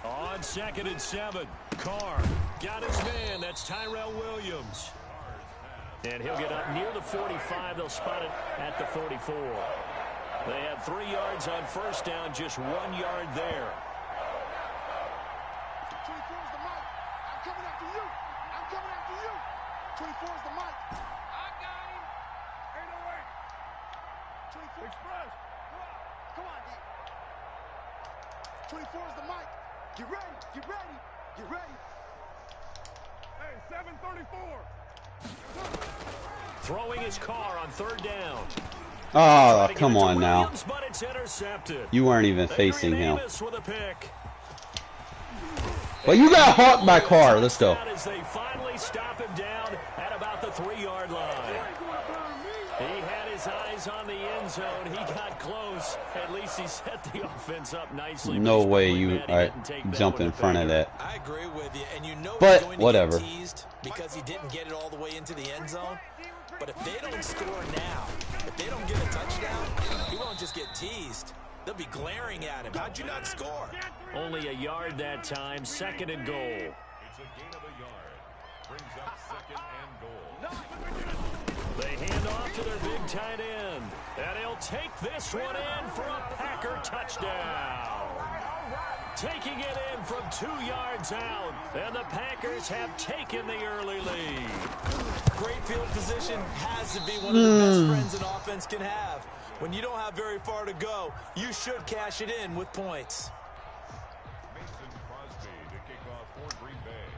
On 2nd and 7, Carr got his man. That's Tyrell Williams. And he'll get up near the 45. They'll spot it at the 44. They had 3 yards on first down, just 1 yard there. 24 is the mic. I'm coming after you. I'm coming after you. 24 is the mic. I got him. Ain't no way. Express. Come on, D. 24 is the mic. Get ready. Get ready. Get ready. Hey, 734. Throwing his car on third down. Oh, come on now. Williams, but it's intercepted. You weren't even facing him. Amos with a pick. Well, you got hawked by car. Let's go. As they finally stop him down at about the 3-yard line. He had his eyes on the end zone. He got close. At least he set the offense up nicely. No way you jump in front of that. I agree with you, and you know But he's going whatever. to get teased because he didn't get it all the way into the end zone. But if they don't score now, if they don't get a touchdown, he won't just get teased. They'll be glaring at him. How'd you not score? Only a yard that time. 2nd and goal. It's a gain of a yard. Brings up 2nd and goal. They hand off to their big tight end. And he'll take this one in for a Packer touchdown. Taking it in from 2 yards out. And the Packers have taken the early lead. Great field position has to be one of the best friends an offense can have. When you don't have very far to go, you should cash it in with points. Mason Crosby to kick off for Green Bay.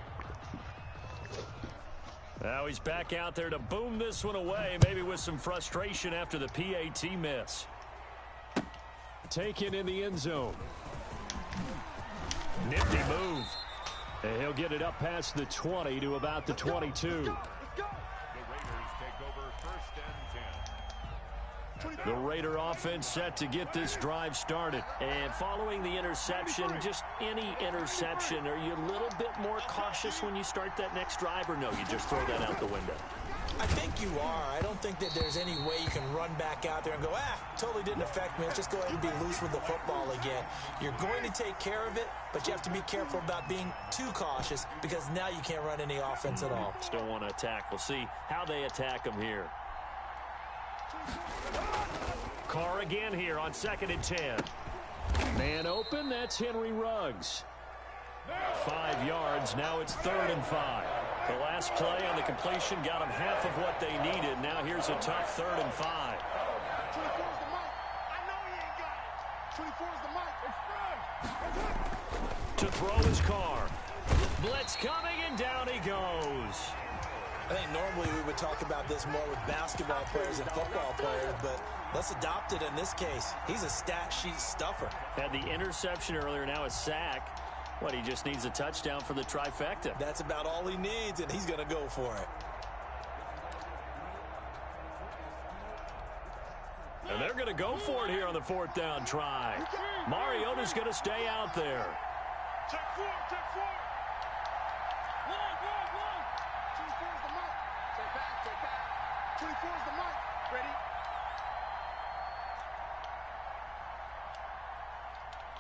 Now he's back out there to boom this one away, maybe with some frustration after the PAT miss. Taken in the end zone. Nifty move. And he'll get it up past the 20 to about the 22. The Raiders take over 1st and 10. The Raider offense set to get this drive started. And following the interception, just any interception, are you a little bit more cautious when you start that next drive, or no, you just throw that out the window? I think you are. I don't think that there's any way you can run back out there and go, totally didn't affect me. Let's just go ahead and be loose with the football again. You're going to take care of it, but you have to be careful about being too cautious because now you can't run any offense at all. Still want to attack. We'll see how they attack them here. Carr again here on 2nd and 10. Man open, that's Henry Ruggs. 5 yards, now it's 3rd and 5. The last play on the completion got them half of what they needed. Now here's a tough 3rd and 5. 24 is the mic. I know he ain't got it. 24 is the mic. To throw his car. Blitz coming, and down he goes. I think normally we would talk about this more with basketball players and football players, but let's adopt it in this case. He's a stat sheet stuffer. Had the interception earlier, now a sack. What, he just needs a touchdown for the trifecta. That's about all he needs, and he's going to go for it. And they're going to go for it here on the 4th down try. Mariota's going to stay out there. Check 4, check 4. 24 is the mic. Check back. 24 is the mic. Ready?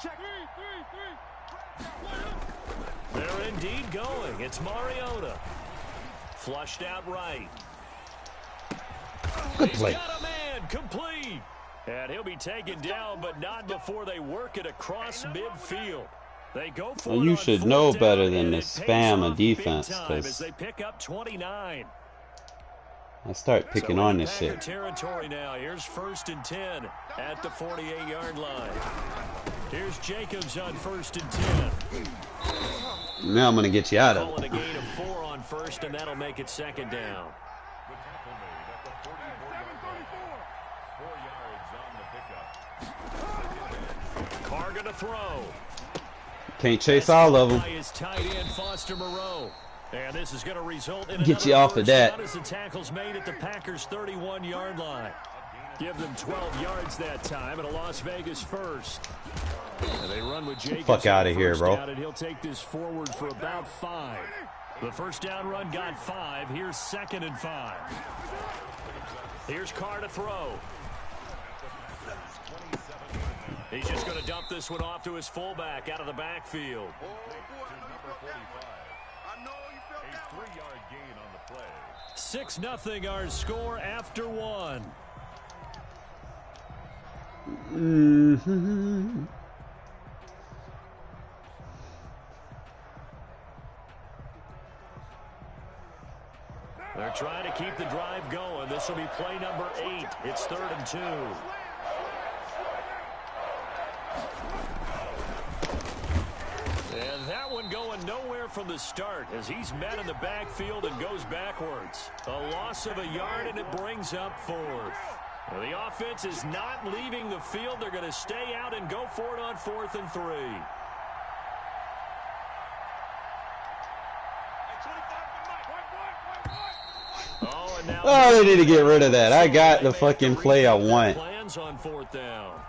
Check. 3. They're indeed going. It's Mariota. Flushed out right. Good play. He's got a man complete. And he'll be taken down, but not before they work it across midfield. They go for Well, it you on should 4th know down, better than and to it pays spam a off big defense, time as 'cause they pick up 29. I start picking So on in this Packer shit. territory now. Here's 1st and 10 at the 48-yard line. Here's Jacobs on 1st and 10. Now I'm going to get you out of Calling it. a gain of 4 on 1st, and that'll make it 2nd down. The tackle made at the 44-yard line. 4 yards on the pickup. Carr going to throw. Can't chase all of them. By his tight end, Foster Moreau. And this is going to result in Get you another off of first that. down as the tackle's made at the Packers' 31-yard line. Give them 12 yards that time and a Las Vegas first. And they run with Jacobs. Fuck outta here, first bro. down, and he'll take this forward for about 5. The first down run got 5. Here's 2nd and 5. Here's Carr to throw. He's just going to dump this one off to his fullback out of the backfield. I know you felt A that one. 3-yard gain on the play. 6-0 our score after 1. Mm-hmm. They're trying to keep the drive going. This will be play number 8. It's 3rd and 2. that one going nowhere from the start as he's met in the backfield and goes backwards. A loss of a yard, and it brings up fourth. Well, the offense is not leaving the field. They're going to stay out and go for it on 4th and 3. Oh, they need to get rid of that. I got the fucking play I want. Plans on 4th down.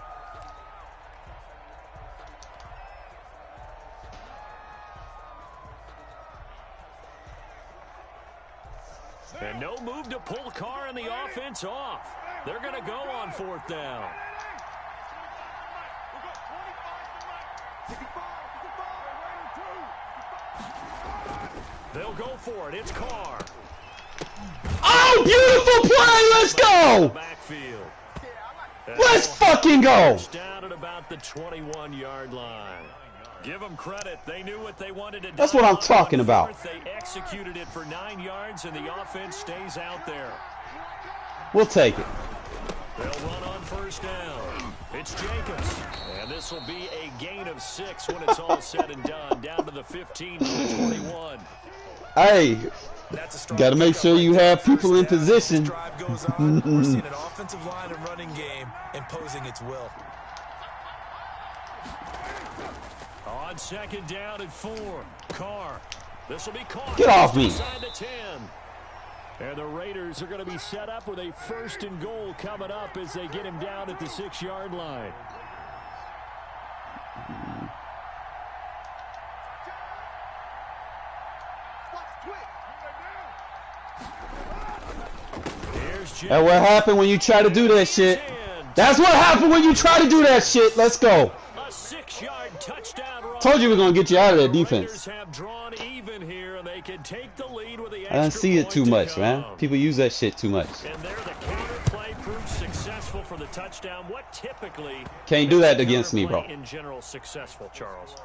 And no move to pull Carr and the offense off. They're going to go on 4th down. They'll go for it. It's Carr. Oh, beautiful play. Let's go. Let's fucking go. Down at about the 21-yard line. Give them credit. They knew what they wanted to do. That's what I'm talking about. They executed it for 9 yards, and the offense stays out there. We'll take it. They'll run on 1st down. It's Jacobs. And this will be a gain of 6 when it's all said and done. Down to the 15 to the 21. Hey, got to make sure you have people in position. We're seeing an offensive line and running game imposing its will. On 2nd down and 4, Carr. This will be caught. Get off me. Inside the 10. And the Raiders are going to be set up with a 1st and goal coming up as they get him down at the 6-yard line. That's what happened when you try to do that shit. That's what happened when you try to do that shit. Let's go. A 6-yard touchdown run. Told you we're going to get you out of that defense. Have drawn even here, and they can take the lead with the I don't see it too much, man. People use that shit too much. And there the counterplay proved successful for the touchdown. What typically can't do that against me, bro. In general, successful, Charles.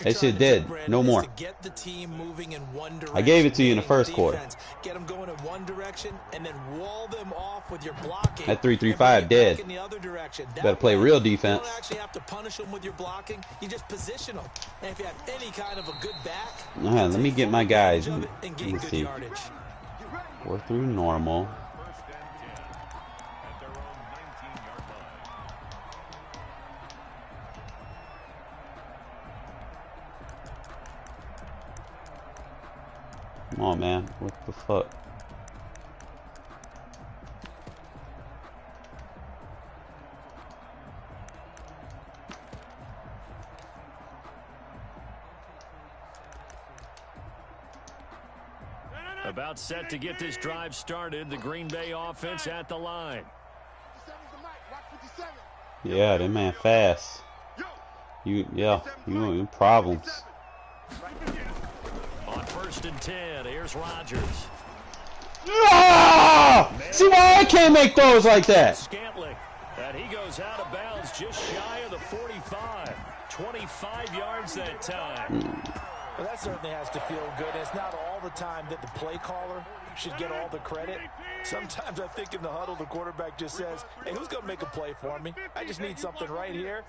That shit dead. No more. Get the team moving in one direction. I gave it to you in the first quarter. Get them going in one direction and then wall them off with your blocking. That 3-3-5 dead. In the other direction. Better play real defense. You don't actually have to punish them with your blocking. You just position them. And if you have any kind of a good back, let me get my guys. Let and me see. 4 through normal. Come on, man. What the fuck? About set to get this drive started. The Green Bay offense at the line. Yeah, that man fast. You problems. On 1st and 10, here's Rodgers. Ah! See why I can't make those like that? Scantling. And he goes out of bounds just shy of the 45. 25 yards that time. Well, that certainly has to feel good. It's not all the time that the play caller should get all the credit. Sometimes I think in the huddle, the quarterback just says, hey, who's going to make a play for me? I just need something right here.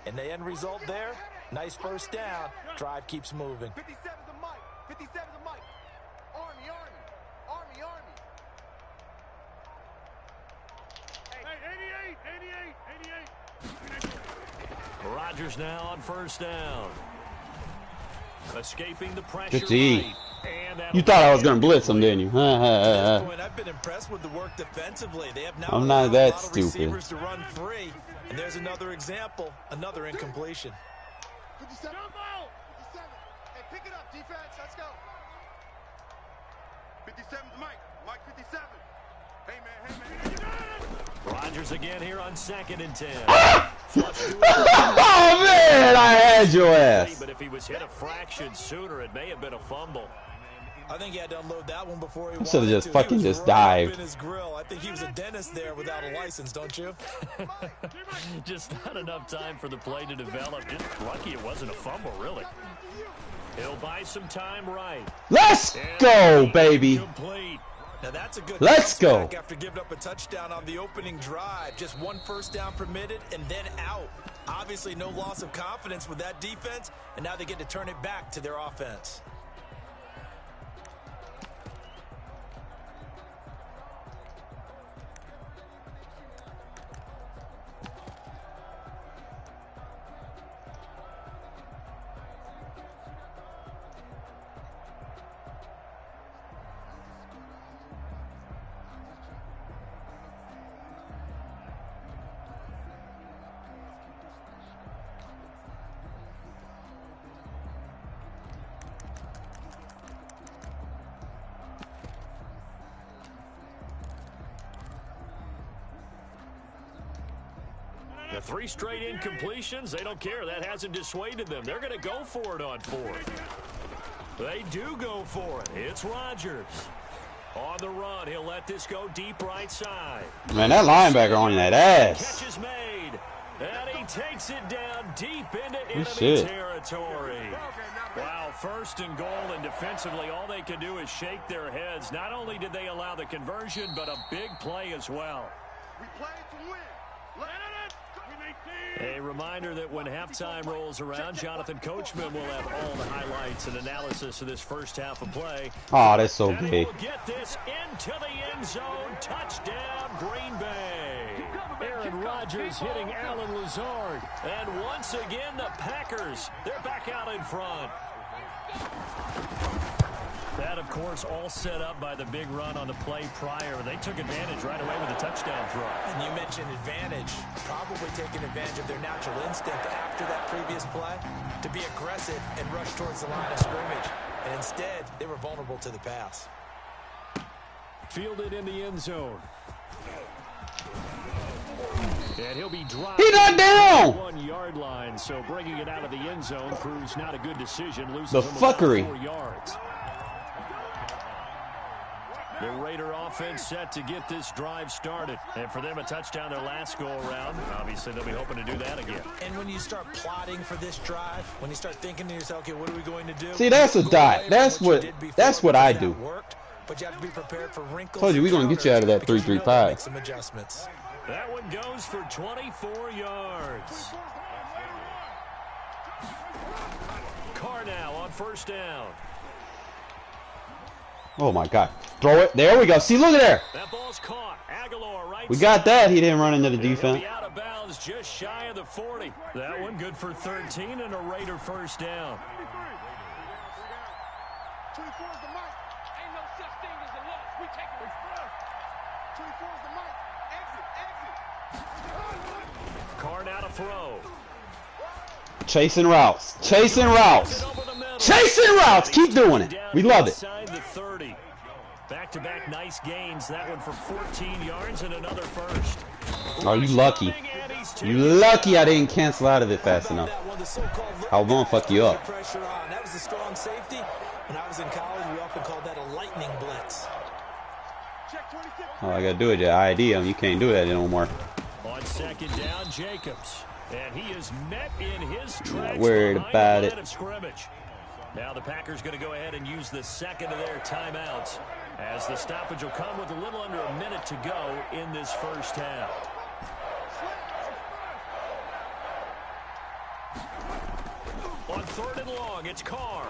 And the end result there, nice 1st down. Drive keeps moving. 57 to Mike. 57 to Mike. Army, Army. Army, Army. Hey, 88, 88. Rodgers now on 1st down. Escaping the pressure. Good D. You thought I was going to blitz him, didn't you? I've been impressed with the work defensively. They have now I'm not that a lot of stupid. receivers to run free. And there's another example, another incompletion. 57. 57. Hey, pick it up, defense. Let's go. 57's Mike. Mike 57. Hey, man. Rodgers again here on 2nd and 10. Oh, man, I had your ass. But if he was hit a fraction sooner, it may have been a fumble. I think he had to unload that one before he should have just to. fucking just dived. In his grill. I think he was a dentist there without a license, don't you? Just not enough time for the play to develop. Just lucky it wasn't a fumble, really. He'll buy some time right. Let's go, baby. Complete. Now that's a good Let's go. After giving up a touchdown on the opening drive, just one 1st down permitted and then out. Obviously, no loss of confidence with that defense, and now they get to turn it back to their offense. The 3 straight incompletions, they don't care. That hasn't dissuaded them. They're going to go for it on 4th. They do go for it. It's Rodgers. On the run, he'll let this go deep right side. Man, that linebacker on that ass. Catch is made. And he takes it down deep into enemy territory. Wow, 1st and goal, and defensively, all they can do is shake their heads. Not only did they allow the conversion, but a big play as well. We play to win. A reminder that when halftime rolls around, Jonathan Coachman will have all the highlights and analysis of this first half of play. Oh, that's so and big. We'll get this into the end zone. Touchdown, Green Bay. Aaron Rodgers hitting Alan Lazard. And once again, the Packers, they're back out in front. That, of course, all set up by the big run on the play prior. They took advantage right away with a touchdown throw. And you mentioned advantage, probably taking advantage of their natural instinct after that previous play to be aggressive and rush towards the line of scrimmage. And instead, they were vulnerable to the pass. Fielded in the end zone. And he'll be dropped. He's not down. 1-yard line, so bringing it out of the end zone proves not a good decision. Loses The him fuckery. about 4 yards. The Raider offense set to get this drive started. And for them, a touchdown their last go-around. Obviously, they'll be hoping to do that again. And when you start plotting for this drive, when you start thinking to yourself, okay, what are we going to do? See, that's a dot. That's what I do. Worked, but you have to be prepared for wrinkles. Told you we're gonna get you out of that 3-3-5. Make some adjustments. That one goes for 24 yards. Carr now on 1st down. Oh my God. Throw it. There we go. See, look at there. That ball's caught. Aguilar right We got that. He didn't run into the He'll defense. be out of bounds just shy of the 40. That one good for 13 and a Raider 1st down. 24 is the mic. Ain't no such thing as a loss. We take it first. 24 is the mic. Exit. Carr now to throw. Chasing routes. Chasing routes. Chasing routes. Keep doing it. We love it. The 30. Back-to-back nice gains. That one for 14 yards and another 1st. Oh, you lucky. You lucky I didn't cancel out of it fast enough. I was gonna fuck you up. That was a strong safety. When I was in college, we often called that a lightning blitz. All I gotta do is your ID him. You can't do that no more. On 2nd down, Jacobs. And he is met in his tracks. Not worried about it. Of scrimmage. Now the Packers going to go ahead and use the 2nd of their timeouts, as the stoppage will come with a little under a minute to go in this 1st half. On 3rd and long, it's Carr.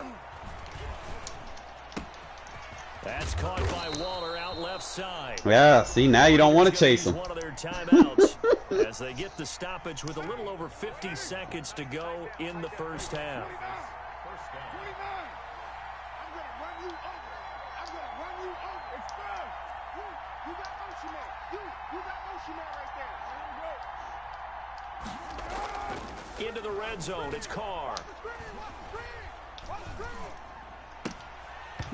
That's caught by Waller out left side. Yeah, see, now you don't want to chase him. One of their timeouts as they get the stoppage with a little over 50 seconds to go in the 1st half. Into the red zone, it's Carr.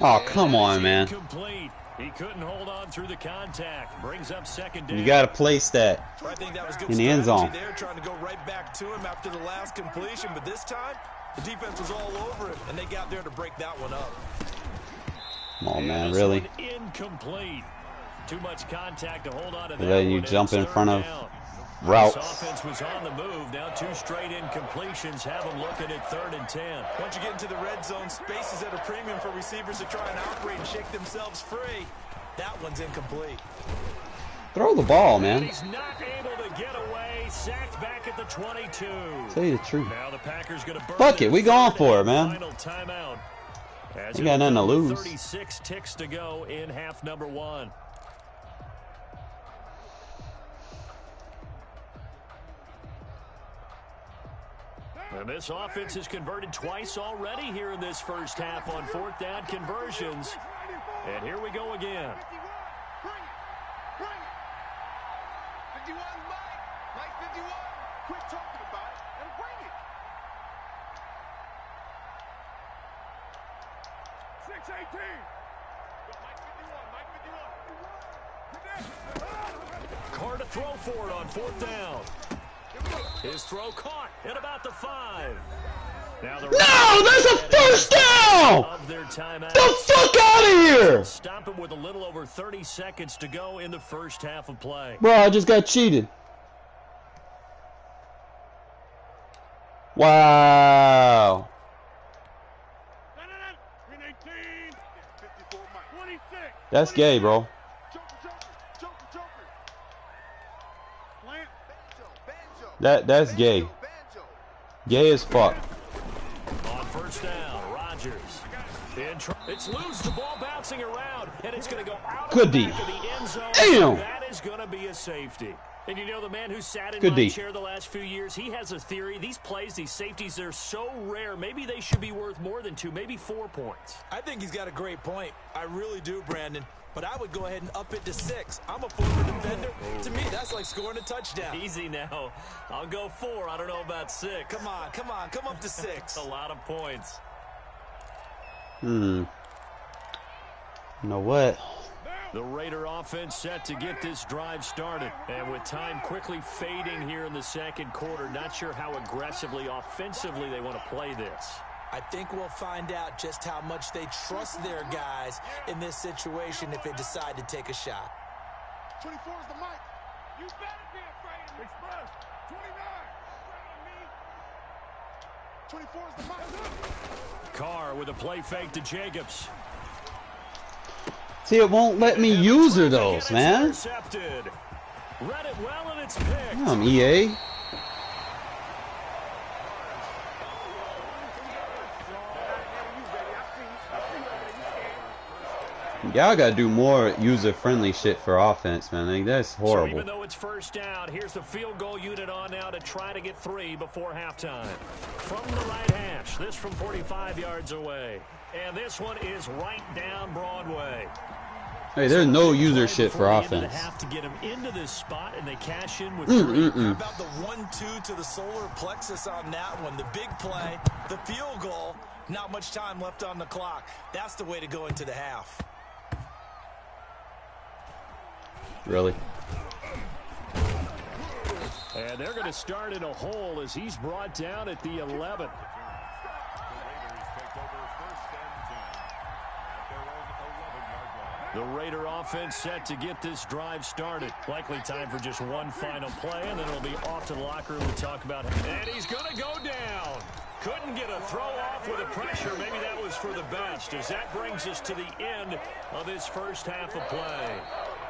Oh, come on, man. Complete. He couldn't hold on through the contact. Brings up 2nd down. You got to place that I think that was good in the end zone. They're trying to go right back to him after the last completion, but this time the defense was all over him, and they got there to break that one up. Come on, man, This really? one incomplete. Too much contact to hold on to that. Letting you one. jump It's in front of 3rd down. routes. This offense was on the move. Now 2 straight incompletions have them looking at 3rd and 10. Once you get into the red zone, space is at a premium for receivers to try and operate and shake themselves free. That one's incomplete. Throw the ball, And man. he's not able to get away. Sacked back at the 22. Tell you the truth. Now the Packers going to burn Fuck it, we going third for it, and man. Final timeout. As You got nothing to lose. 36 ticks to go in half number 1. And this offense has converted twice already here in this first half on fourth down conversions. And here we go again. 51, Mike 51. Quit talking about it and bring it. 618. Mike 51. Carr to throw for it on fourth down. His throw caught at about the 5. Now the No, there's a first down! of their timeout. The fuck out of here! Stop it with a little over 30 seconds to go in the first half of play. Bro, I just got cheated. Wow. 54, Mike. 26. That's gay, bro. Joker. Plant. Banjo. That's gay. Banjo. Gay as fuck. On first down, Rodgers. It's loose, the ball bouncing around, and it's going to go out Good of the D. back of the end zone. Damn. That is going to be a safety. And you know, the man who sat in Good my D. chair the last few years, he has a theory. These plays, these safeties, they're so rare. Maybe they should be worth more than 2, maybe 4 points. I think he's got a great point. I really do, Brandon. But I would go ahead and up it to 6. I'm a former defender. To me, that's like scoring a touchdown. Easy now. I'll go 4. I don't know about 6. Come on. Come up to 6. A lot of points. You know what? The Raider offense set to get this drive started. And with time quickly fading here in the second quarter, not sure how aggressively, offensively they want to play this. I think we'll find out just how much they trust their guys in this situation if they decide to take a shot. 24 is the mic. You better be afraid of me. Express. 29. 24 is the mic. Carr with a play fake to Jacobs. See, it won't let me use her those, man. Intercepted. Read it well, and it's picked. Damn, EA. Y'all gotta do more user-friendly shit for offense, man. Like, that's So horrible. even though it's first down, here's the field goal unit on now to try to get 3 before halftime. From the right hash, this from 45 yards away. And this one is right down Broadway. Hey, there's no user shit for Before the end of offense. the half to get them into this spot, and they cash in with 3. How about the 1-2 to the solar plexus on that one? The big play, the field goal, not much time left on the clock. That's the way to go into the half. Really? And they're going to start in a hole as he's brought down at the 11. The Raider offense set to get this drive started. Likely time for just one final play, and then it'll be off to the locker room to talk about it. And he's going to go down. Couldn't get a throw off with the pressure. Maybe that was for the best, as that brings us to the end of this first half of play.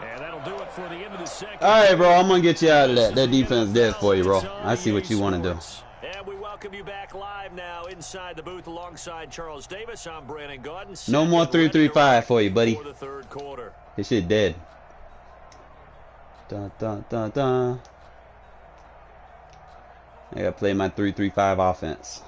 And that'll do it for the end of the second. All right, bro. I'm gonna get you out of that. That defense dead for you, bro. I see what you want to do. And we welcome you back live now inside the booth alongside Charles Davis. I'm Brandon Gordon. No more 3-3-5 for you, buddy. For the third quarter. This shit dead. Dun, dun, dun, dun. I gotta play my 3-3-5 offense.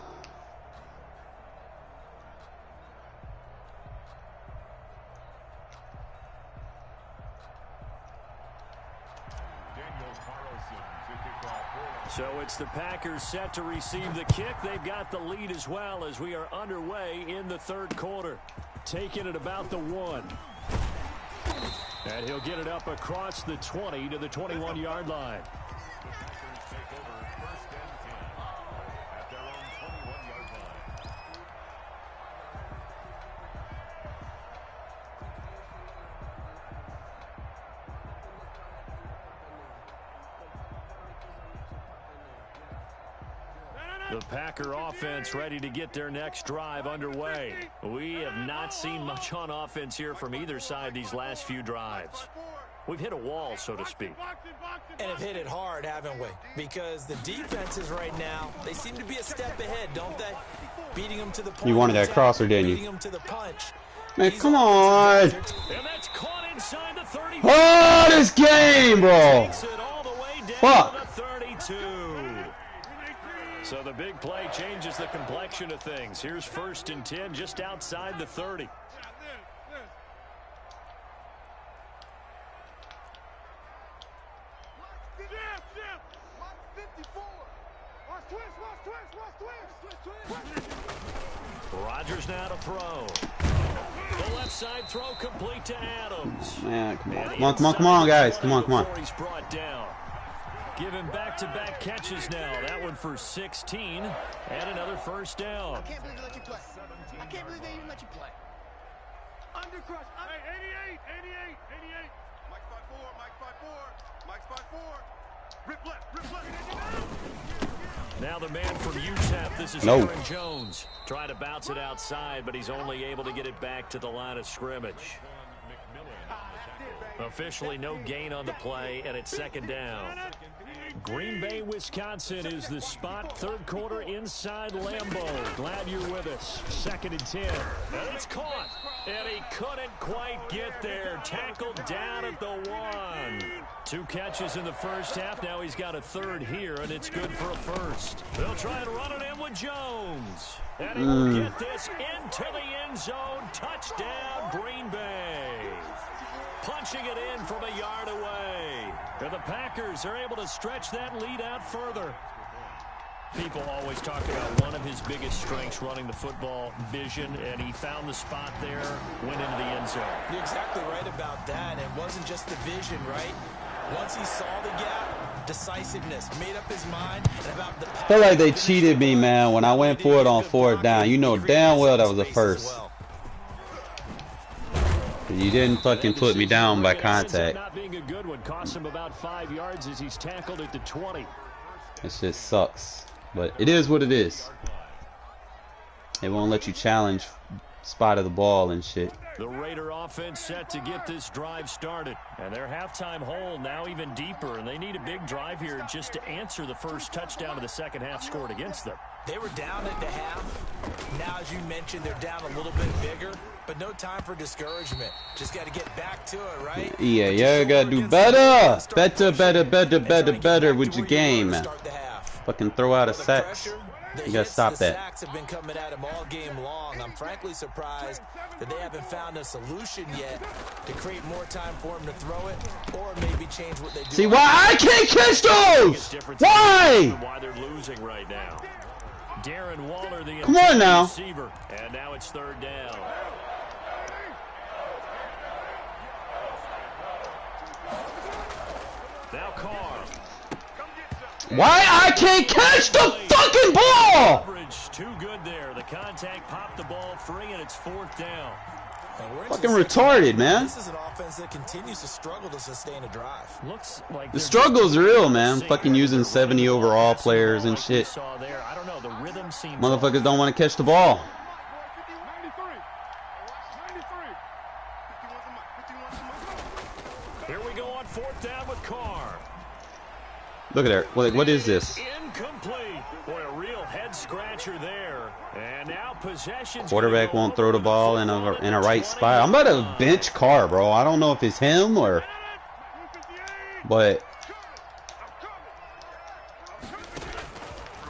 So it's the Packers set to receive the kick. They've got the lead as well as we are underway in the third quarter. Taking it about the 1. And he'll get it up across the 20 to the 21-yard line. The Packer offense ready to get their next drive underway. We have not seen much on offense here from either side these last few drives. we've hit a wall, so to speak. And have hit it hard, haven't we? Because the defenses right now, they seem to be a step ahead, don't they? Beating them to the point. You wanted that crosser, didn't you? Beating them to the punch. Man, come on. And that's caught inside the 30. Oh, this game, bro. Takes it all the way down Fuck. to the 32. So the big play changes the complexion of things. Here's 1st and 10 just outside the 30. Rodgers now to throw. The left side throw complete to Adams. Man, come on, guys. Come on. He's brought down. Giving back-to-back catches now. That one for 16 and another 1st down. I can't believe they let you play. I can't believe they even let you play. Undercrush. Hey, 88. Mike 5'4". Rip left. Now the man from UTEP, this is No. Aaron Jones. Trying to bounce it outside, but he's only able to get it back to the line of scrimmage. Officially no gain on the play, and it's 2nd down. Green Bay, Wisconsin is the spot. 3rd quarter inside Lambeau. Glad you're with us. 2nd and 10. And it's caught. And he couldn't quite get there. Tackled down at the 1. 2 catches in the first half. Now he's got a 3rd here, and it's good for a 1st. They'll try and run it in with Jones. And he will get this into the end zone. Touchdown, Green Bay. Punching it in from a yard away. And the Packers are able to stretch that lead out further. People always talk about one of his biggest strengths running the football, vision, and he found the spot there, went into the end zone. You're exactly right about that. It wasn't just the vision, right? Once he saw the gap, decisiveness, made up his mind, and about the I feel like they cheated me, man, when I went for it on 4th down. You know damn well that was a first. You didn't fucking put me down by contact. Not being a good one cost him about 5 yards as he's tackled at the 20. That shit sucks. But it is what it is. They won't let you challenge spot of the ball and shit. The Raider offense set to get this drive started. And their halftime hole now even deeper. And they need a big drive here just to answer the first touchdown of the second half scored against them. They were down at the half. Now, as you mentioned, they're down a little bit bigger. But no time for discouragement. Just got to get back to it, right? Yeah, gotta do better. Better with your game. Fucking throw out a sacks. You gotta stop that. Sacks have been coming at him all game long. I'm frankly surprised that they haven't found a solution yet to create more time for him to throw it, or maybe change what they do. See why I can't catch those? Why? Why they're losing right now. Darren Waller, the Come on now. receiver, and now it's 3rd down. Now Carr. Why I can't catch the fucking ball? Coverage too good there. The contact popped the ball free, and it's 4th down. Fucking retarded, man. This is an offense that continues to struggle to sustain a drive. Looks like The struggle's real, man. Fucking using 70 overall players and shit. I don't know, the rhythm seems Motherfuckers don't want to catch the ball. Here we go on 4th down with Carr. Look at that. What is this? Incomplete. Boy, a real head scratcher there. And now possession. Quarterback won't throw the ball in a right spot. I'm about to bench Carr, bro. I don't know if it's him or, but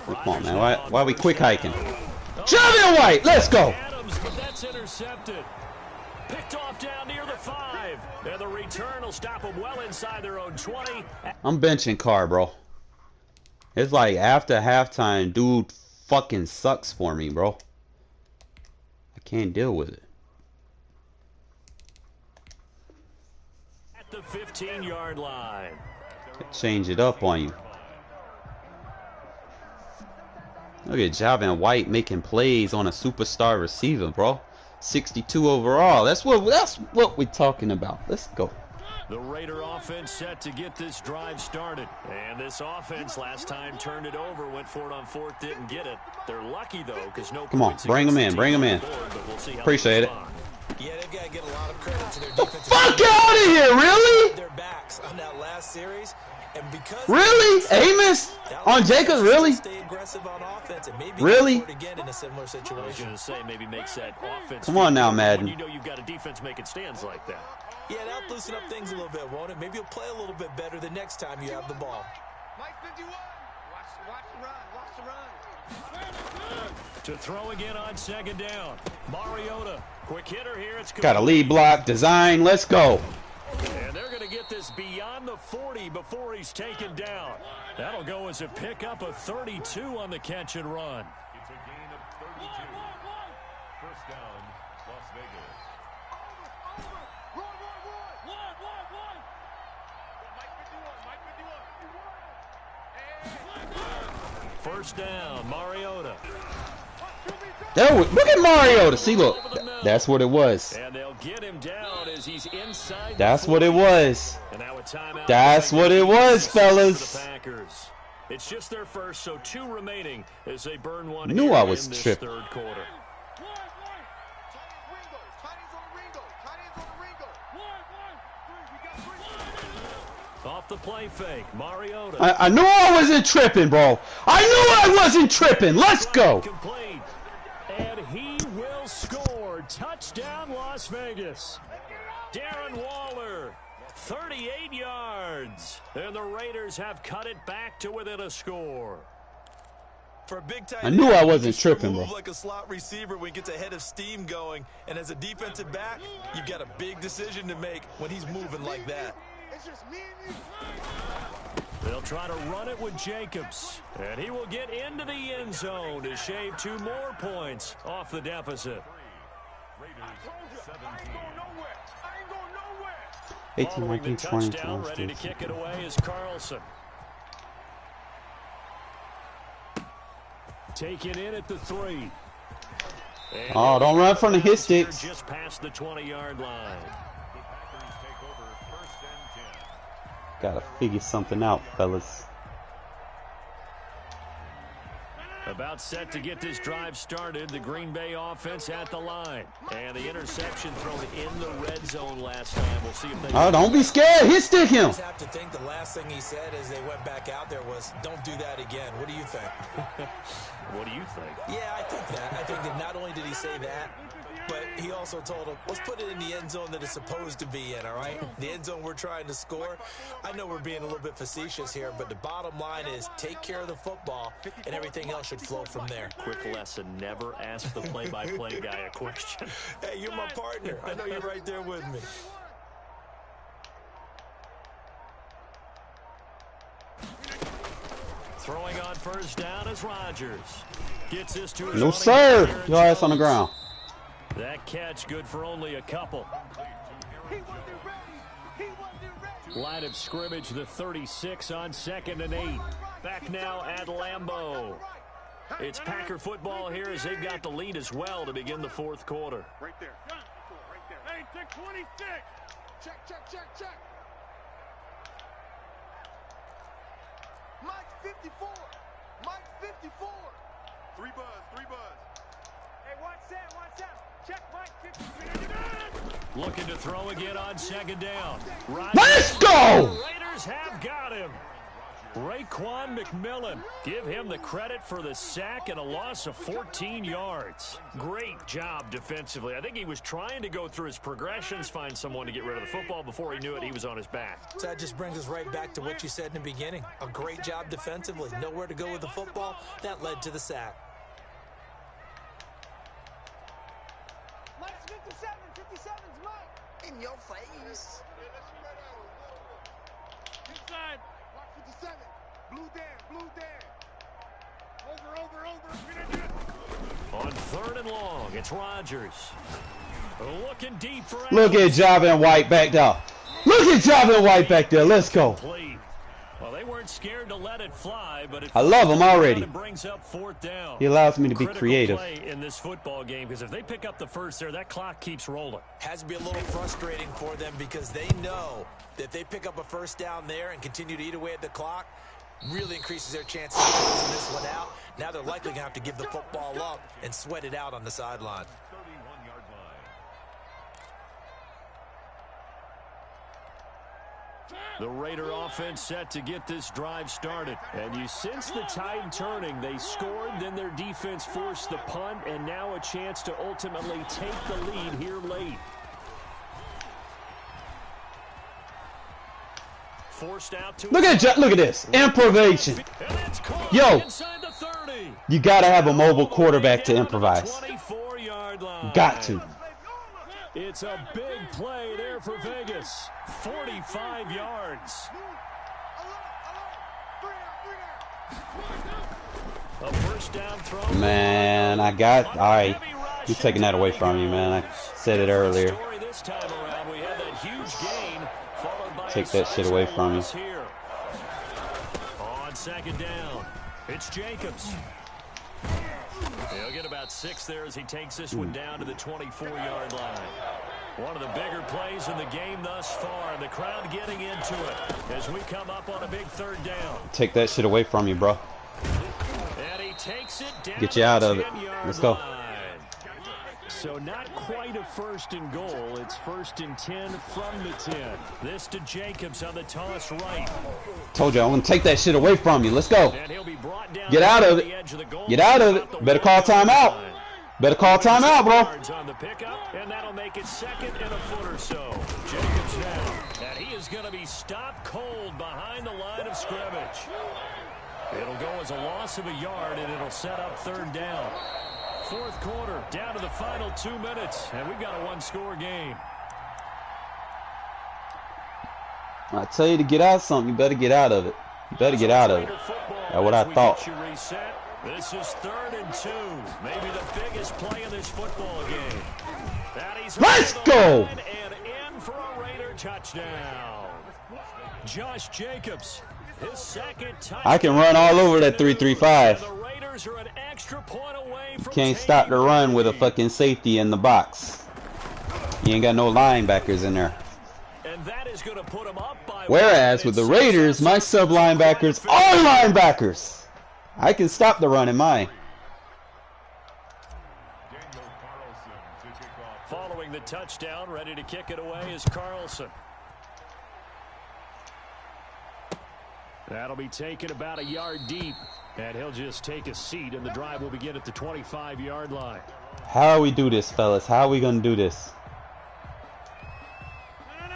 come on, man. Why are we quick hiking? Javier White, let's go. Adams, but that's intercepted. Picked off down near the 5. And the return will stop them well inside their own 20. I'm benching Carr, bro. It's like after halftime, dude fucking sucks for me, bro. I can't deal with it. At the 15-yard line. Change it up on you. Look at Javin White making plays on a superstar receiver, bro. 62 overall. That's what we're talking about. Let's go. The Raider offense set to get this drive started. And this offense last time turned it over, went for it on 4th, didn't get it. They're lucky, though, because no Come on, points bring them in, bring them in. Appreciate it. Yeah, they've got to get a lot of credit to their The defensive. fuck out of here, really? They're back. that last series. And because Really? Amos? On Jacobs? Really? Stay aggressive on offense and maybe Really? again in a similar I was situation. going to say maybe makes that offense. Come on now, Madden. When you know you've got a defense making stands like that. Yeah, that'll loosen up things a little bit, won't it? Maybe you'll play a little bit better the next time you have the ball. Mike 51. Watch the run. Watch the run. To throw again on second down. Mariota. Quick hitter here. It's Got a lead block, design, let's go. And they're going to get this beyond the 40 before he's taken down. That'll go as a pickup of 32 on the catch and run. It's a gain of 32. First down, Las Vegas. First down, Mariota. Look at Mariota. See, look. That's what it was. And they'll get him down as he's inside. That's what it was. And now a timeout. That's what it was, fellas. For the Packers. It's just their first, so 2 remaining as they burn one. Knew I was in this tripping. third quarter. Off the play fake, Mariota. I knew I wasn't tripping, bro. I knew I wasn't tripping. Let's go. Complete. And he will score. Touchdown, Las Vegas. Darren Waller, 38 yards. And the Raiders have cut it back to within a score. For a big tight I knew I wasn't end, tripping, move bro. like a slot receiver when he gets a head of steam going. And as a defensive back, you've got a big decision to make when he's moving like that. It's just me and you. They'll try to run it with Jacobs. And he will get into the end zone to shave 2 more points off the deficit. Raiders 17. I ain't going nowhere. I ain't going nowhere. 18, Following the 19, 20, touchdown, 20. ready to kick it away is Carlson. Taken in at the 3. And Oh, don't run from the hit here sticks. just past the 20-yard line. The Packers take over first and 10. Gotta figure something out, fellas. About set to get this drive started. The Green Bay offense at the line. And the interception thrown in the red zone last time. We'll see if they... Oh, don't be scared. Hit stick him. I just have to think the last thing he said as they went back out there was, don't do that again. What do you think? What do you think? Yeah, I think that. I think that not only did he say that, but he also told him, let's put it in the end zone that it's supposed to be in, all right? The end zone we're trying to score. I know we're being a little bit facetious here, but the bottom line is take care of the football, and everything else should flow from there. Quick lesson, never ask the play-by-play guy a question. Hey, you're my partner. I know you're right there with me. Throwing on first down is Rodgers. Gets this to his No, running sir. back, Aaron Your ass on the Jones. ground. That catch good for only a couple. He wasn't ready. He wasn't ready. Line of scrimmage, the 36 on 2nd and 8. Back now at Lambeau. It's Packer football here as they've got the lead as well to begin the 4th quarter. Right there. Right there. Hey, check 26. Check. Mike 54. Mike 54. 3 buzz. Hey, watch out. Check Mike 53. Looking to throw again on 2nd down. Let's go! The Raiders have got him. Raekwon McMillan. Give him the credit for the sack and a loss of 14 yards. Great job defensively. I think he was trying to go through his progressions, find someone to get rid of the football. Before he knew it, he was on his back. So that just brings us right back to what you said in the beginning. A great job defensively. Nowhere to go with the football. That led to the sack. Mike's 57. 57's Mike. In your face. Inside. Mike 57. Blue Dan. Over. On 3rd and long, it's Rodgers. Looking deep for Look at Javin White back there. Let's go. complete. Well, they weren't scared to let it fly, but it I love him already. brings up 4th down. He allows me to be Critical creative. play in this football game, because if they pick up the first there, that clock keeps rolling. Has to be a little frustrating for them because they know that if they pick up a first down there and continue to eat away at the clock, really increases their chances of closing this one out. Now they're likely going to have to give the football up and sweat it out on the sideline. 31-yard line. The Raider offense set to get this drive started. And you sense the tide turning. They scored, then their defense forced the punt, and now a chance to ultimately take the lead here late. Forced out to Look at this improvisation. Yo, you gotta have a mobile quarterback to improvise. 24-yard line. Got to. It's a big play there for Vegas. 45 yards. A first down throw. Man, I got. All right, you're taking that away from you, man. I said it earlier. This time around, we had that huge gain, followed by Take that shit away from you. Here. On second down, it's Jacobs. He'll get about 6 there as he takes this one down to the 24-yard line. One of the bigger plays in the game thus far, and the crowd getting into it as we come up on a big third down. Take that shit away from you, bro. And he takes it down. Get you out of it. Let's go. So not quite a first and goal. It's first and 10 from the 10. This to Jacobs on the toss right. Told you I'm gonna take that shit away from you. Let's go. And he'll be brought down. Get out of it. Get out of it. Better call timeout. Better call timeout, bro. On the pickup, and that'll make it second and a foot or so. Jacobs now, and he is going to be stopped cold behind the line of scrimmage. It'll go as a loss of a yard, and it'll set up third down. Fourth quarter, down to the final 2 minutes, and we've got a one-score game. I tell you to get out of something, you better get out of it. You better get out of it. That's what I thought. This is 3rd and 2. Maybe the biggest play in this football game. Let's go! And in for a Raider touchdown. Josh Jacobs, his second touchdown. I can run all over that 3-3-5. The Raiders are an extra point away from Can't stop the run with a fucking safety in the box. You ain't got no linebackers in there. And that is going to put them up by. Whereas with the Raiders, my sub linebackers are linebackers. I can stop the run in mine. Following the touchdown, ready to kick it away is Carlson. That'll be taken about a yard deep, and he'll just take a seat, and the drive will begin at the 25-yard line. How we do this, fellas? How we gonna do this?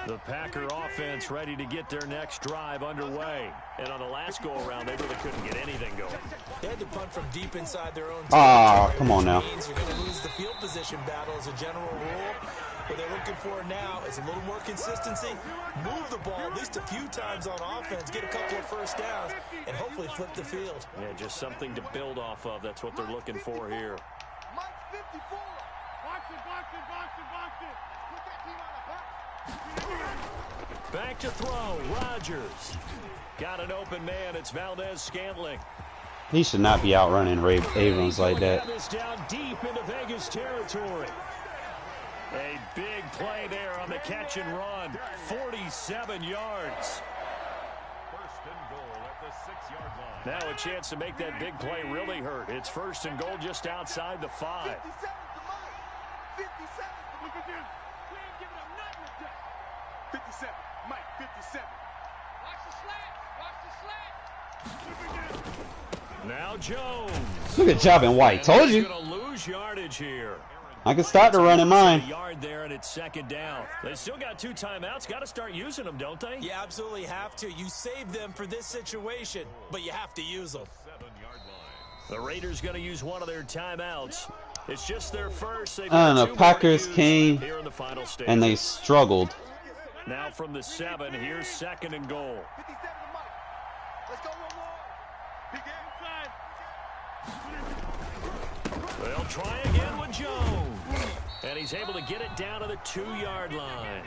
The Packer offense ready to get their next drive underway. And on the last go-around, they really couldn't get anything going. They had to punt from deep inside their own. Ah, come on now. You're going to lose the field position battle as a general rule. What they're looking for now is a little more consistency. Move the ball at least a few times on offense. Get a couple of first downs and hopefully flip the field. Yeah, just something to build off of. That's what they're looking for here. Mike 54. Box it, box it, box it, box it. Put that team on the box. Back to throw, Rodgers. Got an open man, it's Valdez-Scantling. He should not be outrunning Abrams like that. This down deep into Vegas territory. A big play there on the catch and run. 47 yards. First and goal at the 6-yard line. Now a chance to make that big play really hurt. It's first and goal just outside the 5. 57 to Mike. 57. Look at this. We ain't giving up nothing today. 57. Mike, 57. Watch the slant. Watch the slant. Now Jones. Look at Javin White. Told you. Going to lose yardage here. I can start the run in mine. A yard there, and it's second down. They still got 2 timeouts. Got to start using them, don't they? You absolutely have to. You save them for this situation, but you have to use them. 7-yard line. The Raiders going to use one of their timeouts. It's just their first. The Packers came here in the final stage. and they struggled. Now from the 7, here's second and goal. 57 to Mike. Let's go one more. Big inside. They'll try again with Jones. And he's able to get it down to the 2-yard line.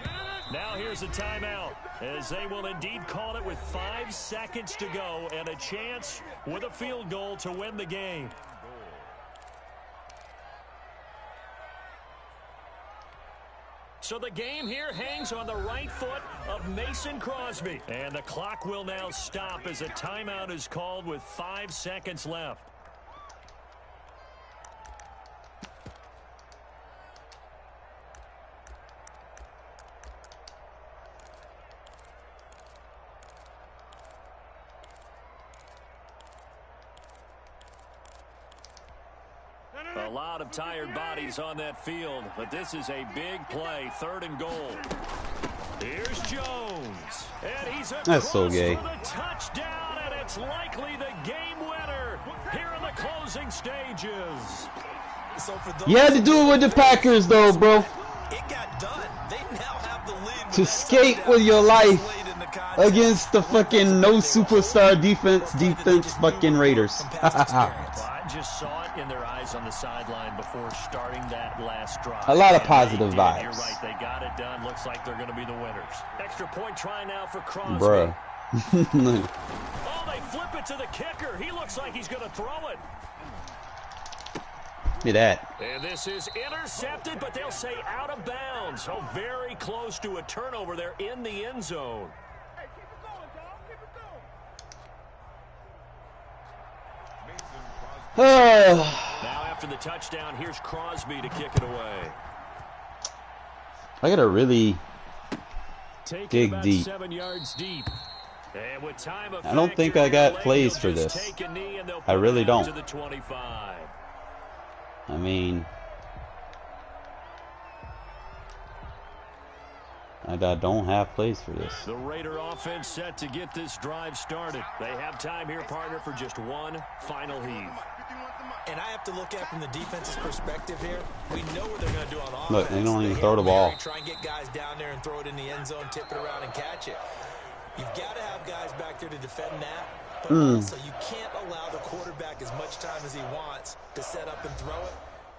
Now here's a timeout, as they will indeed call it with 5 seconds to go and a chance with a field goal to win the game. So the game here hangs on the right foot of Mason Crosby. And the clock will now stop as a timeout is called with 5 seconds left. A lot of tired bodies on that field, but this is a big play, 3rd and goal. Here's Jones, and he's That's so gay. for the touchdown, and it's likely the game winner here in the closing stages. So for those You had to do it with the Packers, though, bro. it got done. They now have the lead. To skate with your life against the fucking no superstar defense fucking Raiders. I just saw it in their eyes on the sideline before starting that last drive. A lot of And positive they did. vibes. You're right, they got it done. Looks like they're going to be the winners. Extra point try now for Crosby. Bruh. Oh, they flip it to the kicker. He looks like he's going to throw it. Look at that. And this is intercepted, but they'll say out of bounds. So very close to a turnover there in the end zone. Hey, keep it going, dog. Keep it going. Now after the touchdown, here's Crosby to kick it away. I gotta really Taken dig about deep. 7 yards deep. And with time I don't think I got plays for this. I really don't. To the 25. I mean, I don't have plays for this. The Raider offense set to get this drive started. They have time here, partner, for just one final heave. And I have to look at from the defense's perspective here. We know what they're going to do on offense. Look, they don't even Hail throw the ball. Mary, try and get guys down there and throw it in the end zone, tip it around and catch it. You've got to have guys back there to defend that. But also, you can't allow the quarterback as much time as he wants to set up and throw it.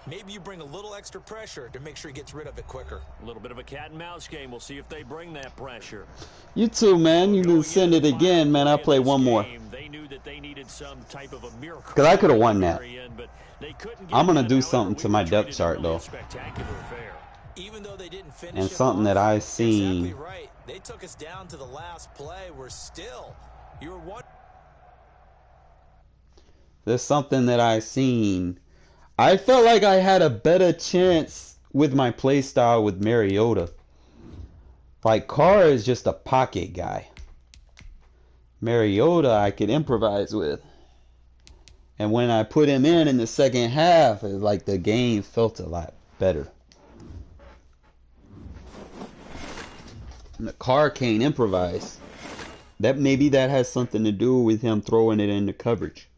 Maybe you bring a little extra pressure to make sure he gets rid of it quicker. A little bit of a cat and mouse game. We'll see if they bring that pressure. You too, man. You can send it again, man. I'll play one more. They knew that they needed some type of a miracle. Because I could have won that. But they couldn't get I'm going to it. do However, something we to my were depth treated chart, really though. a spectacular affair. Even though they didn't finish And it something off, that I seen. exactly right. They took us down to the last play. We're still. You were one. There's something that I seen. I felt like I had a better chance with my play style with Mariota. Like, Carr is just a pocket guy. Mariota I could improvise with. And when I put him in the second half, it's like the game felt a lot better. And the Carr can't improvise. Maybe that has something to do with him throwing it into coverage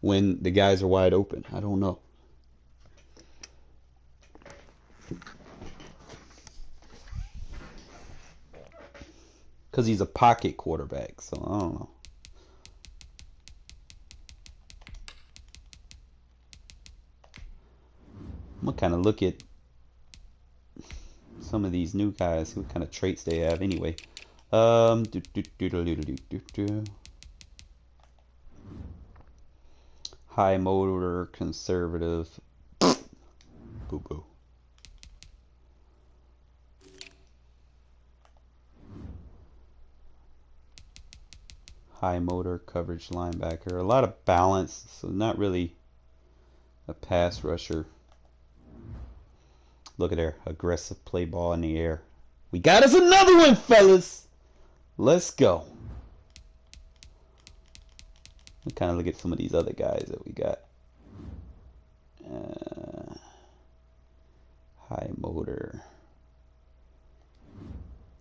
when the guys are wide open. I don't know. Because he's a pocket quarterback, so I don't know. I'm going to kind of look at some of these new guys, what kind of traits they have anyway. High motor, conservative. Boo boo. High motor, coverage linebacker. A lot of balance, so not really a pass rusher. Look at there, aggressive play ball in the air. We got us another one, fellas. Let's go. We'll kind of look at some of these other guys that we got. High motor.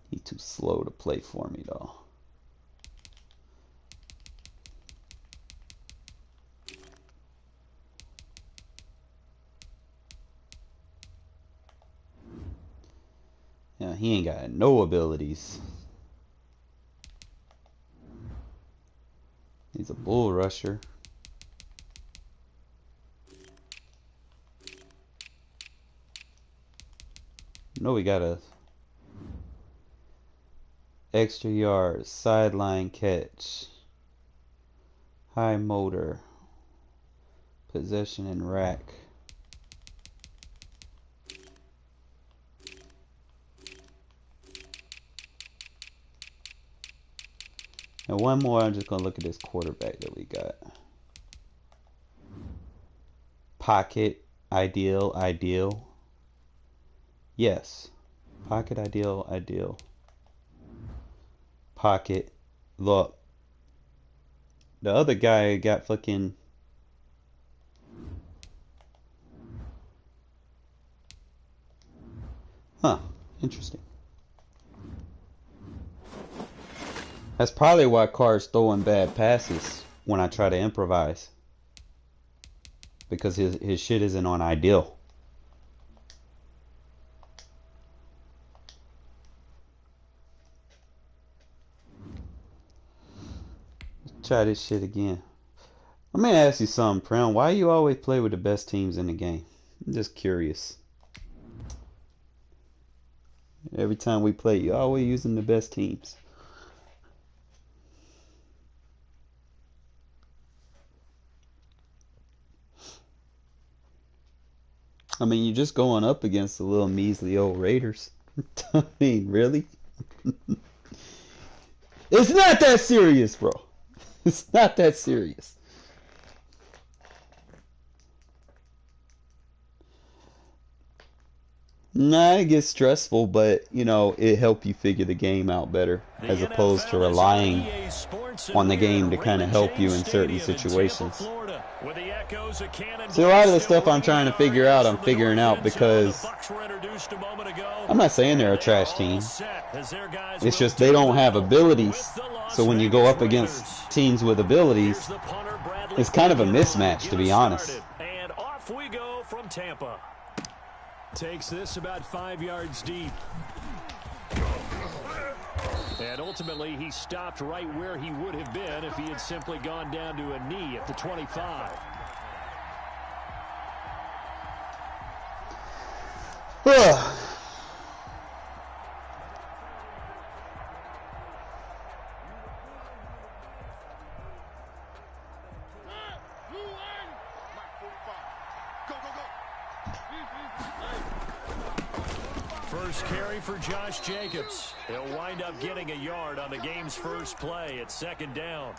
He's too slow to play for me, though. Yeah, he ain't got no abilities. He's a bull rusher. No, we got a extra yards, sideline catch, high motor, possession and rack. And one more, I'm just going to look at this quarterback that we got. Pocket, ideal. Yes. Pocket, ideal. Pocket. Look. The other guy got fucking Huh. Interesting. That's probably why Carr's throwing bad passes when I try to improvise. Because his shit isn't on ideal. Try this shit again. Let me ask you something, Prem. Why you always play with the best teams in the game? I'm just curious. Every time we play, you always using the best teams. I mean, you're just going up against the little measly old Raiders. I mean, really? It's not that serious, bro. It's not that serious. Nah, it gets stressful, but, you know, it helps you figure the game out better as opposed to relying on the game to kind of help you in certain situations. See, a lot of the stuff I'm trying to figure out, I'm figuring out because I'm not saying they're a trash team. It's just they don't have abilities. So when you go up against teams with abilities, it's kind of a mismatch, to be honest. And off we go from Tampa. Takes this about 5 yards deep. And ultimately, he stopped right where he would have been if he had simply gone down to a knee at the 25. First carry for Josh Jacobs. He'll wind up getting a yard on the game's first play at second down.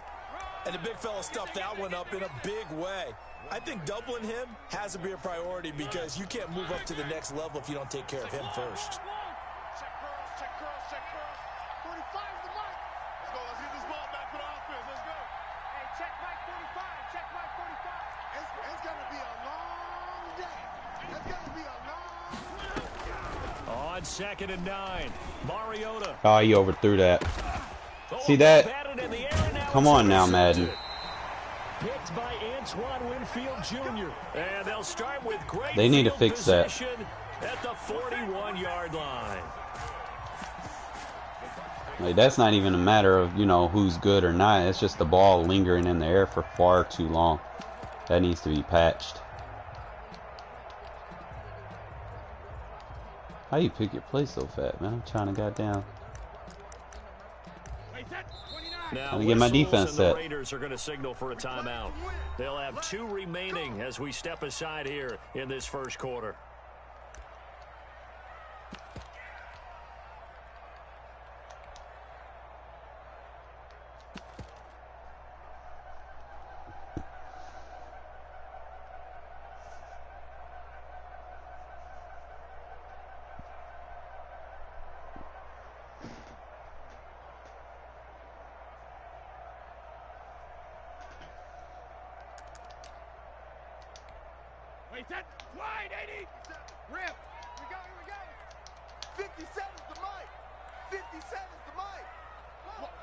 And the big fella stuffed that one up in a big way. I think doubling him has to be a priority because you can't move up to the next level if you don't take care of him first. Check curls, check curls, check curls. 45 is the mark. Let's go. Let's get this ball back for the offense. Let's go. Hey, check Mike 45. Check Mike 45. It's going to be a long day. It's going to be a long day. On second and 9, Mariota. Oh, you overthrew that. See that? Come on now, Madden. Picked by Antoine Winfield Jr. And they'll start with great They need to fix that. At the 41-yard line. Like, that's not even a matter of, you know, who's good or not. It's just the ball lingering in the air for far too long. That needs to be patched. How you pick your play so fat, man? I'm trying to goddamn. Now, Let me get my defense set. The set. Raiders are going to signal for a timeout. They'll have 2 remaining as we step aside here in this first quarter. Set. Wide 80. Rip. We go. Here we go. 57's the mic. 57's the mic.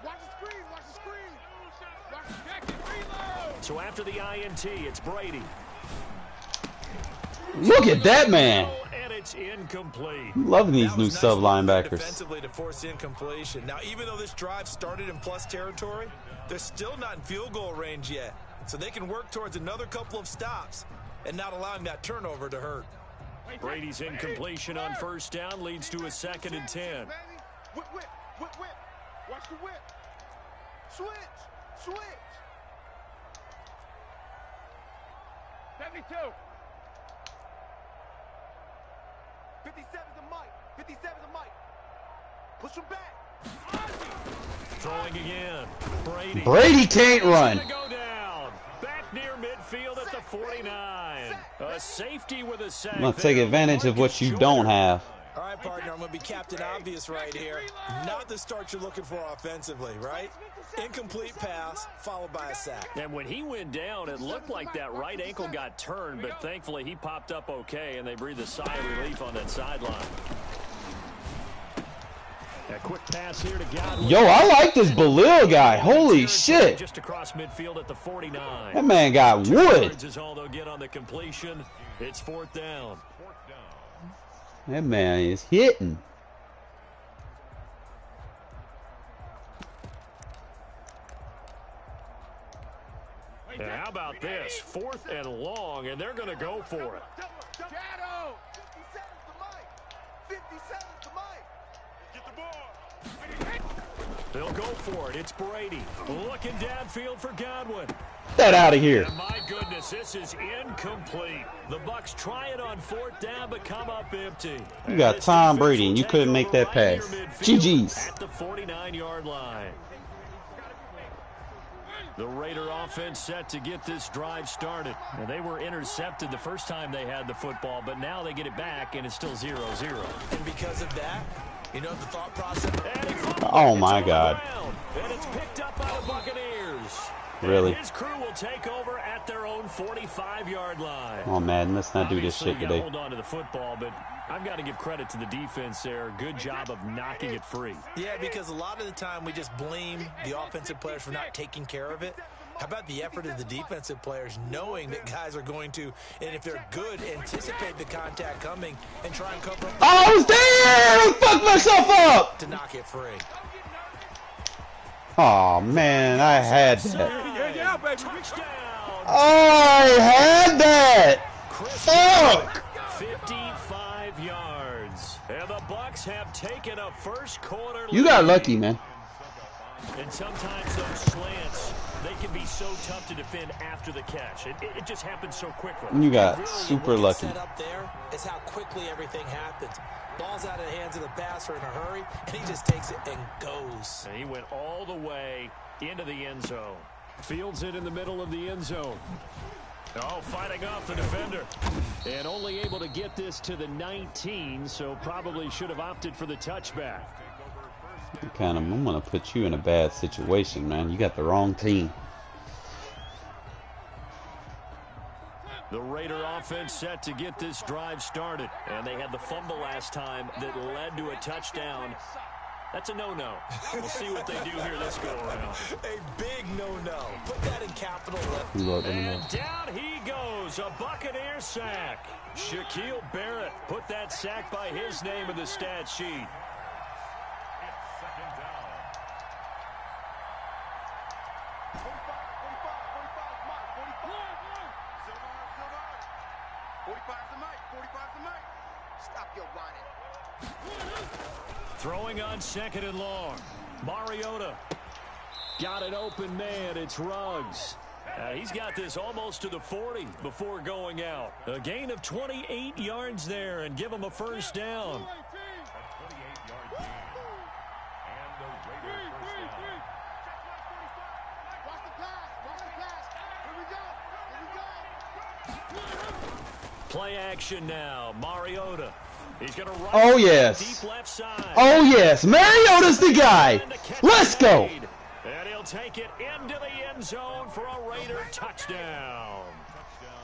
Watch the screen. Watch the screen. Watch the check and reload. So after the INT, it's Brady. Look at that man. And it's incomplete. Loving these new sub linebackers. Defensively to force incompletion. Now, even though this drive started in plus territory, they're still not in field goal range yet. So they can work towards another couple of stops and not allowing that turnover to hurt. Brady's incompletion on first down leads to a 2nd and 10. Whip, whip, whip, whip. Watch the whip. Switch, switch. 72. 57's the mic. 57's the mic. Push him back. Throwing again. Brady. Brady can't run. Go down. Back near midfield at the 49. A safety with a sack. I'm going to take advantage of what you don't have. All right, partner, I'm going to be Captain Obvious right here. Not the start you're looking for offensively, right? Incomplete pass followed by a sack. And when he went down, it looked like that right ankle got turned, but thankfully he popped up okay, and they breathed a sigh of relief on that sideline. A quick pass here to Godwin. Yo, I like this Bealil guy. Holy shit. Just across midfield at the 49. That man got wood. Is all they'll get on the completion. It's 4th down. That man is hitting. And how about this? 4th and long, and they're going to go for it. Shadow! 57's the mic! 57's the mic! Get the ball! They'll go for it. It's Brady. Looking downfield for Godwin. Get that out of here. And my goodness, this is incomplete. The Bucs try it on 4th down, but come up empty. You got Tom Brady, and you couldn't make that pass. GG's. At the 49-yard line. The Raider offense set to get this drive started. Now, they were intercepted the first time they had the football, but now they get it back, and it's still 0-0. And because of that, you know the thought process. Oh, my God. And it's picked up by the Buccaneers. Really? And his crew will take over at their own 45-yard line. Oh, man, let's not do this shit today. Hold on to the football, but I've got to give credit to the defense there. Good job of knocking it free. Yeah, because a lot of the time we just blame the offensive players for not taking care of it. How about the effort of the defensive players knowing that guys are going to, and if they're good, anticipate the contact coming and try and cover up. I was there! Fuck myself up! To knock it free. Oh, man, I had that. Yeah, baby. I had that! Fuck! 55 yards. And the Bucs have taken a first quarter lead. You got lucky, man. And sometimes those slants, they can be so tough to defend after the catch. It just happens so quickly. You got Really, super what gets lucky. set up there is how quickly everything happens. Ball's out of the hands of the passer in a hurry, and he just takes it and goes. And he went all the way into the end zone. Fields it in the middle of the end zone. Oh, fighting off the defender. And only able to get this to the 19, so probably should have opted for the touchback. I'm gonna put you in a bad situation, man. You got the wrong team. The Raider offense set to get this drive started. And they had the fumble last time that led to a touchdown. That's a no-no. We'll see what they do here this go-around. A big no-no. Put that in capital letters. And down he goes. A Buccaneer sack. Shaquille Barrett put that sack by his name in the stat sheet. Throwing on 2nd and long. Mariota. Got an open man. It's Ruggs. He's got this almost to the 40 before going out. A gain of 28 yards there and give him a first down. Play action now. Mariota. He's going to run. Oh, yes. Deep left side. Oh, yes. Mariota's the guy. Let's go. And he'll take it into the end zone for a Raider touchdown.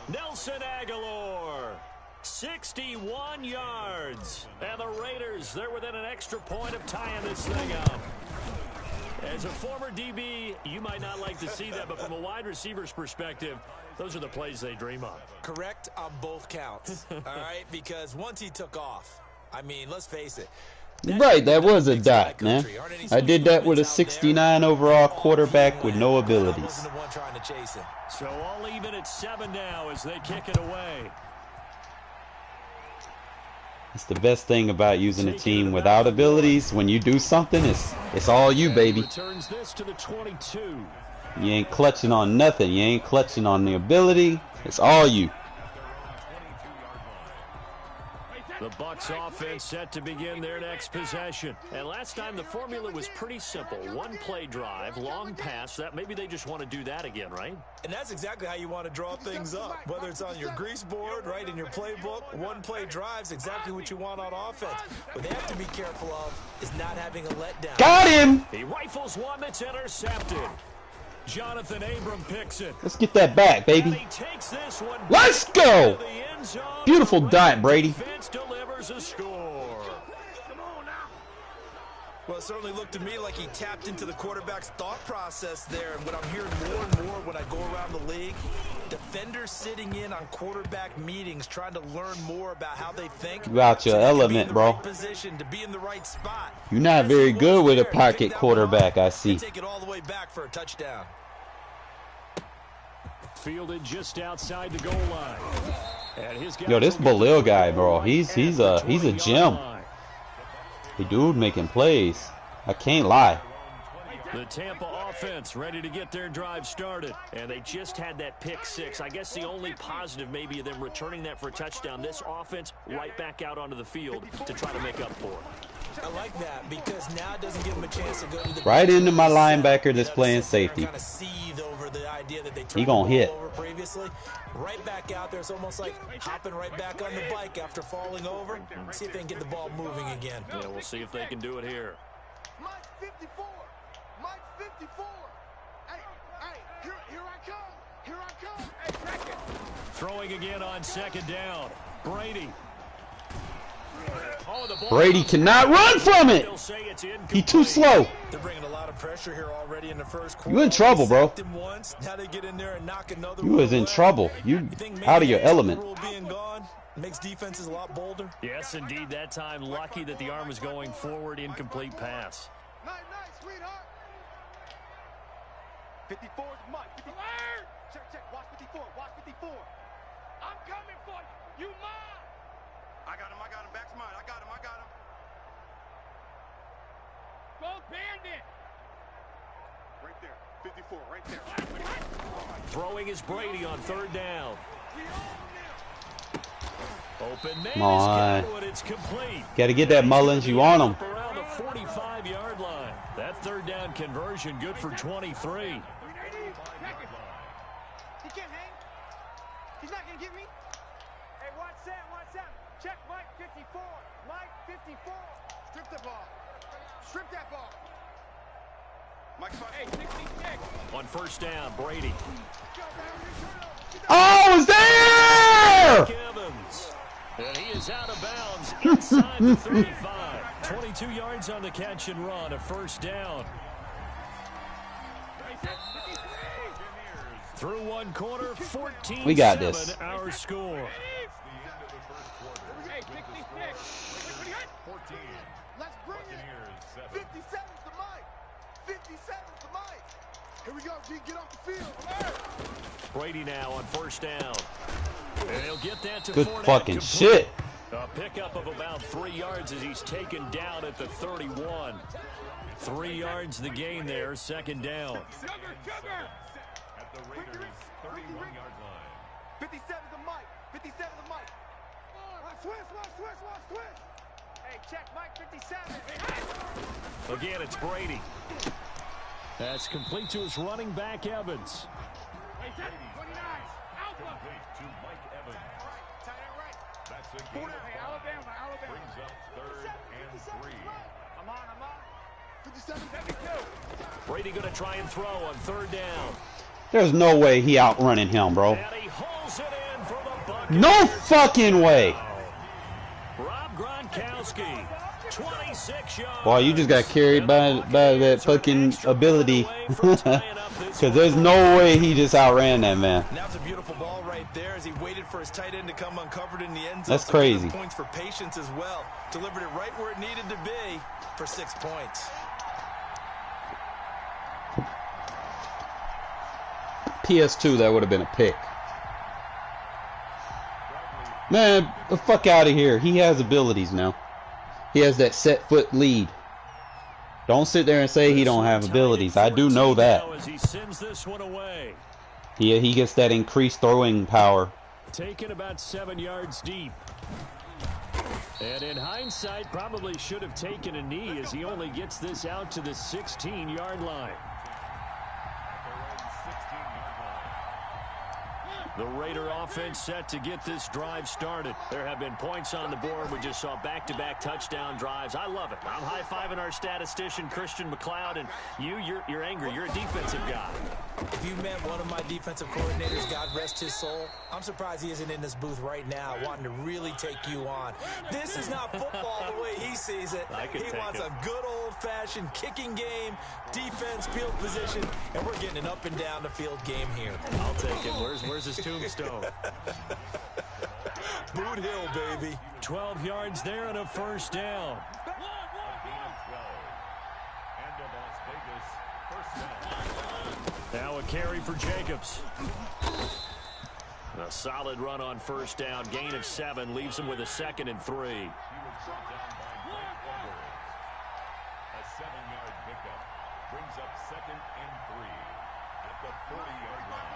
Nelson Aguilar, 61 yards. And the Raiders, they're within an extra point of tying this thing up. As a former DB, you might not like to see that, but from a wide receiver's perspective, those are the plays they dream of. Correct on both counts. All right, because once he took off, I mean, let's face it. Right, that was a dot, man. I did that with a 69 overall quarterback with no abilities. So all even at 7 now as they kick it away. It's the best thing about using a team without abilities. When you do something, it's all you, baby. Returns this to the 22. You ain't clutching on nothing. You ain't clutching on the ability. It's all you. The Bucs offense set to begin their next possession. And last time the formula was pretty simple. One play drive, long pass. That maybe they just want to do that again, right? And that's exactly how you want to draw things up. Whether it's on your grease board, right, in your playbook, one play drives exactly what you want on offense. What they have to be careful of is not having a letdown. Got him! He rifles one that's intercepted. Jonathan Abram picks it. Let's get that back, baby. He takes this one. Let's go! Beautiful dot, Brady. Defense delivers a score. Well, it certainly looked to me like he tapped into the quarterback's thought process there. And what I'm hearing more and more when I go around the league, defenders sitting in on quarterback meetings trying to learn more about how they think. You out your element, bro. Position to be in the right spot. You're not very good with a pocket quarterback, I see. Take it all the way back for a touchdown. Fielded just outside the goal line. Yo, this Balil guy, bro, he's a gem. The dude making plays. I can't lie. The Tampa offense ready to get their drive started, and they just had that pick six. I guess the only positive maybe of them returning that for a touchdown. This offense right back out onto the field to try to make up for it. I like that because now it doesn't give them a chance to go to the right into my linebacker that's playing safety. He gonna hit. Previously, right back out there. It's almost like hopping right back on the bike after falling over. See if they can get the ball moving again. Yeah, we'll see if they can do it here. Mike 54. Mike 54. Hey, here I come. Here I come. Hey, second. Throwing again on second down. Brady. Brady cannot run from it. He's too slow. They're bringing a lot of pressure here already in the first quarter. You in trouble, bro. Now they get in there and knock another you was in trouble. You out of your element. Makes defenses a lot bolder. Yes, indeed. That time, lucky that the arm was going forward. Incomplete pass. Nice, sweetheart. 54 is Mike. 54. Check. Watch 54. Watch 54. I'm coming for you. You mine. I got him. Back's mine. I got him. Go Bandit. Right there. 54. Right there. Throwing is Brady on third down. Open man. Come on. It's complete. Got to get that Mullins. You on him. Around the 45-yard line. That third down conversion good for 23. He can't hang. He's not going to get me. Hey, watch Sam. Check Mike 54. Mike 54. Strip the ball. Strip that ball. Mike 5. Hey, 66. On first down, Brady. Oh, it's there! Evans. And he is out of bounds inside the 35. 22 yards on the catch and run, a first down. Through one quarter, 14-7, we got this. Our score. Let's bring it. 57's the mic. 57's the mic. Here we go, G. Get off the field. Brady now on first down. And he'll get that to good Fournette, fucking complete. shit. A pickup of about 3 yards as he's taken down at the 31. 3 yards the gain there, second down. At the Raiders' 31-yard line. 57's the mic. 57's the mic. Watch switch. Hey, check Mike 57. Again, it's Brady. That's complete to his running back, Evans. Hey, 29. Alpha. To Mike Evans. Tight end right. That's a gain of 5. Alabama. Brings up 3rd and 3. I'm on. 57, 72. Brady going to try and throw on third down. There's no way he outrunning him, bro. And he holds it in for the Buccaneers. No fucking way. Rob Gronkowski, 26 yards. Boy, you just got carried by that fucking ability. Because there's no way he just outran that man. Now it's a beautiful ball right there as he waited for his tight end to come uncovered in the end zone. That's crazy. Points for patience as well. Delivered it right where it needed to be for 6 points. PS2, that would have been a pick. Man, the fuck out of here. He has abilities now. He has that set foot lead. Don't sit there and say he don't have abilities. I do know that. He gets that increased throwing power. Taken about 7 yards deep. And in hindsight, probably should have taken a knee as he only gets this out to the 16-yard line. The Raider offense set to get this drive started. There have been points on the board. We just saw back-to-back touchdown drives. I love it. I'm high-fiving our statistician, Christian McLeod, and you're angry. You're a defensive guy. If you met one of my defensive coordinators, God rest his soul, I'm surprised he isn't in this booth right now wanting to really take you on. This is not football the way he sees it. He wants a good old-fashioned kicking game, defense, field position, and we're getting an up-and-down-the-field game here. I'll take it. Where's his tombstone? Boot Hill, baby. 12 yards there and a first down. Now a carry for Jacobs. A solid run on first down. Gain of 7 leaves him with a 2nd and 3. A 7-yard pickup brings up 2nd and 3 at the 40-yard line.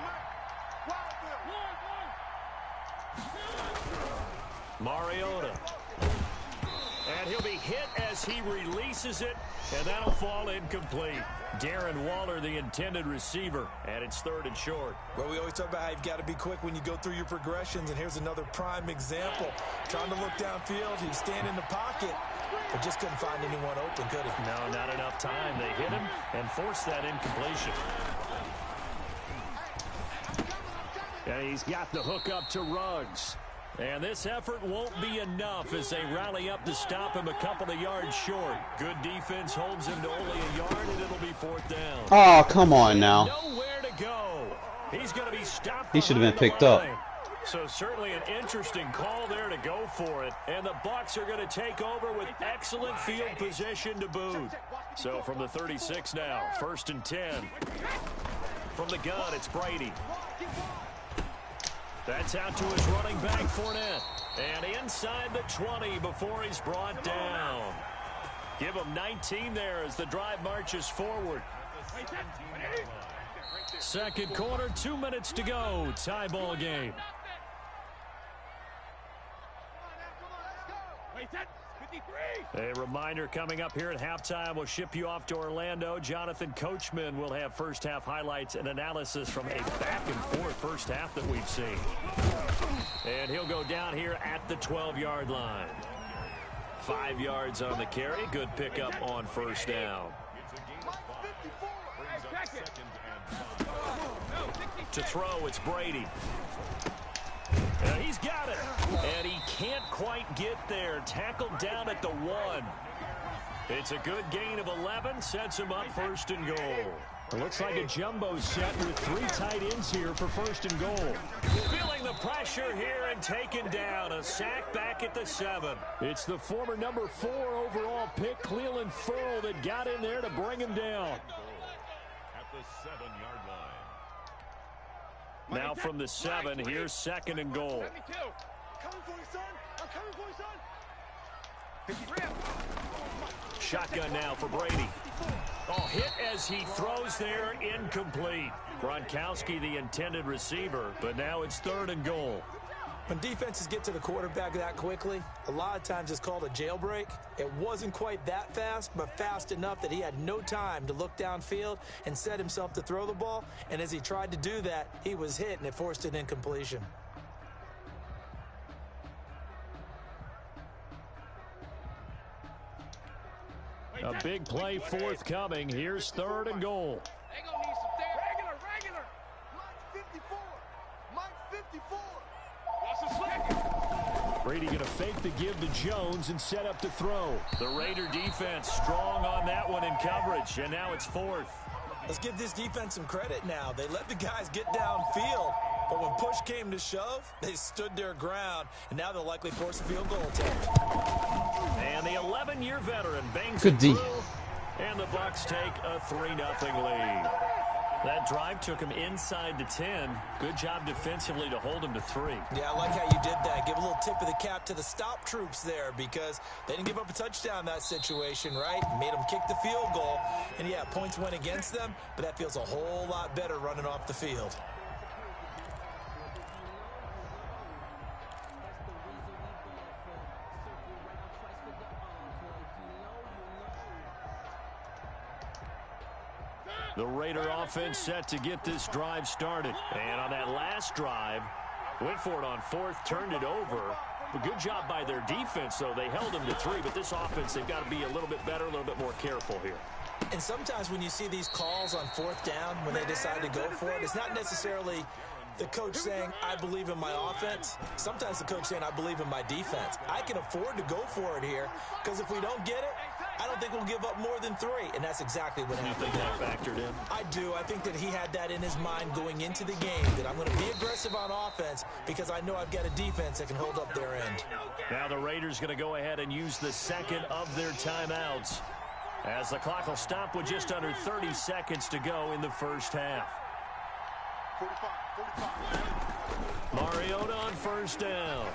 Mariota. And he'll be hit as he releases it, and that'll fall incomplete. Darren Waller, the intended receiver, and it's 3rd and short. Well, we always talk about how you've got to be quick when you go through your progressions, and here's another prime example. Trying to look downfield, he was standing in the pocket, but just couldn't find anyone open, could he? No, not enough time. They hit him and forced that incompletion. And he's got the hook up to Ruggs. And this effort won't be enough as they rally up to stop him a couple of yards short. Good defense holds him to only a yard, and it'll be 4th down. Oh, come on now. Nowhere to go. He's going to be stopped. He should have been picked up. So certainly an interesting call there to go for it. And the Bucs are going to take over with excellent field position to boot. So from the 36 now, 1st and 10. From the gun, it's Brady. That's out to his running back, Fournette. And inside the 20 before he's brought down. Give him 19 there as the drive marches forward. 2nd quarter, 2 minutes to go. Tie ball game. A reminder coming up here at halftime. We'll ship you off to Orlando. Jonathan Coachman will have first-half highlights and analysis from a back-and-forth first half that we've seen. And he'll go down here at the 12-yard line. 5 yards on the carry. Good pickup on first down. To throw, it's Brady. And he's got it. And he can't quite get there. Tackled down at the 1. It's a good gain of 11. Sets him up 1st and goal. It looks like a jumbo set with 3 tight ends here for 1st and goal. Feeling the pressure here and taken down. A sack back at the 7. It's the former number 4 overall pick, Cleveland Ferrell, that got in there to bring him down. At the 7-yard line. Now from the 7, here's 2nd and goal. Shotgun now for Brady. Oh, hit as he throws there, incomplete. Gronkowski, the intended receiver, but now it's 3rd and goal. When defenses get to the quarterback that quickly, a lot of times it's called a jailbreak. It wasn't quite that fast, but fast enough that he had no time to look downfield and set himself to throw the ball. And as he tried to do that, he was hit, and it forced an incompletion. A big play forthcoming. Here's 3rd and goal. They gonna need some regular. Mike 54. Mike 54. Brady going to fake the give to Jones and set up to throw. The Raider defense strong on that one in coverage, and now it's 4th. Let's give this defense some credit now. They let the guys get downfield, but when push came to shove, they stood their ground, and now they'll likely force a field goal attempt. And the 11-year veteran bangs Good it D. through, and the Bucs take a 3-0 lead. That drive took him inside the 10. Good job defensively to hold him to 3. Yeah, I like how you did that. Give a little tip of the cap to the stop troops there because they didn't give up a touchdown in that situation, right? Made them kick the field goal. And, yeah, points went against them, but that feels a whole lot better running off the field. The Raider offense set to get this drive started. And on that last drive, went for it on fourth, turned it over. A good job by their defense, though. They held them to 3, but this offense, they've got to be a little bit better, a little bit more careful here. And sometimes when you see these calls on fourth down, when they decide to go for it, it's not necessarily the coach saying, I believe in my offense. Sometimes the coach saying, I believe in my defense. I can afford to go for it here, because if we don't get it, I don't think we'll give up more than 3. And that's exactly what happened. You think that factored in? I do. I think that he had that in his mind going into the game, that I'm going to be aggressive on offense because I know I've got a defense that can hold up their end. Now the Raiders going to go ahead and use the second of their timeouts, as the clock will stop with just under 30 seconds to go in the first half. 45. Mariota on first down.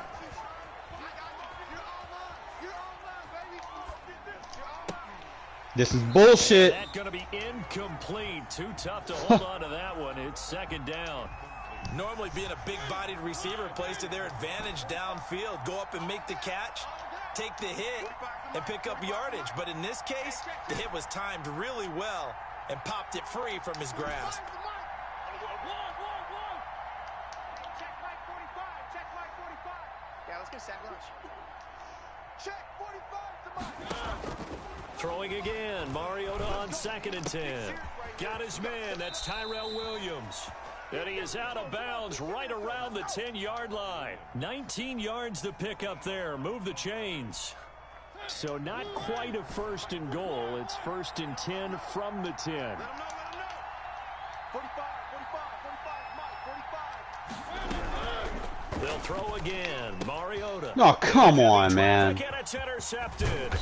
This is bullshit. That's going to be incomplete. Too tough to hold on to that one. It's second down. Normally being a big-bodied receiver plays to their advantage downfield. Go up and make the catch, take the hit, and pick up yardage. But in this case, the hit was timed really well and popped it free from his grasp. Check Mike 45. Check Mike 45. Yeah, let's get sack lunch. Check 45 to Mike. Throwing again. Mariota on 2nd and 10. Got his man. That's Tyrell Williams. And he is out of bounds right around the 10-yard line. 19 yards to pick up there. Move the chains. So not quite a first and goal. It's 1st and 10 from the 10. Let him know. 45, Mike, 45. They'll throw again. Mariota. Oh, come on, man. And it's intercepted.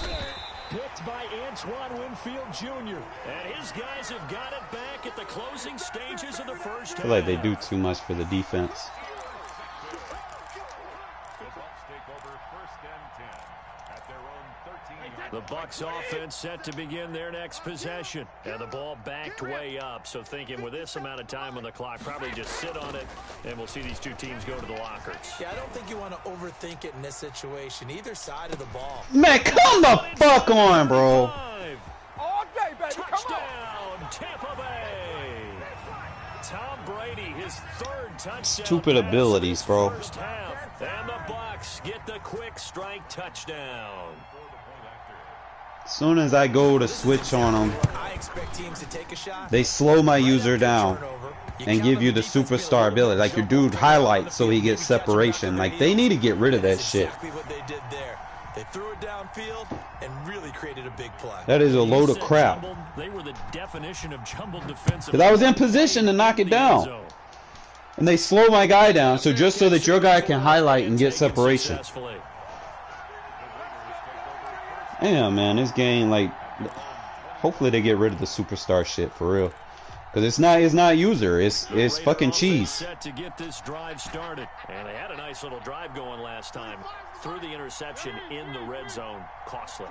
Picked by Antoine Winfield Jr. And his guys have got it back at the closing stages of the first half. I feel like they do too much for the defense. The Bucs take over 1st and 10 at their own 13-yard The Bucs offense set to begin their next possession. And the ball backed way up. So thinking with this amount of time on the clock, probably just sit on it, and we'll see these two teams go to the lockers. Yeah, I don't think you want to overthink it in this situation, either side of the ball. Man, come the fuck on, bro. All day, baby. Come on. Touchdown, Tampa Bay. Tom Brady, his 3rd touchdown. Stupid pass abilities, in bro. First half. And the Bucs get the quick strike touchdown. As soon as I go to switch on them, I expect teams to take a shot. they slow my Right user after down turnover, and give you the superstar ability. Like your dude highlights so he gets separation. Like they need to get rid of that shit. Exactly what they did there. They threw it downfield and really created a big play. That is a load of crap. They were the definition of jumbled defensive. Because I was in position to knock it down. And they slow my guy down so just so that your guy can highlight and get separation. Damn, man, this game, like, hopefully they get rid of the superstar shit for real. Because it's not user, it's fucking cheese. Set to get this drive started. And they had a nice little drive going last time. Threw the interception in the red zone. Costly.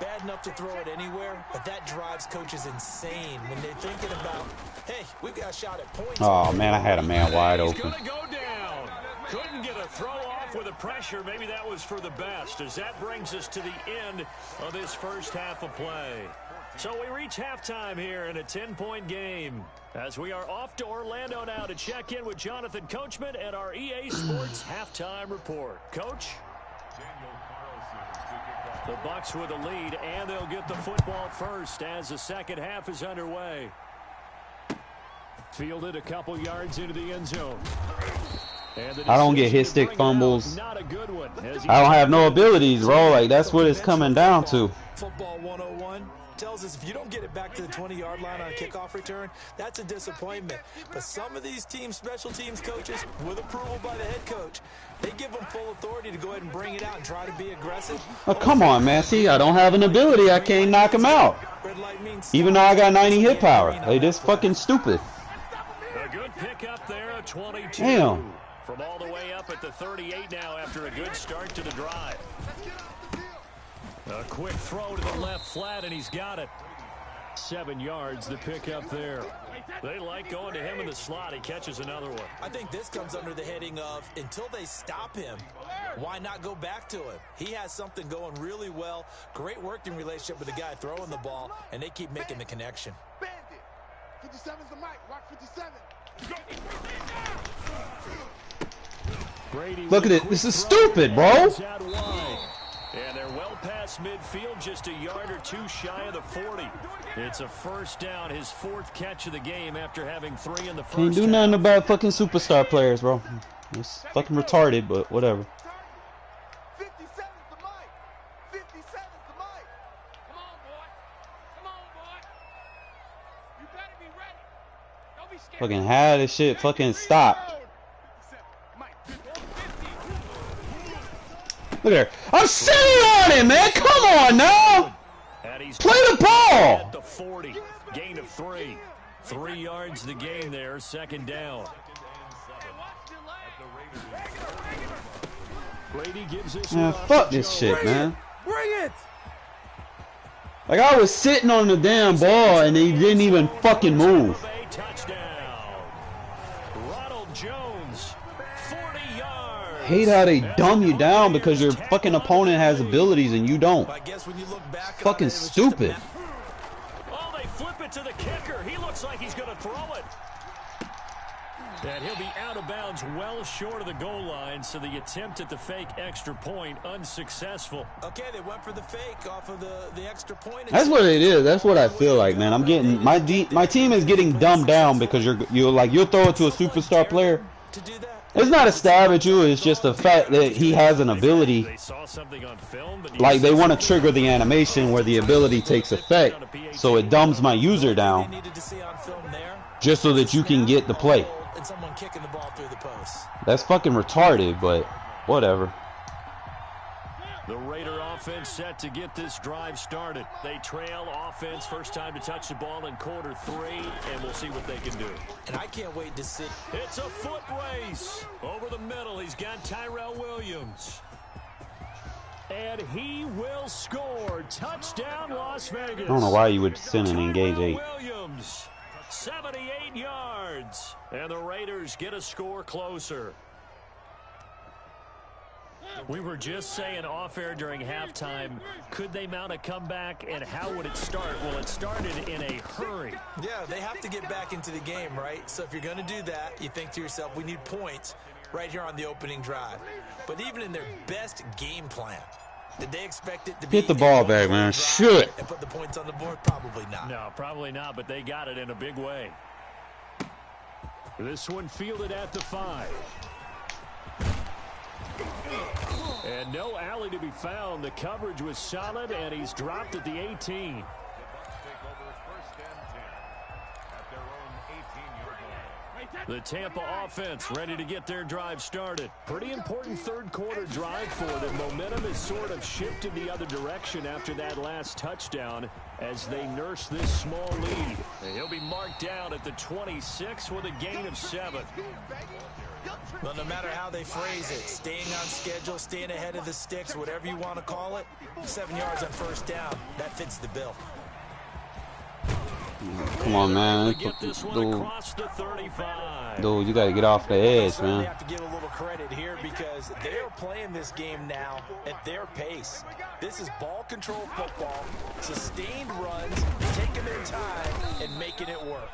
Bad enough to throw it anywhere, but that drives coaches insane when they're thinking about, hey, we've got a shot at points. Oh, man, I had a man wide He's open. going to go down. Couldn't get a throw off with the pressure. Maybe that was for the best, as that brings us to the end of this first half of play. So we reach halftime here in a 10-point game, as we are off to Orlando now to check in with Jonathan Coachman and our EA Sports halftime report. Coach? The Bucs with a lead, and they'll get the football first as the second half is underway. Fielded a couple yards into the end zone. I don't get hit stick fumbles. Not a good one. I don't have no abilities, bro. Like, that's what it's coming down to. Football 101 tells us if you don't get it back to the 20-yard line on a kickoff return, that's a disappointment. But some of these teams, special teams coaches, with approval by the head coach, they give them full authority to go ahead and bring it out and try to be aggressive. Oh, come on, man. See, I don't have an ability. I can't knock him out. Even though I got 90 hit power. They just fucking stupid. A good pick up there, a 22. Damn. From all the way up at the 38 now after a good start to the drive. A quick throw to the left flat, and he's got it. 7 yards, the pick up there. They like going to him in the slot. He catches another one. I think this comes under the heading of, until they stop him, why not go back to him? He has something going really well. Great working relationship with the guy throwing the ball, and they keep making the connection. 57's the mic. Watch 57. Look at it. This is stupid, bro. And they're well past midfield, just a yard or two shy of the 40. It's a first down, his fourth catch of the game after having 3 in the first. Can't do nothing about fucking superstar players, bro. It's fucking retarded, but whatever. 57's the mic. 57's the mic. Come on, boy. Come on, boy. You better be ready. Don't be scared. Fucking how this shit fucking stop. Look at her. I'm sitting on it, man. Come on now. Play the ball. At the 40, gain of 3. 3 yards the game there, second down. Brady gives this Man, fuck this shit, man. Bring it. Like, I was sitting on the damn ball and he didn't even fucking move. Touchdown. Ronald Jones, 40 yards. Hate how they dumb you down because your fucking opponent has abilities and you don't. I guess when you look back Fucking stupid. Oh, they flip it to the kicker. He looks like he's going to throw it. And he'll be out of bounds well short of the goal line, so the attempt at the fake extra point unsuccessful. Okay, they went for the fake off of the extra point. That's what it is. That's what I feel like, man. I'm getting my team is getting dumbed down because you'll throw it to a superstar player. To do that. It's not a stab at you. It's just the fact that he has an ability. They saw something on film, but Like, they want to trigger the animation where the ability takes effect, so it dumbs my user down Needed to see on film there. just so that you can get the play. And someone kicking the ball through the post. That's fucking retarded, but whatever. the Raider offense set to get this drive started. They trail offense, first time to touch the ball in quarter 3, and we'll see what they can do. And I can't wait to see. It's a foot race. Over the middle, he's got Tyrell Williams. And he will score. Touchdown, Las Vegas. I don't know why you would send an engage 8. Williams, 78 yards. And the Raiders get a score closer. We were just saying off-air during halftime, could they mount a comeback, and how would it start? Well, it started in a hurry. Yeah, they have to get back into the game, right? So if you're going to do that, you think to yourself, we need points right here on the opening drive. But even in their best game plan, did they expect it to be... Hit the ball back, man. Shoot. And put the points on the board? Probably not. No, probably not, but they got it in a big way. This one fielded at the 5. And no alley to be found. The coverage was solid, and he's dropped at the 18. The Tampa offense ready to get their drive started. Pretty important third quarter drive for them. Momentum has sort of shifted the other direction after that last touchdown as they nurse this small lead. And he'll be marked down at the 26 with a gain of 7. Well, no matter how they phrase it, staying on schedule, staying ahead of the sticks, whatever you want to call it, 7 yards on first down, that fits the bill. Come on, man. Get this one across the 35. Dude, you got to get off the edge, man. They have to give a little credit here because they are playing this game now at their pace. This is ball control football, sustained runs, taking their time and making it work.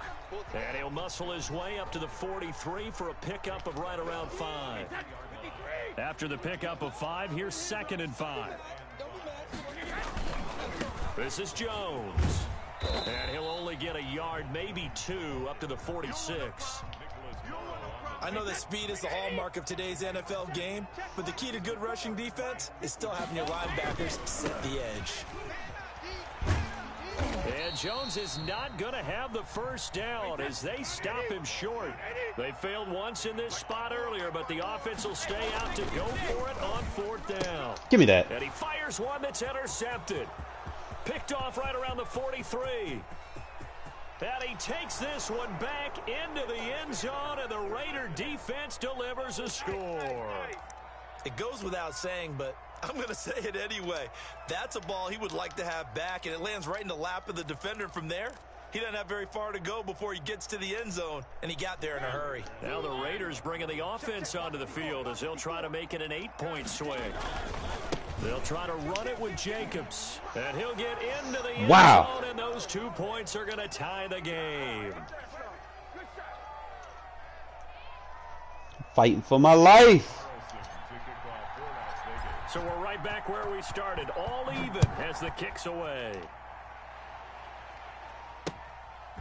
And he'll muscle his way up to the 43 for a pickup of right around 5. After the pickup of 5, here's 2nd and 5. This is Jones. And he'll only get a yard, maybe 2, up to the 46. I know that speed is the hallmark of today's NFL game, but the key to good rushing defense is still having your linebackers set the edge. And Jones is not going to have the first down as they stop him short. They failed once in this spot earlier, but the offense will stay out to go for it on 4th down. Give me that. And he fires one that's intercepted. Picked off right around the 43. And he takes this one back into the end zone, and the Raider defense delivers a score. It goes without saying, but I'm going to say it anyway. That's a ball he would like to have back, and it lands right in the lap of the defender. From there, he doesn't have very far to go before he gets to the end zone, and he got there in a hurry. Now the Raiders bringing the offense onto the field as they'll try to make it an 8-point swing. They'll try to run it with Jacobs, and he'll get into the end zone, and those 2 points are going to tie the game. Fighting for my life. So we're right back where we started, all even as the kick's away.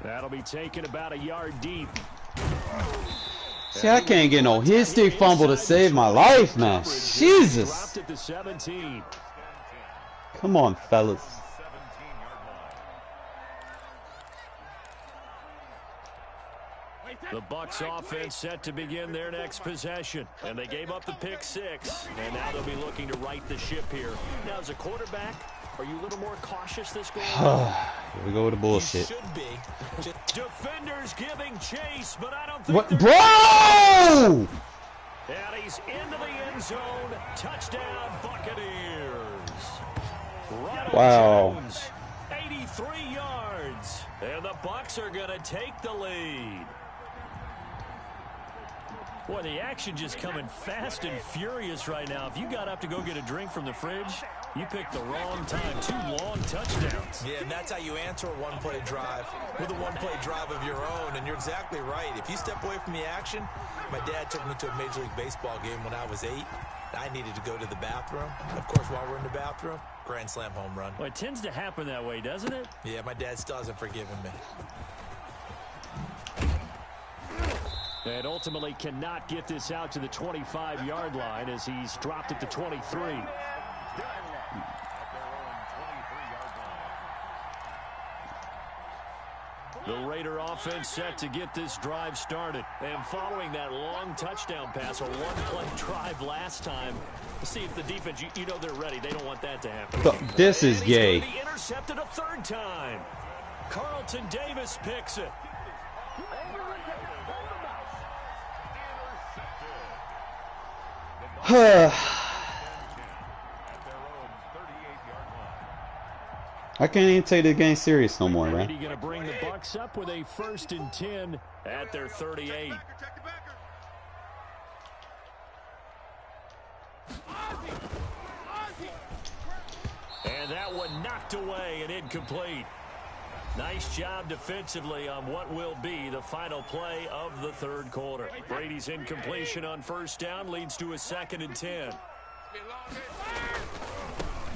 That'll be taken about a yard deep. See, I can't get no hit-stick fumble to save my life, man. Jesus. Come on, fellas. The Bucs offense set to begin their next possession. And they gave up the pick six. And now they'll be looking to right the ship here. Now, as a quarterback, are you a little more cautious this goal? Here we go with the bullshit. Should be. Defenders giving chase, but I don't think What? Bro! And he's into the end zone. Touchdown, Buccaneers. Ronald Wow. Jones, 83 yards. And the Bucs are going to take the lead. Boy, the action just coming fast and furious right now. If you got up to go get a drink from the fridge, you picked the wrong time. 2 long touchdowns. Yeah, and that's how you answer a one-play drive with a one-play drive of your own. And you're exactly right. If you step away from the action, my dad took me to a Major League Baseball game when I was 8. I needed to go to the bathroom. Of course, while we're in the bathroom, grand slam home run. Well, it tends to happen that way, doesn't it? Yeah, my dad still hasn't forgiven me. And ultimately cannot get this out to the 25-yard line as he's dropped at the 23. The Raider offense set to get this drive started. And following that long touchdown pass, a one-play drive last time, let's see if the defense, you know they're ready. They don't want that to happen. This is gay. He's going to be intercepted a third time. Carlton Davis picks it. I can't even take this game serious no more, man. Going to bring the Bucs up with a 1st and 10 at their 38. And that one knocked away and incomplete. Nice job defensively on what will be the final play of the third quarter. Brady's incompletion on 1st down leads to a 2nd and 10.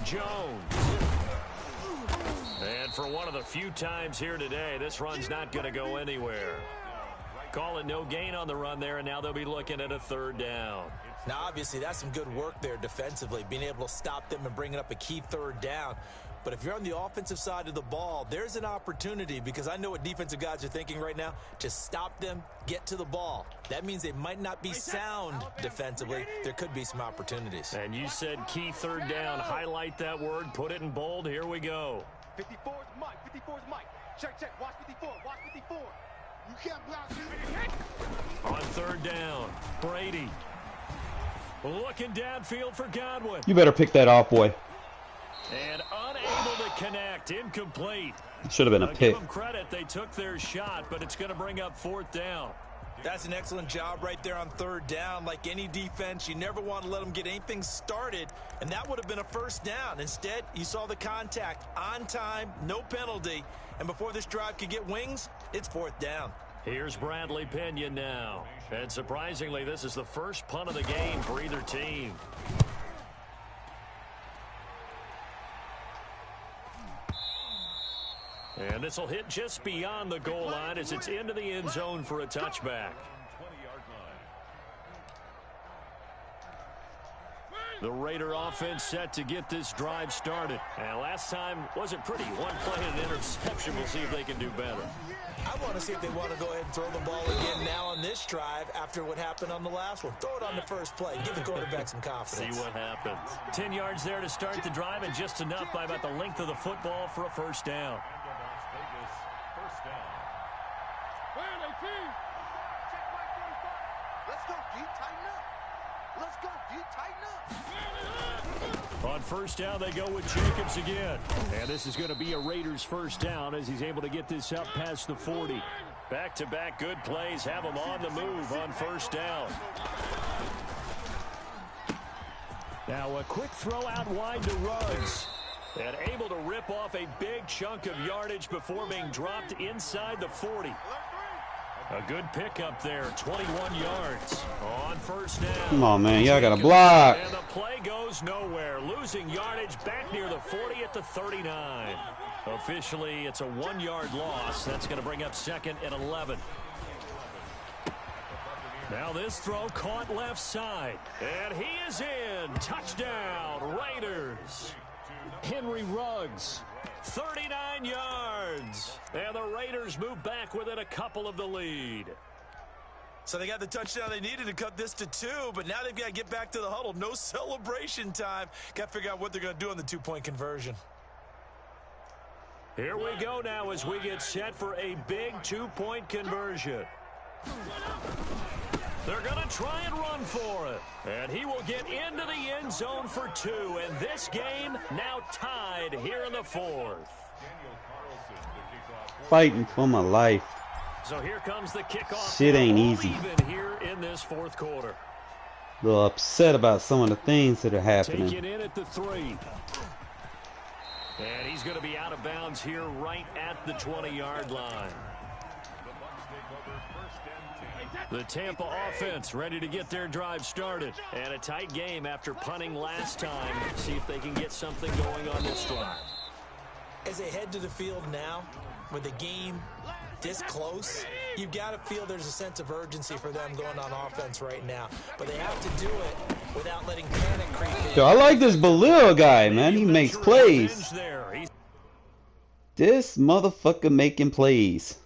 Jones. And for one of the few times here today, this run's not going to go anywhere. Calling no gain on the run there, and now they'll be looking at a 3rd down. Now, obviously, that's some good work there defensively, being able to stop them and bringing up a key 3rd down. But if you're on the offensive side of the ball, there's an opportunity, because I know what defensive guys are thinking right now, to stop them, get to the ball. That means they might not be sound defensively. There could be some opportunities. And you said key 3rd down. Highlight that word. Put it in bold. Here we go. 54 is Mike. 54 is Mike. Check. Watch 54. Watch 54. You can't block me. On 3rd down, Brady. Looking downfield for Godwin. You better pick that off, boy. And unable to connect. Incomplete. Should have been a pick. Give them credit. They took their shot, but it's going to bring up 4th down. That's an excellent job right there on 3rd down. Like any defense, you never want to let them get anything started, and that would have been a 1st down. Instead, you saw the contact on time, no penalty, and before this drive could get wings, it's 4th down. Here's Bradley Pena now. And surprisingly, this is the first punt of the game for either team. And this will hit just beyond the goal line as it's into the end zone for a touchback. The Raider offense set to get this drive started. And last time wasn't pretty. One play and an interception. We'll see if they can do better. I want to see if they want to go ahead and throw the ball again now on this drive after what happened on the last one. Throw it on the first play. Give the quarterback some confidence. See what happens. 10 yards there to start the drive, and just enough by about the length of the football for a 1st down. Let's go, D. Tighten up. Let's go, D. Tighten up. On 1st down, they go with Jacobs again. And this is going to be a Raiders 1st down as he's able to get this up past the 40. Back-to-back good plays have him on the move on 1st down. Now a quick throw out wide to Ruggs. And able to rip off a big chunk of yardage before being dropped inside the 40. A good pickup there, 21 yards on first down. Come on, man. Y'all got to block. And the play goes nowhere. Losing yardage back near the 40 at the 39. Officially, it's a 1-yard loss. That's going to bring up 2nd and 11. Now this throw caught left side. And he is in. Touchdown, Raiders. Henry Ruggs, 39 yards. And the Raiders move back within a couple of the lead. So they got the touchdown they needed to cut this to 2, but now they've got to get back to the huddle. No celebration time. Got to figure out what they're going to do on the 2-point conversion. Here we go now as we get set for a big 2-point conversion. They're going to try and run for it. And he will get into the end zone for 2. And this game now tied here in the 4th. Fighting for my life. So here comes the kickoff. Shit ain't easy. Even here in this 4th quarter. A little upset about some of the things that are happening. Take it in at the 3. And he's going to be out of bounds here right at the 20-yard line. The Tampa offense ready to get their drive started. And a tight game after punting last time. See if they can get something going on this drive. As they head to the field now, with the game this close, you've got to feel there's a sense of urgency for them going on offense right now. But they have to do it without letting panic creep in. Yo, I like this Balil guy, man. He makes plays. This motherfucker making plays.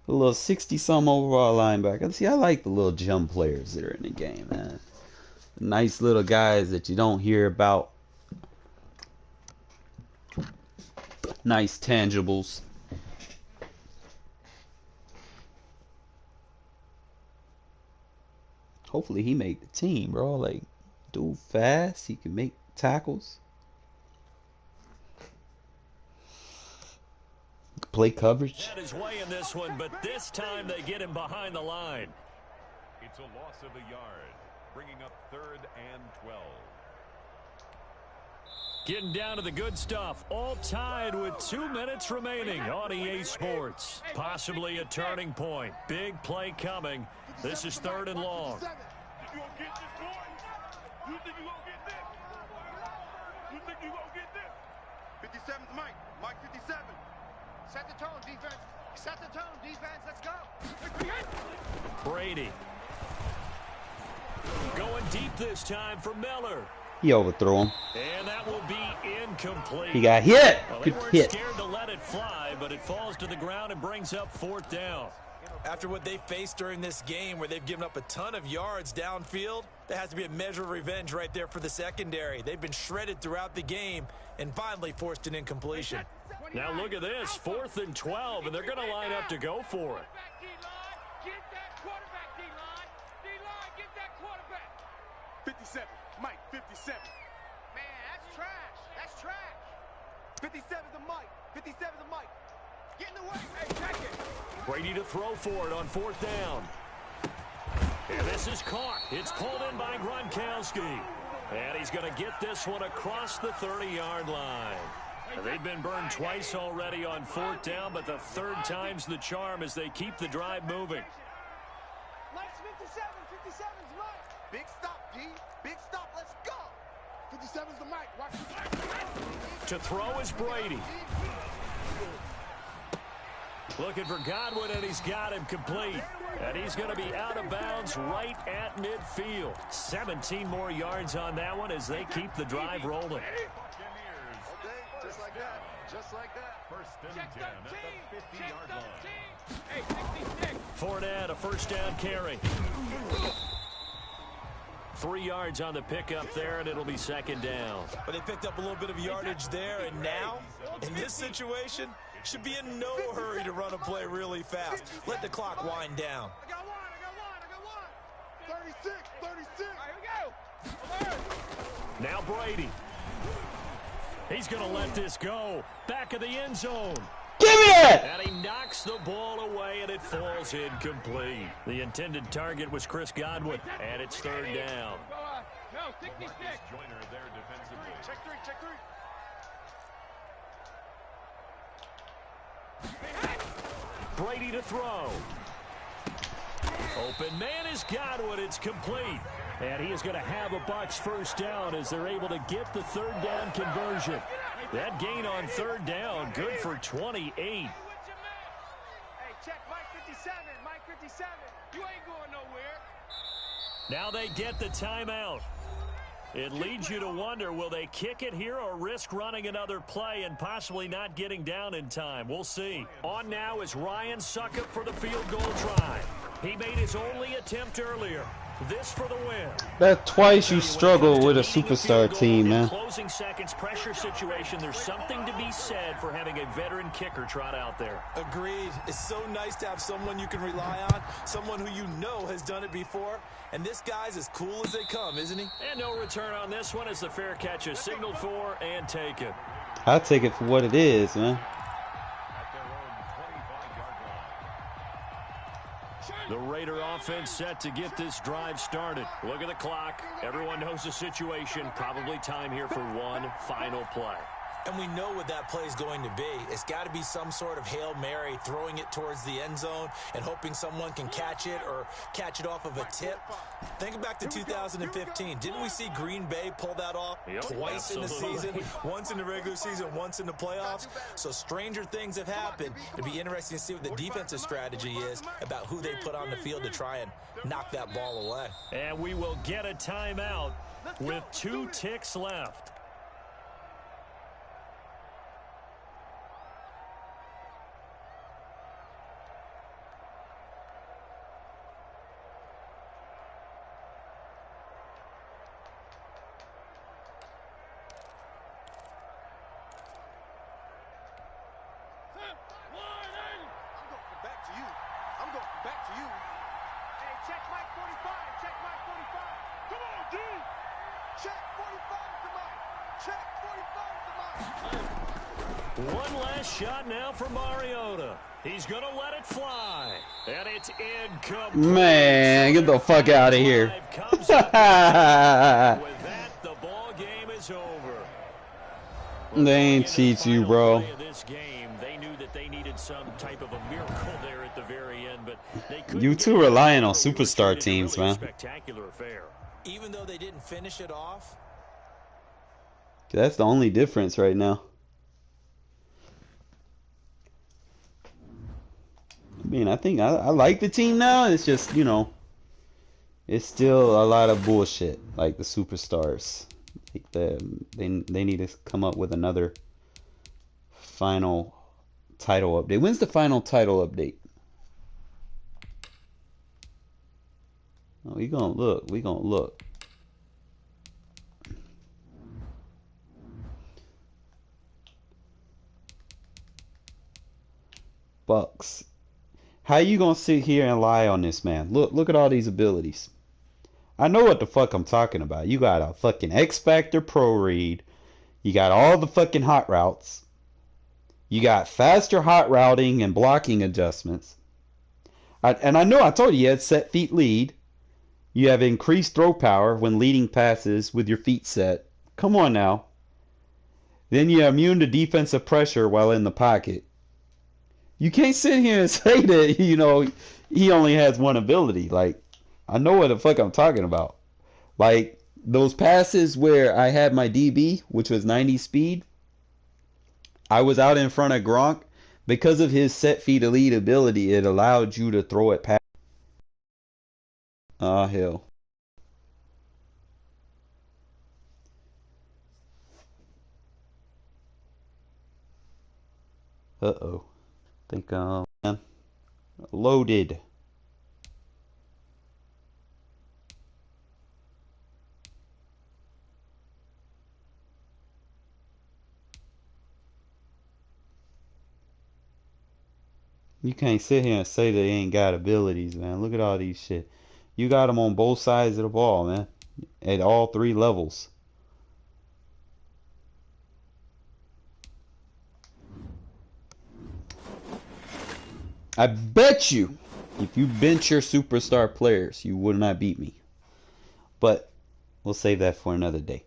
A little 60-some overall linebacker. See, I like the little jump players that are in the game, man. Nice little guys that you don't hear about. Nice tangibles. Hopefully he make the team, bro. Like, dude fast. He can make tackles. Play coverage. That is way in this one, but this time they get him behind the line. It's a loss of a yard, bringing up 3rd and 12. Getting down to the good stuff. All tied with 2 minutes remaining on EA Sports. Possibly a turning point. Big play coming. This is 3rd and long. You gonna get this, boy? You think you gonna get this? You think you gonna get this? 57's Mike. Mike 57. Set the tone, defense. Set the tone, defense. Let's go. Brady. Going deep this time for Miller. He overthrew him. And that will be incomplete. He got hit. Well, they Good weren't hit. scared to let it fly, but it falls to the ground and brings up 4th down. After what they faced during this game where they've given up a ton of yards downfield, there has to be a measure of revenge right there for the secondary. They've been shredded throughout the game and finally forced an incompletion. Now look at this, 4th and 12, and they're going to line up to go for it. Get that quarterback, D-line. D-line, get that quarterback. 57, Mike, 57. Man, that's trash. That's trash. 57's a Mike. 57's a Mike. Get in the way. Hey, check it. Brady to throw for it on 4th down. And this is caught. It's pulled in by Gronkowski. And he's going to get this one across the 30-yard line. They've been burned twice already on 4th down, but the 3rd time's the charm as they keep the drive moving. Mike's 57. 57's Mike. Big stop, D. Big stop. Let's go. 57's the Mike. Watch the To throw is Brady. Looking for Godwin, and he's got him complete. And he's going to be out of bounds right at midfield. 17 more yards on that one as they keep the drive rolling. Just like that. Just like that. 1st and 10 at the 50-yard line. Hey, 66. Fournette, a 1st down carry. 3 yards on the pickup there, and it'll be 2nd down. But they picked up a little bit of yardage there, and now, in this situation, should be in no hurry to run a play really fast. Let the clock wind down. I got one. 36. 36. All right, here we go. Now Brady. He's going to let this go. Back of the end zone. Give me that! And he knocks the ball away, and it falls incomplete. The intended target was Chris Godwin, and it's 3rd down. No, 66. Joyner there defensively. Check 3. Check 3. Brady to throw. Open man has got it. It's complete. And he is going to have a Bucs first down as they're able to get the third down conversion. That gain on third down, good for 28. Hey, check Mike 57. Mike 57. You ain't going nowhere. Now they get the timeout. It leads you to wonder, will they kick it here or risk running another play and possibly not getting down in time? We'll see. On now is Ryan Suckup for the field goal try. He made his only attempt earlier. This for the win. That twice you struggle with a superstar team, man. Closing seconds pressure situation. There's something to be said for having a veteran kicker trot out there. Agreed. It's so nice to have someone you can rely on, someone who you know has done it before. And this guy's as cool as they come, isn't he? And no return on this one as the fair catch is signaled for and taken. I'll take it for what it is, man. The Raider offense set to get this drive started. Look at the clock. Everyone knows the situation. Probably time here for one final play. And we know what that play is going to be. It's got to be some sort of Hail Mary, throwing it towards the end zone and hoping someone can catch it or catch it off of a tip. Think back to 2015. Didn't we see Green Bay pull that off twice in the season? Once in the regular season, once in the playoffs. So stranger things have happened. It'd be interesting to see what the defensive strategy is about who they put on the field to try and knock that ball away. And we will get a timeout with 2 ticks left. One last shot now for Mariota. He's going to let it fly. And it's incomplete. Man, get the fuck out of here. With that, the ball game is over. They ain't cheat you, bro. This game, they knew that they needed some type of a miracle there at the very end, but they you two relying on superstar teams, man. Spectacular affair. Even though they didn't finish it off. That's the only difference right now. I mean, I think I like the team now. It's just, you know, it's still a lot of bullshit. Like the superstars, like they need to come up with another final title update. When's the final title update? Oh, we gonna look. We gonna look. Bucks. How you gonna sit here and lie on this man? Look at all these abilities. I know what the fuck I'm talking about. You got a fucking X Factor Pro read. You got all the fucking hot routes. You got faster hot routing and blocking adjustments. And I know I told you had set feet lead. You have increased throw power when leading passes with your feet set. Come on now. Then you're immune to defensive pressure while in the pocket. You can't sit here and say that, you know, he only has one ability. Like, I know what the fuck I'm talking about. Like, those passes where I had my DB, which was 90 speed, I was out in front of Gronk. Because of his set feet elite ability, it allowed you to throw it past. Oh, hell. Uh-oh. Think loaded. You can't sit here and say they ain't got abilities, man. Look at all these shit. You got them on both sides of the ball, man. At all 3 levels. I bet you, if you bench your superstar players, you would not beat me. But we'll save that for another day.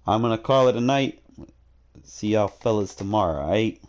I'm going to call it a night. See y'all fellas tomorrow, alright?